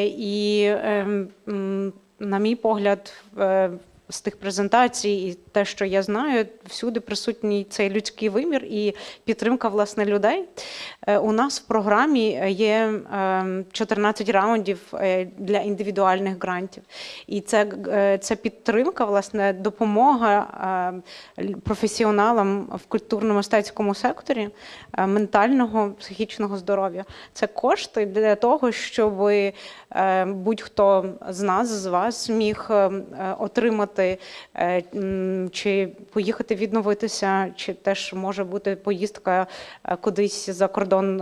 І, на мій погляд, з тих презентацій і те, що я знаю, всюди присутній цей людський вимір і підтримка, власне, людей. У нас в програмі є 14 раундів для індивідуальних грантів. І це підтримка, власне, допомога професіоналам в культурно-мистецькому секторі ментального, психічного здоров'я. Це кошти для того, щоб будь-хто з нас, з вас міг отримати чи поїхати відновитися, чи теж може бути поїздка кудись за кордон,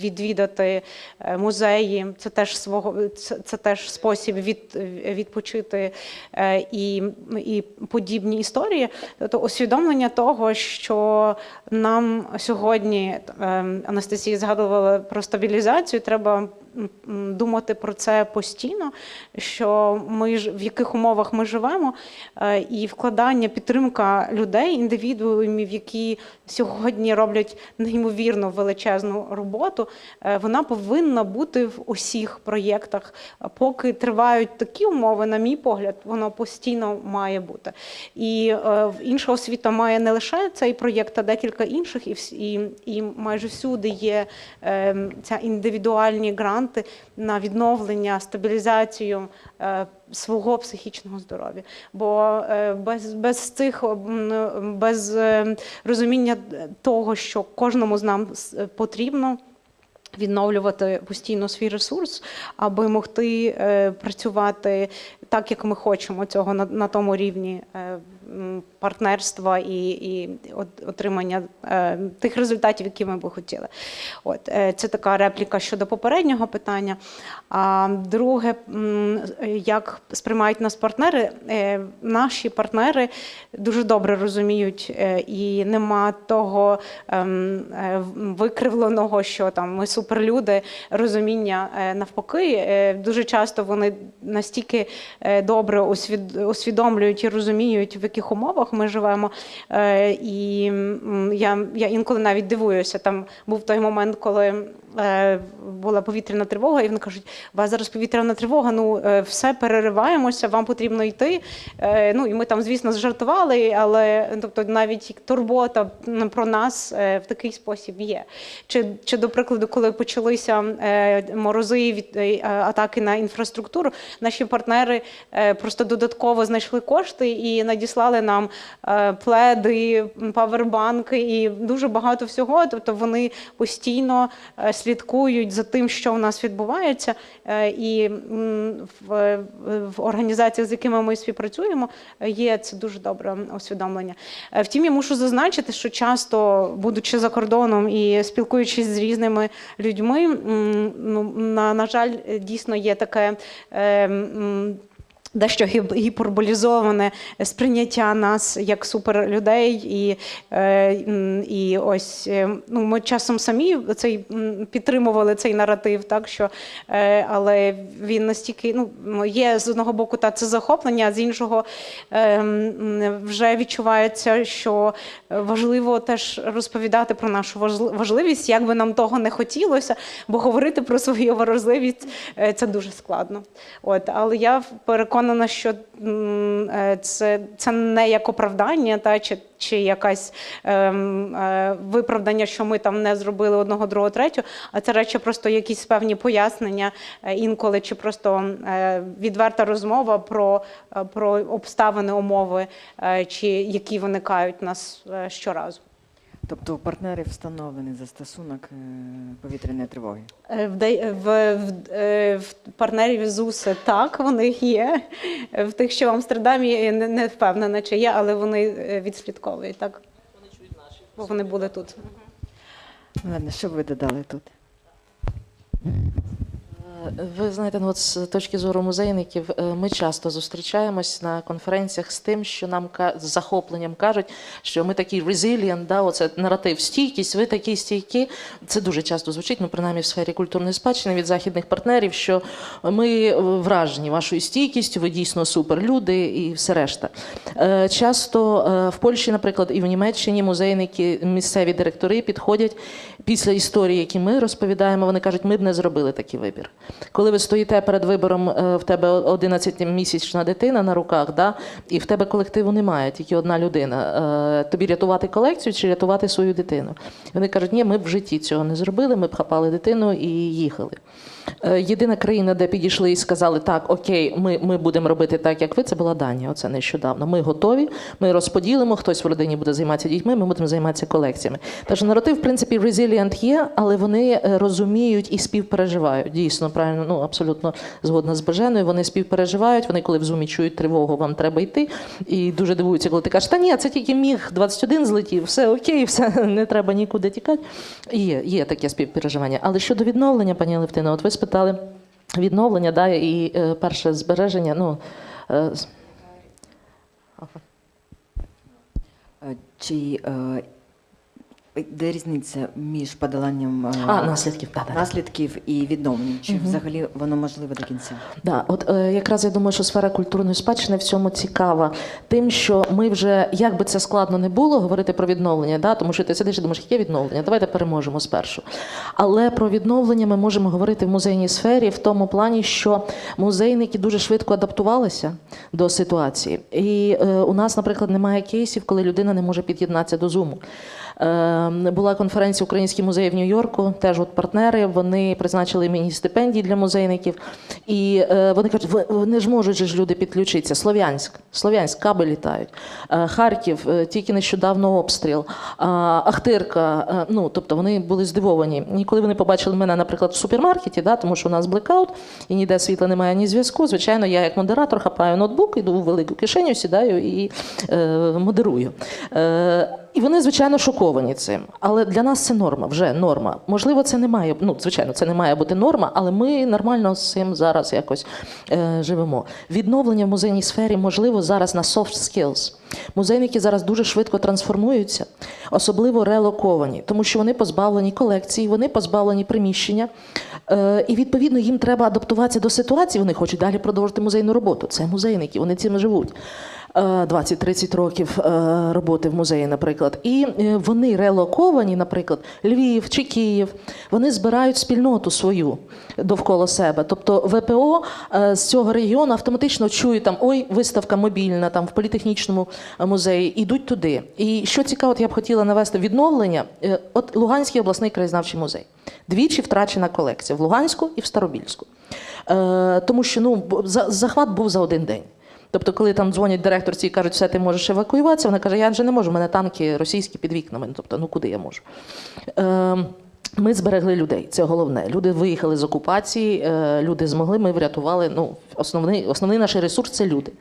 відвідати музеї. Це теж спосіб відпочити і подібні історії. Тобто усвідомлення того, що нам сьогодні, Анастасія згадувала про стабілізацію, треба думати про це постійно, що в яких умовах ми живемо, і вкладання, підтримка людей, індивідуумів, які сьогодні роблять неймовірно величезну роботу, вона повинна бути в усіх проєктах. Поки тривають такі умови, на мій погляд, воно постійно має бути. І інша освіта має не лише цей проєкт, а декілька інших, і майже всюди є ця індивідуальні гранти на відновлення, стабілізацію свого психічного здоров'я. Бо без розуміння того, що кожному з нас потрібно відновлювати постійно свій ресурс, аби могти працювати так, як ми хочемо цього на тому рівні партнерства і отримання тих результатів, які ми би хотіли. Це така репліка щодо попереднього питання. А друге, як сприймають нас партнери? Наші партнери дуже добре розуміють, і нема того викривленого, що там ми суперлюди, розуміння навпаки. Дуже часто вони настільки добре усвідомлюють і розуміють, в яких умовах ми живемо. І я інколи навіть дивуюся. Там був той момент, коли була повітряна тривога, і вони кажуть, у вас зараз повітряна тривога, ну все, перериваємося, вам потрібно йти. Ну і ми там, звісно, зжартували, але тобто навіть турбота про нас в такий спосіб є. Чи до прикладу, коли почалися морози, атаки на інфраструктуру, наші партнери просто додатково знайшли кошти і надіслали нам пледи, павербанки і дуже багато всього. Тобто вони постійно слідкують за тим, що у нас відбувається, і в організаціях, з якими ми співпрацюємо, є це дуже добре усвідомлення. Втім, я мушу зазначити, що часто, будучи за кордоном і спілкуючись з різними людьми, на жаль, дійсно є таке дещо гіперболізоване сприйняття нас як суперлюдей, і ось ми часом самі підтримували цей наратив, так що, але він настільки, є з одного боку це захоплення, а з іншого вже відчувається, що важливо теж розповідати про нашу важливість, як би нам того не хотілося, бо говорити про свою важливість це дуже складно. Але я переконана, що це не як оправдання, чи якась виправдання, що ми там не зробили одного, другого, третього, а це речі просто якісь певні пояснення інколи, чи просто відверта розмова про обставини, умови, чи які виникають у нас щоразу. Тобто у партнерів встановлений застосунок повітряної тривоги? В партнерів ЗУС так, вони є. В тих, що в Амстердамі, не впевнена, чи є, але вони відслідковують, так. Вони чують наші. Бо вони були тут. Ладно, що б ви додали тут? Ви знаєте, от з точки зору музейників, ми часто зустрічаємось на конференціях з тим, що нам з захопленням кажуть, що ми такі resilient, оце наратив стійкість, ви такі стійкі. Це дуже часто звучить, принаймні в сфері культурної спадщини від західних партнерів, що ми вражені вашою стійкістю, ви дійсно суперлюди і все решта. Часто в Польщі, наприклад, і в Німеччині музейники, місцеві директори підходять після історії, які ми розповідаємо, вони кажуть, ми б не зробили такий вибір. Коли ви стоїте перед вибором, в тебе 11-місячна дитина на руках, і в тебе колективу немає, тільки одна людина. Тобі рятувати колекцію чи рятувати свою дитину? Вони кажуть, ні, ми б в житті цього не зробили, ми б хапали дитину і їхали. Єдина країна, де підійшли і сказали, так, окей, ми будемо робити так, як ви, це була Данія, оце нещодавно. Ми готові, ми розподілимо, хтось в родині буде займатися дітьми, ми будемо займатися колекціями. Тож наратив, в принципі, resilient є, але вони розуміють і співпереживають. Дійсно, правильно, абсолютно згодна з Боженою, вони співпереживають, вони коли в зумі чують тривогу, вам треба йти, і дуже дивуються, коли ти кажеш, та ні, це тільки МіГ-21 злетів, все окей, все, не треба нікуди тікати. Є таке співпереживання. Але щодо відновлення, пані Алевтино, от ви спитали відновлення, і перше збереження, Чи де різниця між подоланням наслідків і відновленням? Чи взагалі воно можливе до кінця? От якраз я думаю, що сфера культурної спадщини в цьому цікава тим, що ми вже, як би це складно не було, говорити про відновлення, тому що ти сидиш і думаєш, яке відновлення, давайте переможемо спершу. Але про відновлення ми можемо говорити в музейній сфері в тому плані, що музейники дуже швидко адаптувалися до ситуації. І у нас, наприклад, немає кейсів, коли людина не може під'єднатися до Zoom. Була конференція «Український музей» в Нью-Йорку, теж партнери, вони призначили міні-стипендії для музейників, і вони кажуть, не ж можуть же люди підключитися. Слов'янськ, каби літають. Харків, тільки нещодавно обстріл. Ахтирка, тобто вони були здивовані. І коли вони побачили мене, наприклад, в супермаркеті, тому що у нас блекаут, і ніде світла немає, ні зв'язку, звичайно, я як модератор хапаю ноутбук, йду в велику кишеню, сідаю і модерую. І вони, звичайно, шоковані цим. Але для нас це норма, вже норма. Можливо, це не має, звичайно, це не має бути норма, але ми нормально з цим зараз якось живемо. Відновлення в музейній сфері можливо зараз на soft skills. Музейники зараз дуже швидко трансформуються, особливо релоковані, тому що вони позбавлені колекції, вони позбавлені приміщення, і, відповідно, їм треба адаптуватися до ситуації, вони хочуть далі продовжити музейну роботу. Це музейники, вони цим живуть. 20-30 років роботи в музеї, наприклад. І вони релоковані, наприклад, Львів чи Київ, вони збирають спільноту свою довкола себе. Тобто ВПО з цього регіону автоматично чують там, ой, виставка мобільна там в політехнічному музеї, ідуть туди. І що цікаво, я б хотіла навести відновлення. От Луганський обласний краєзнавчий музей. Двічі втрачена колекція в Луганську і в Старобільську. Тому що захват був за один день. Тобто, коли там дзвонять директорці і кажуть, все, ти можеш евакуюватися, вона каже, я вже не можу, в мене танки російські під вікнами. Тобто, куди я можу? Ми зберегли людей, це головне. Люди виїхали з окупації, люди змогли, ми врятували, основний наш ресурс – це люди.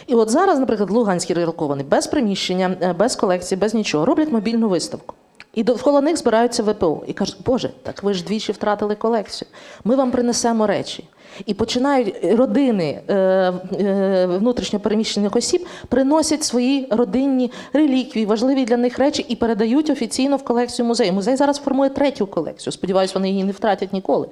І от зараз, наприклад, Луганський релокований без приміщення, без колекції, без нічого, роблять мобільну виставку. І довкола них збираються ВПО. І кажуть, Боже, так ви ж двічі втратили колекцію. Ми вам принесемо речі. І починають родини внутрішньо переміщених осіб приносять свої родинні реліквії, важливі для них речі і передають офіційно в колекцію музею. Музей зараз формує 3-ю колекцію. Сподіваюсь, вони її не втратять ніколи.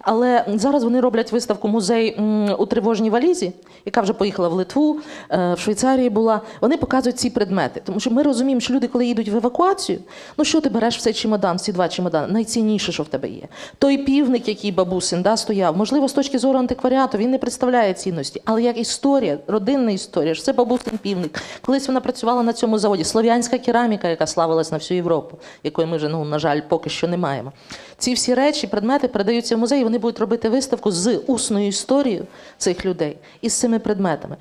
Але зараз вони роблять виставку «Музей у тривожній валізі», яка вже поїхала в Литву, в Швейцарії була. Вони показують ці предмети. Тому що ми розуміємо, що люди, коли їдуть в евакуацію, що ти береш в цей чемодан, в ці 2 чемодани? Найцінніше, що в тебе є. Той півник, який бабусин стояв, можливо, з точки зору антикваріату, він не представляє цінності. Але як історія, родинна історія, що це бабусин півник. Колись вона працювала на цьому заводі. Слов'янська кераміка, яка славилась на всю Європу, якої ми вже, на жаль, поки що не маємо. Ці всі речі, предмети передаються в музей, вони будуть робити виставку з усною історією цих людей і з цими предметами.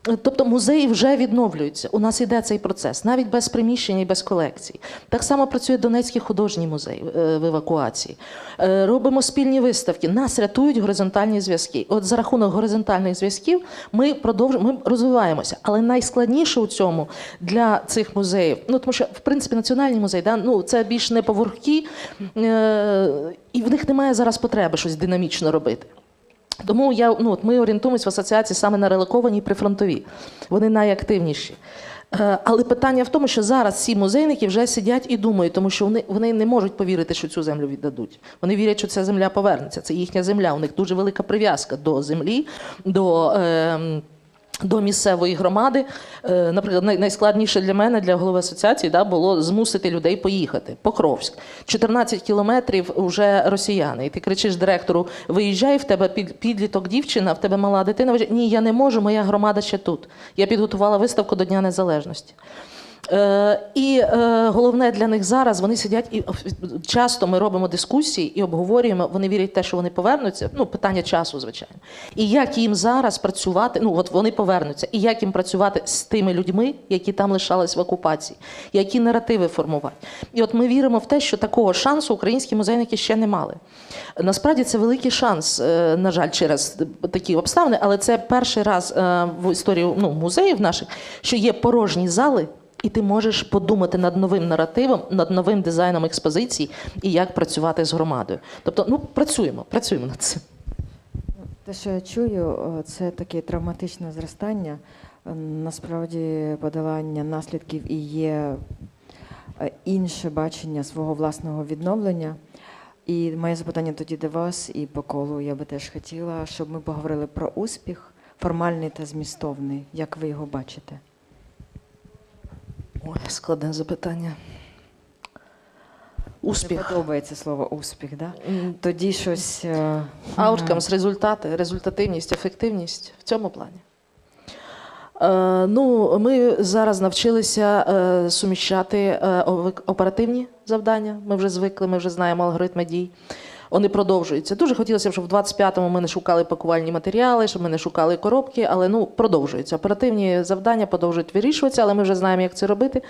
Тобто музеї вже відновлюються. У нас іде цей процес, навіть без приміщення і без колекцій. Так само працює Донецький художній музей в евакуації. Робимо спільні виставки. Нас рятують горизонтальні зв'язки. От за рахунок горизонтальних зв'язків ми розвиваємося. Але найскладніше у цьому для цих музеїв, тому що, в принципі, національні музеї, це більш не поверхи, і в них немає зараз потреби щось динамічно робити. Тому ми орієнтуємося в асоціації саме на релоковані і прифронтові. Вони найактивніші. Але питання в тому, що зараз ці музейники вже сидять і думають, тому що вони не можуть повірити, що цю землю віддадуть. Вони вірять, що ця земля повернеться. Це їхня земля. У них дуже велика прив'язка до землі, до місцевої громади. Наприклад, найскладніше для мене, для голови асоціації, було змусити людей поїхати. Покровськ. 14 кілометрів вже росіяни. І ти кричиш директору, виїжджай, в тебе підліток дівчина, в тебе мала дитина. Ні, я не можу, моя громада ще тут. Я підготувала виставку до Дня Незалежності. І головне для них зараз, вони сидять і часто ми робимо дискусії і обговорюємо, вони вірять в те, що вони повернуться, питання часу, звичайно. І як їм зараз працювати, от вони повернуться, і як їм працювати з тими людьми, які там лишались в окупації, які наративи формувати. І от ми віримо в те, що такого шансу українські музейники ще не мали. Насправді це великий шанс, на жаль, через такі обставини, але це перший раз в історії музеїв наших, що є порожні зали, і ти можеш подумати над новим наративом, над новим дизайном експозиції і як працювати з громадою. Тобто, працюємо над цим. Те, що я чую, це таке травматичне зростання. Насправді, подолання наслідків і є інше бачення свого власного відновлення. І моє запитання тоді до вас і по колу я би теж хотіла, щоб ми поговорили про успіх, формальний та змістовний. Як ви його бачите? Ой, складне запитання. Успіх. Не подобається слово успіх, да? Тоді щось... Outcomes, результати, результативність, ефективність в цьому плані. Ми зараз навчилися суміщати оперативні завдання. Ми вже звикли, ми вже знаємо алгоритми дій. Вони продовжуються. Дуже хотілося б, щоб в 25-му ми не шукали пакувальні матеріали, щоб ми не шукали коробки, але продовжуються. Оперативні завдання продовжують вирішуватися, але ми вже знаємо, як це робити.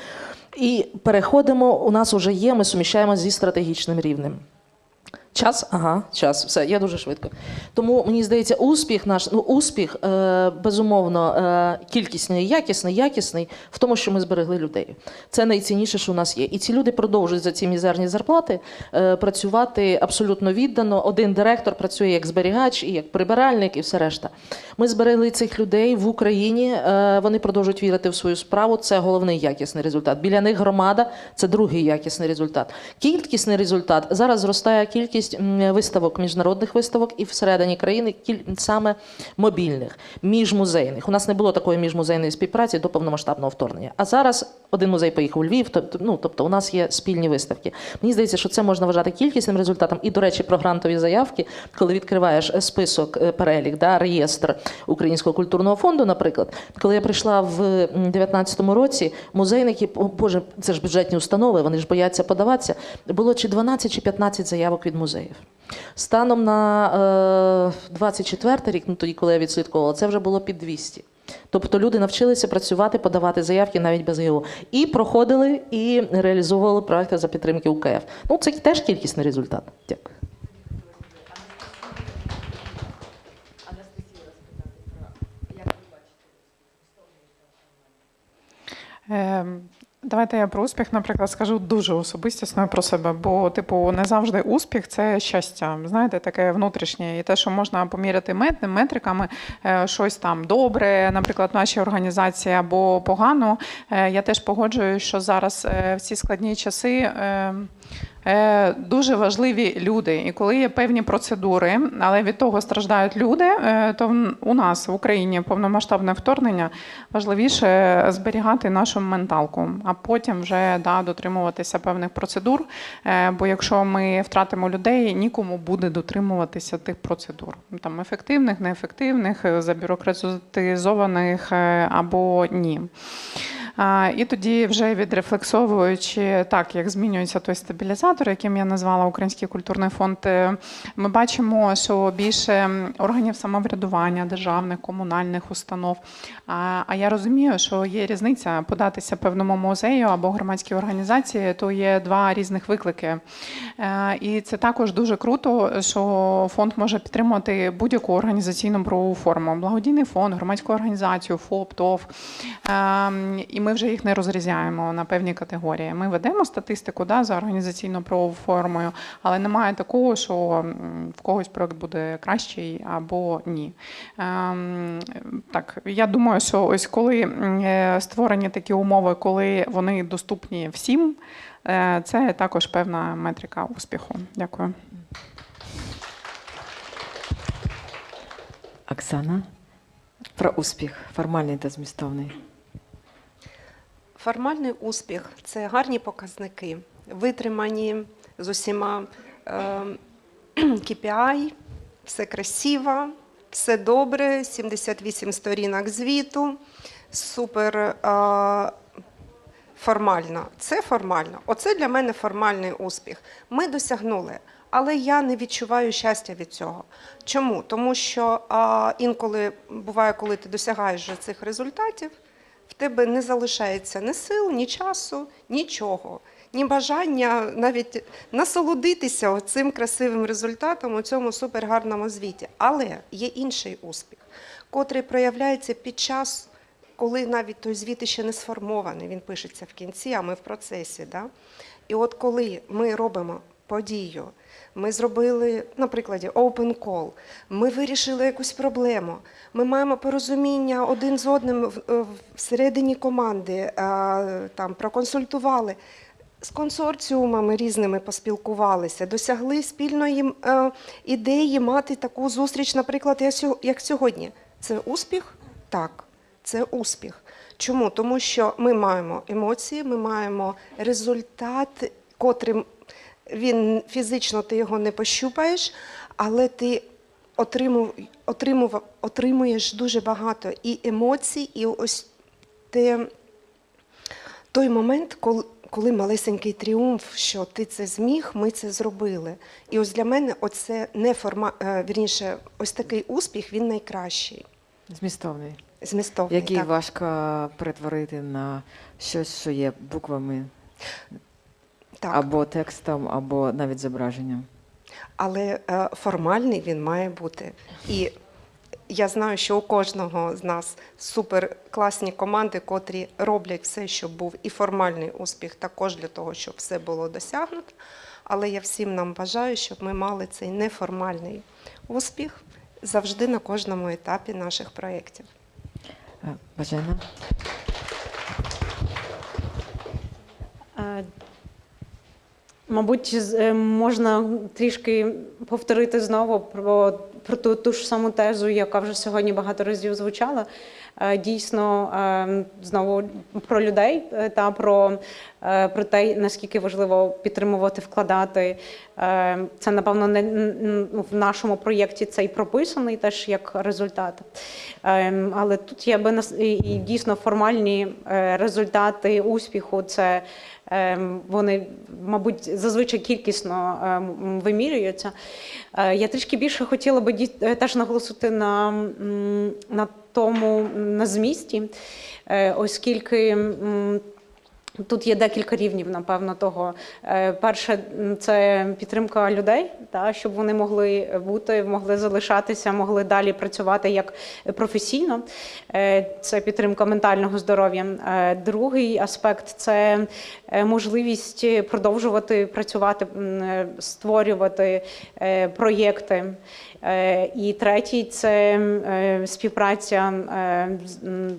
І переходимо, у нас вже є, ми суміщаємо зі стратегічним рівнем. Час? Ага, час. Все, я дуже швидко. Тому, мені здається, успіх наш, успіх, безумовно, кількісний, якісний в тому, що ми зберегли людей. Це найцінніше, що у нас є. І ці люди продовжують за ці мізерні зарплати працювати абсолютно віддано. Один директор працює як зберігач, і як прибиральник, і все решта. Ми зберегли цих людей в Україні, вони продовжують вірити в свою справу, це головний якісний результат. Біля них громада – це другий якісний результат. Кількісний результат – зараз зростає кількість кількість виставок, міжнародних виставок і всередині країни саме мобільних, міжмузейних. У нас не було такої міжмузейної співпраці до повномасштабного вторгнення. А зараз один музей поїхав у Львів, тобто у нас є спільні виставки. Мені здається, що це можна вважати кількісним результатом. І, до речі, про грантові заявки, коли відкриваєш список, перелік, реєстр Українського культурного фонду, наприклад. Коли я прийшла в 2019 році, музейники, боже, це ж бюджетні установи, вони ж бояться подаватися, було чи 12, чи 15 заявок від музеїв. Станом на 24 рік, тоді, коли я відслідковувала, це вже було під 200. Тобто люди навчилися працювати, подавати заявки навіть без ГО. І проходили, і реалізовували проекти за підтримки УКФ. Це теж кількісний результат. Дякую. Давайте я про успіх, наприклад, скажу дуже особистісно про себе, бо, не завжди успіх – це щастя, знаєте, таке внутрішнє. І те, що можна поміряти метриками, щось там добре, наприклад, в нашій організації, або погано, я теж погоджуюсь, що зараз в ці складні часи дуже важливі люди. І коли є певні процедури, але від того страждають люди, то у нас в Україні повномасштабне вторгнення, важливіше зберігати нашу менталку, а потім вже дотримуватися певних процедур, бо якщо ми втратимо людей, нікому буде дотримуватися тих процедур. Там ефективних, неефективних, забюрократизованих або ні. І тоді вже відрефлексовуючи так, як змінюється той стабілізатор, яким я назвала Український культурний фонд, ми бачимо, що більше органів самоврядування, державних, комунальних установ. А я розумію, що є різниця податися певному музею або громадській організації, то є два різних виклики. І це також дуже круто, що фонд може підтримувати будь-яку організаційну правову форму. Благодійний фонд, громадську організацію, ФОП, ТОВ. І ми вже їх не розрізняємо на певні категорії. Ми ведемо статистику за організаційно-правовою формою, але немає такого, що в когось проект буде кращий або ні. Так, я думаю, що ось коли створені такі умови, коли вони доступні всім, це також певна метрика успіху. Дякую. Оксана, про успіх, формальний та змістовний. Формальний успіх – це гарні показники, витримані з усіма KPI, все красиво, все добре, 78 сторінок звіту, супер формально. Це формально. Оце для мене формальний успіх. Ми досягнули, але я не відчуваю щастя від цього. Чому? Тому що інколи буває, коли ти досягаєш вже цих результатів, в тебе не залишається ні сил, ні часу, нічого, ні бажання навіть насолодитися цим красивим результатом у цьому супергарному звіті. Але є інший успіх, котрий проявляється під час, коли навіть той звіт ще не сформований, він пишеться в кінці, а ми в процесі. Да? І от коли ми робимо подію, ми зробили, на прикладі, open call, ми вирішили якусь проблему, ми маємо порозуміння один з одним всередині команди, там, проконсультували, з консорціумами різними поспілкувалися, досягли спільної ідеї мати таку зустріч, наприклад, як сьогодні. Це успіх? Так, це успіх. Чому? Тому що ми маємо емоції, ми маємо результат, котрим він фізично ти його не пощупаєш, але ти отримуєш дуже багато і емоцій, і ось той момент, коли малесенький тріумф, що ти це зміг, ми це зробили. І ось для мене оце вірніше, ось такий успіх, він найкращий. Змістовний. Змістовний, який так. важко перетворити на щось, що є буквами, так, або текстом, або навіть зображенням. Але формальний він має бути. І я знаю, що у кожного з нас суперкласні команди, котрі роблять все, щоб був і формальний успіх, також для того, щоб все було досягнуто. Але я всім нам бажаю, щоб ми мали цей неформальний успіх завжди на кожному етапі наших проєктів. Бажена? Мабуть, можна трішки повторити знову про ту ж саму тезу, яка вже сьогодні багато разів звучала. Дійсно, знову про людей та про те, наскільки важливо підтримувати, вкладати. Це, напевно, не в нашому проєкті це і прописаний теж як результат. Але тут є і дійсно формальні результати успіху. Це вони, мабуть, зазвичай кількісно вимірюються. Я трішки більше хотіла би теж наголосити на змісті, оскільки тут є декілька рівнів, напевно, того. Перше – це підтримка людей, щоб вони могли бути, могли залишатися, могли далі працювати як професійно. Це підтримка ментального здоров'я. Другий аспект – це можливість продовжувати працювати, створювати проєкти. І третій – це співпраця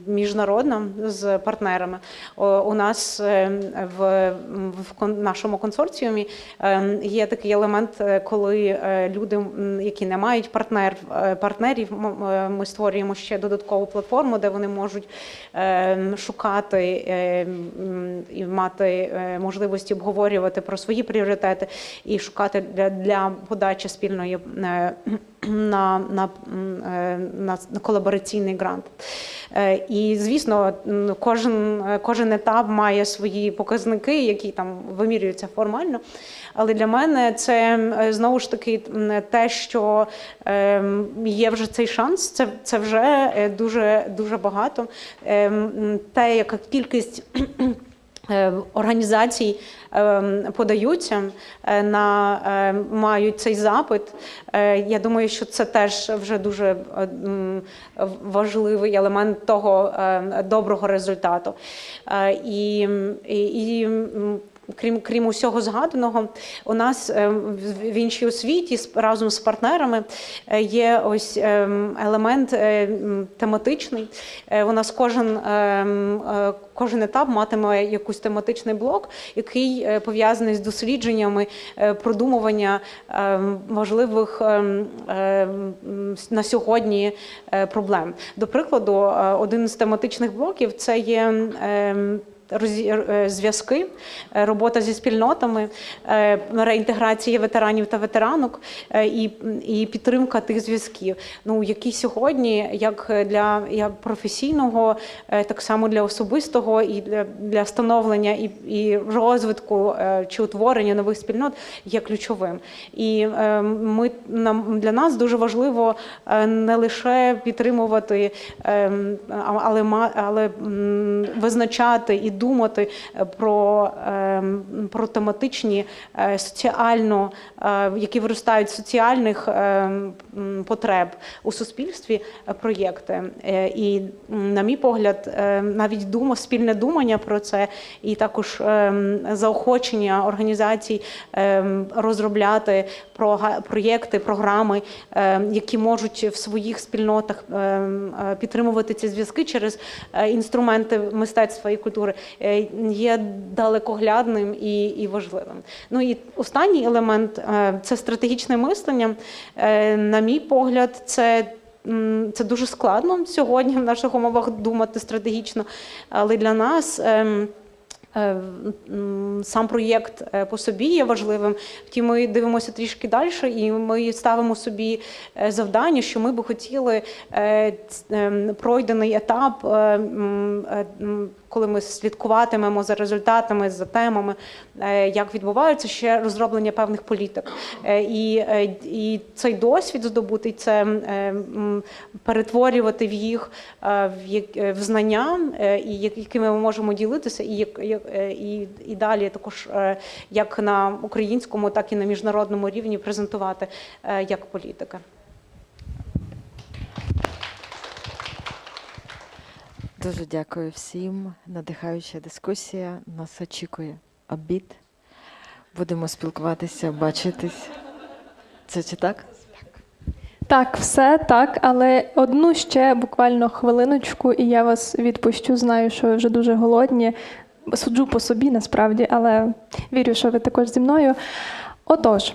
міжнародна з партнерами. У нас в нашому консорціумі є такий елемент, коли люди, які не мають партнерів, ми створюємо ще додаткову платформу, де вони можуть шукати і мати можливості обговорювати про свої пріоритети і шукати для подачі спільної на колабораційний грант. І, звісно, кожен етап має свої показники, які там вимірюються формально. Але для мене це, знову ж таки, те, що є вже цей шанс, це вже дуже багато. Те, яка кількість організацій подаються, мають цей запит. Я думаю, що це теж вже дуже важливий елемент того доброго результату. І крім усього згаданого, у нас в іншій освіті разом з партнерами є ось елемент тематичний. У нас кожен етап матиме якийсь тематичний блок, який пов'язаний з дослідженнями, продумування важливих на сьогодні проблем. До прикладу, один з тематичних блоків – це є зв'язки, робота зі спільнотами, реінтеграція ветеранів та ветеранок і підтримка тих зв'язків, які сьогодні, як для професійного, так само для особистого і для встановлення і розвитку чи утворення нових спільнот є ключовим. І для нас дуже важливо не лише підтримувати, але визначати і думати про тематичні, які виростають з соціальних потреб у суспільстві проєкти. І, на мій погляд, навіть спільне думання про це і також заохочення організацій розробляти проєкти, програми, які можуть в своїх спільнотах підтримувати ці зв'язки через інструменти мистецтва і культури, є далекоглядним і важливим. І останній елемент – це стратегічне мислення. На мій погляд, це дуже складно сьогодні в наших умовах думати стратегічно, але для нас сам проєкт по собі є важливим. Втім, ми дивимося трішки далі, і ми ставимо собі завдання, що ми би хотіли пройдений етап, коли ми слідкуватимемо за результатами, за темами, як відбувається ще розроблення певних політик. І цей досвід здобутий, це перетворювати в їх в знання, якими ми можемо ділитися, і далі також як на українському, так і на міжнародному рівні презентувати як політика. Дуже дякую всім. Надихаюча дискусія. Нас очікує обід. Будемо спілкуватися, бачитись. Це чи так? Так, все так, але одну ще буквально хвилиночку, і я вас відпущу. Знаю, що ви вже дуже голодні. суджу по собі насправді, але вірю, що ви також зі мною. Отож,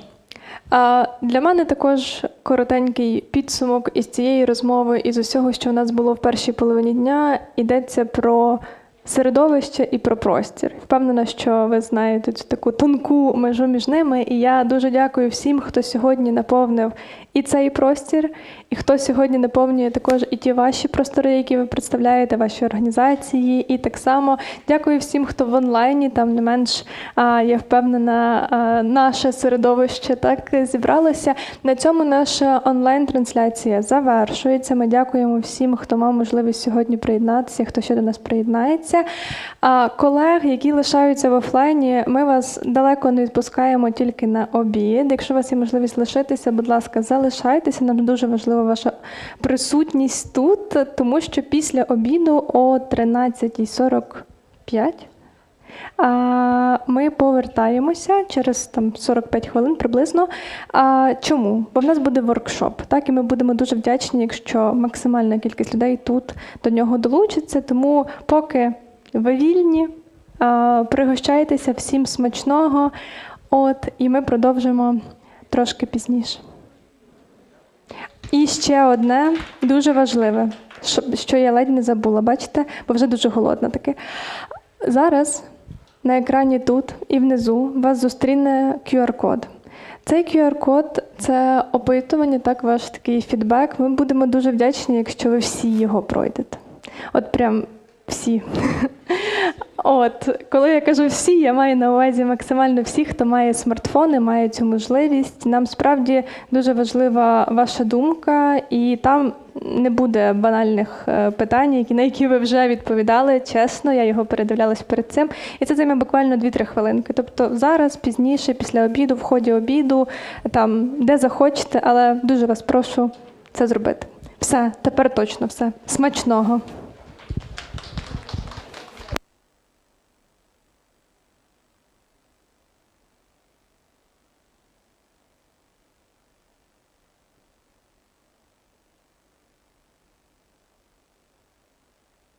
для мене також коротенький підсумок із цієї розмови, із усього, що в нас було в першій половині дня, йдеться про середовище і про простір. Впевнена, що ви знаєте цю таку тонку межу між ними, і я дуже дякую всім, хто сьогодні наповнив і цей простір, і хто сьогодні наповнює також і ті ваші простори, які ви представляєте, ваші організації, і так само дякую всім, хто в онлайні, там не менш, я впевнена, наше середовище так зібралося. На цьому наша онлайн-трансляція завершується. Ми дякуємо всім, хто мав можливість сьогодні приєднатися, хто ще до нас приєднається. Колег, які лишаються в офлайні, ми вас далеко не відпускаємо тільки на обід. Якщо у вас є можливість лишитися, будь ласка, залишайтеся. Нам дуже важлива ваша присутність тут, тому що після обіду о 13:45 ми повертаємося через там 45 хвилин приблизно. Чому? Бо в нас буде воркшоп, так, і ми будемо дуже вдячні, якщо максимальна кількість людей тут до нього долучиться. Тому поки ви вільні, пригощайтеся, всім смачного, і ми продовжимо трошки пізніше. І ще одне дуже важливе, що я ледь не забула, бачите, бо вже дуже голодна таки. Зараз на екрані тут і внизу вас зустріне QR-код. Цей QR-код – це опитування, так, ваш такий фідбек. Ми будемо дуже вдячні, якщо ви всі його пройдете. От прям всі. Коли я кажу всі, я маю на увазі максимально всі, хто має смартфони, має цю можливість. Нам справді дуже важлива ваша думка, і там не буде банальних питань, на які ви вже відповідали. Чесно, я його передивлялась перед цим. І це займе буквально 2-3 хвилинки. Тобто зараз, пізніше, після обіду, в ході обіду, там, де захочете, але дуже вас прошу це зробити. Все, тепер точно все. Смачного!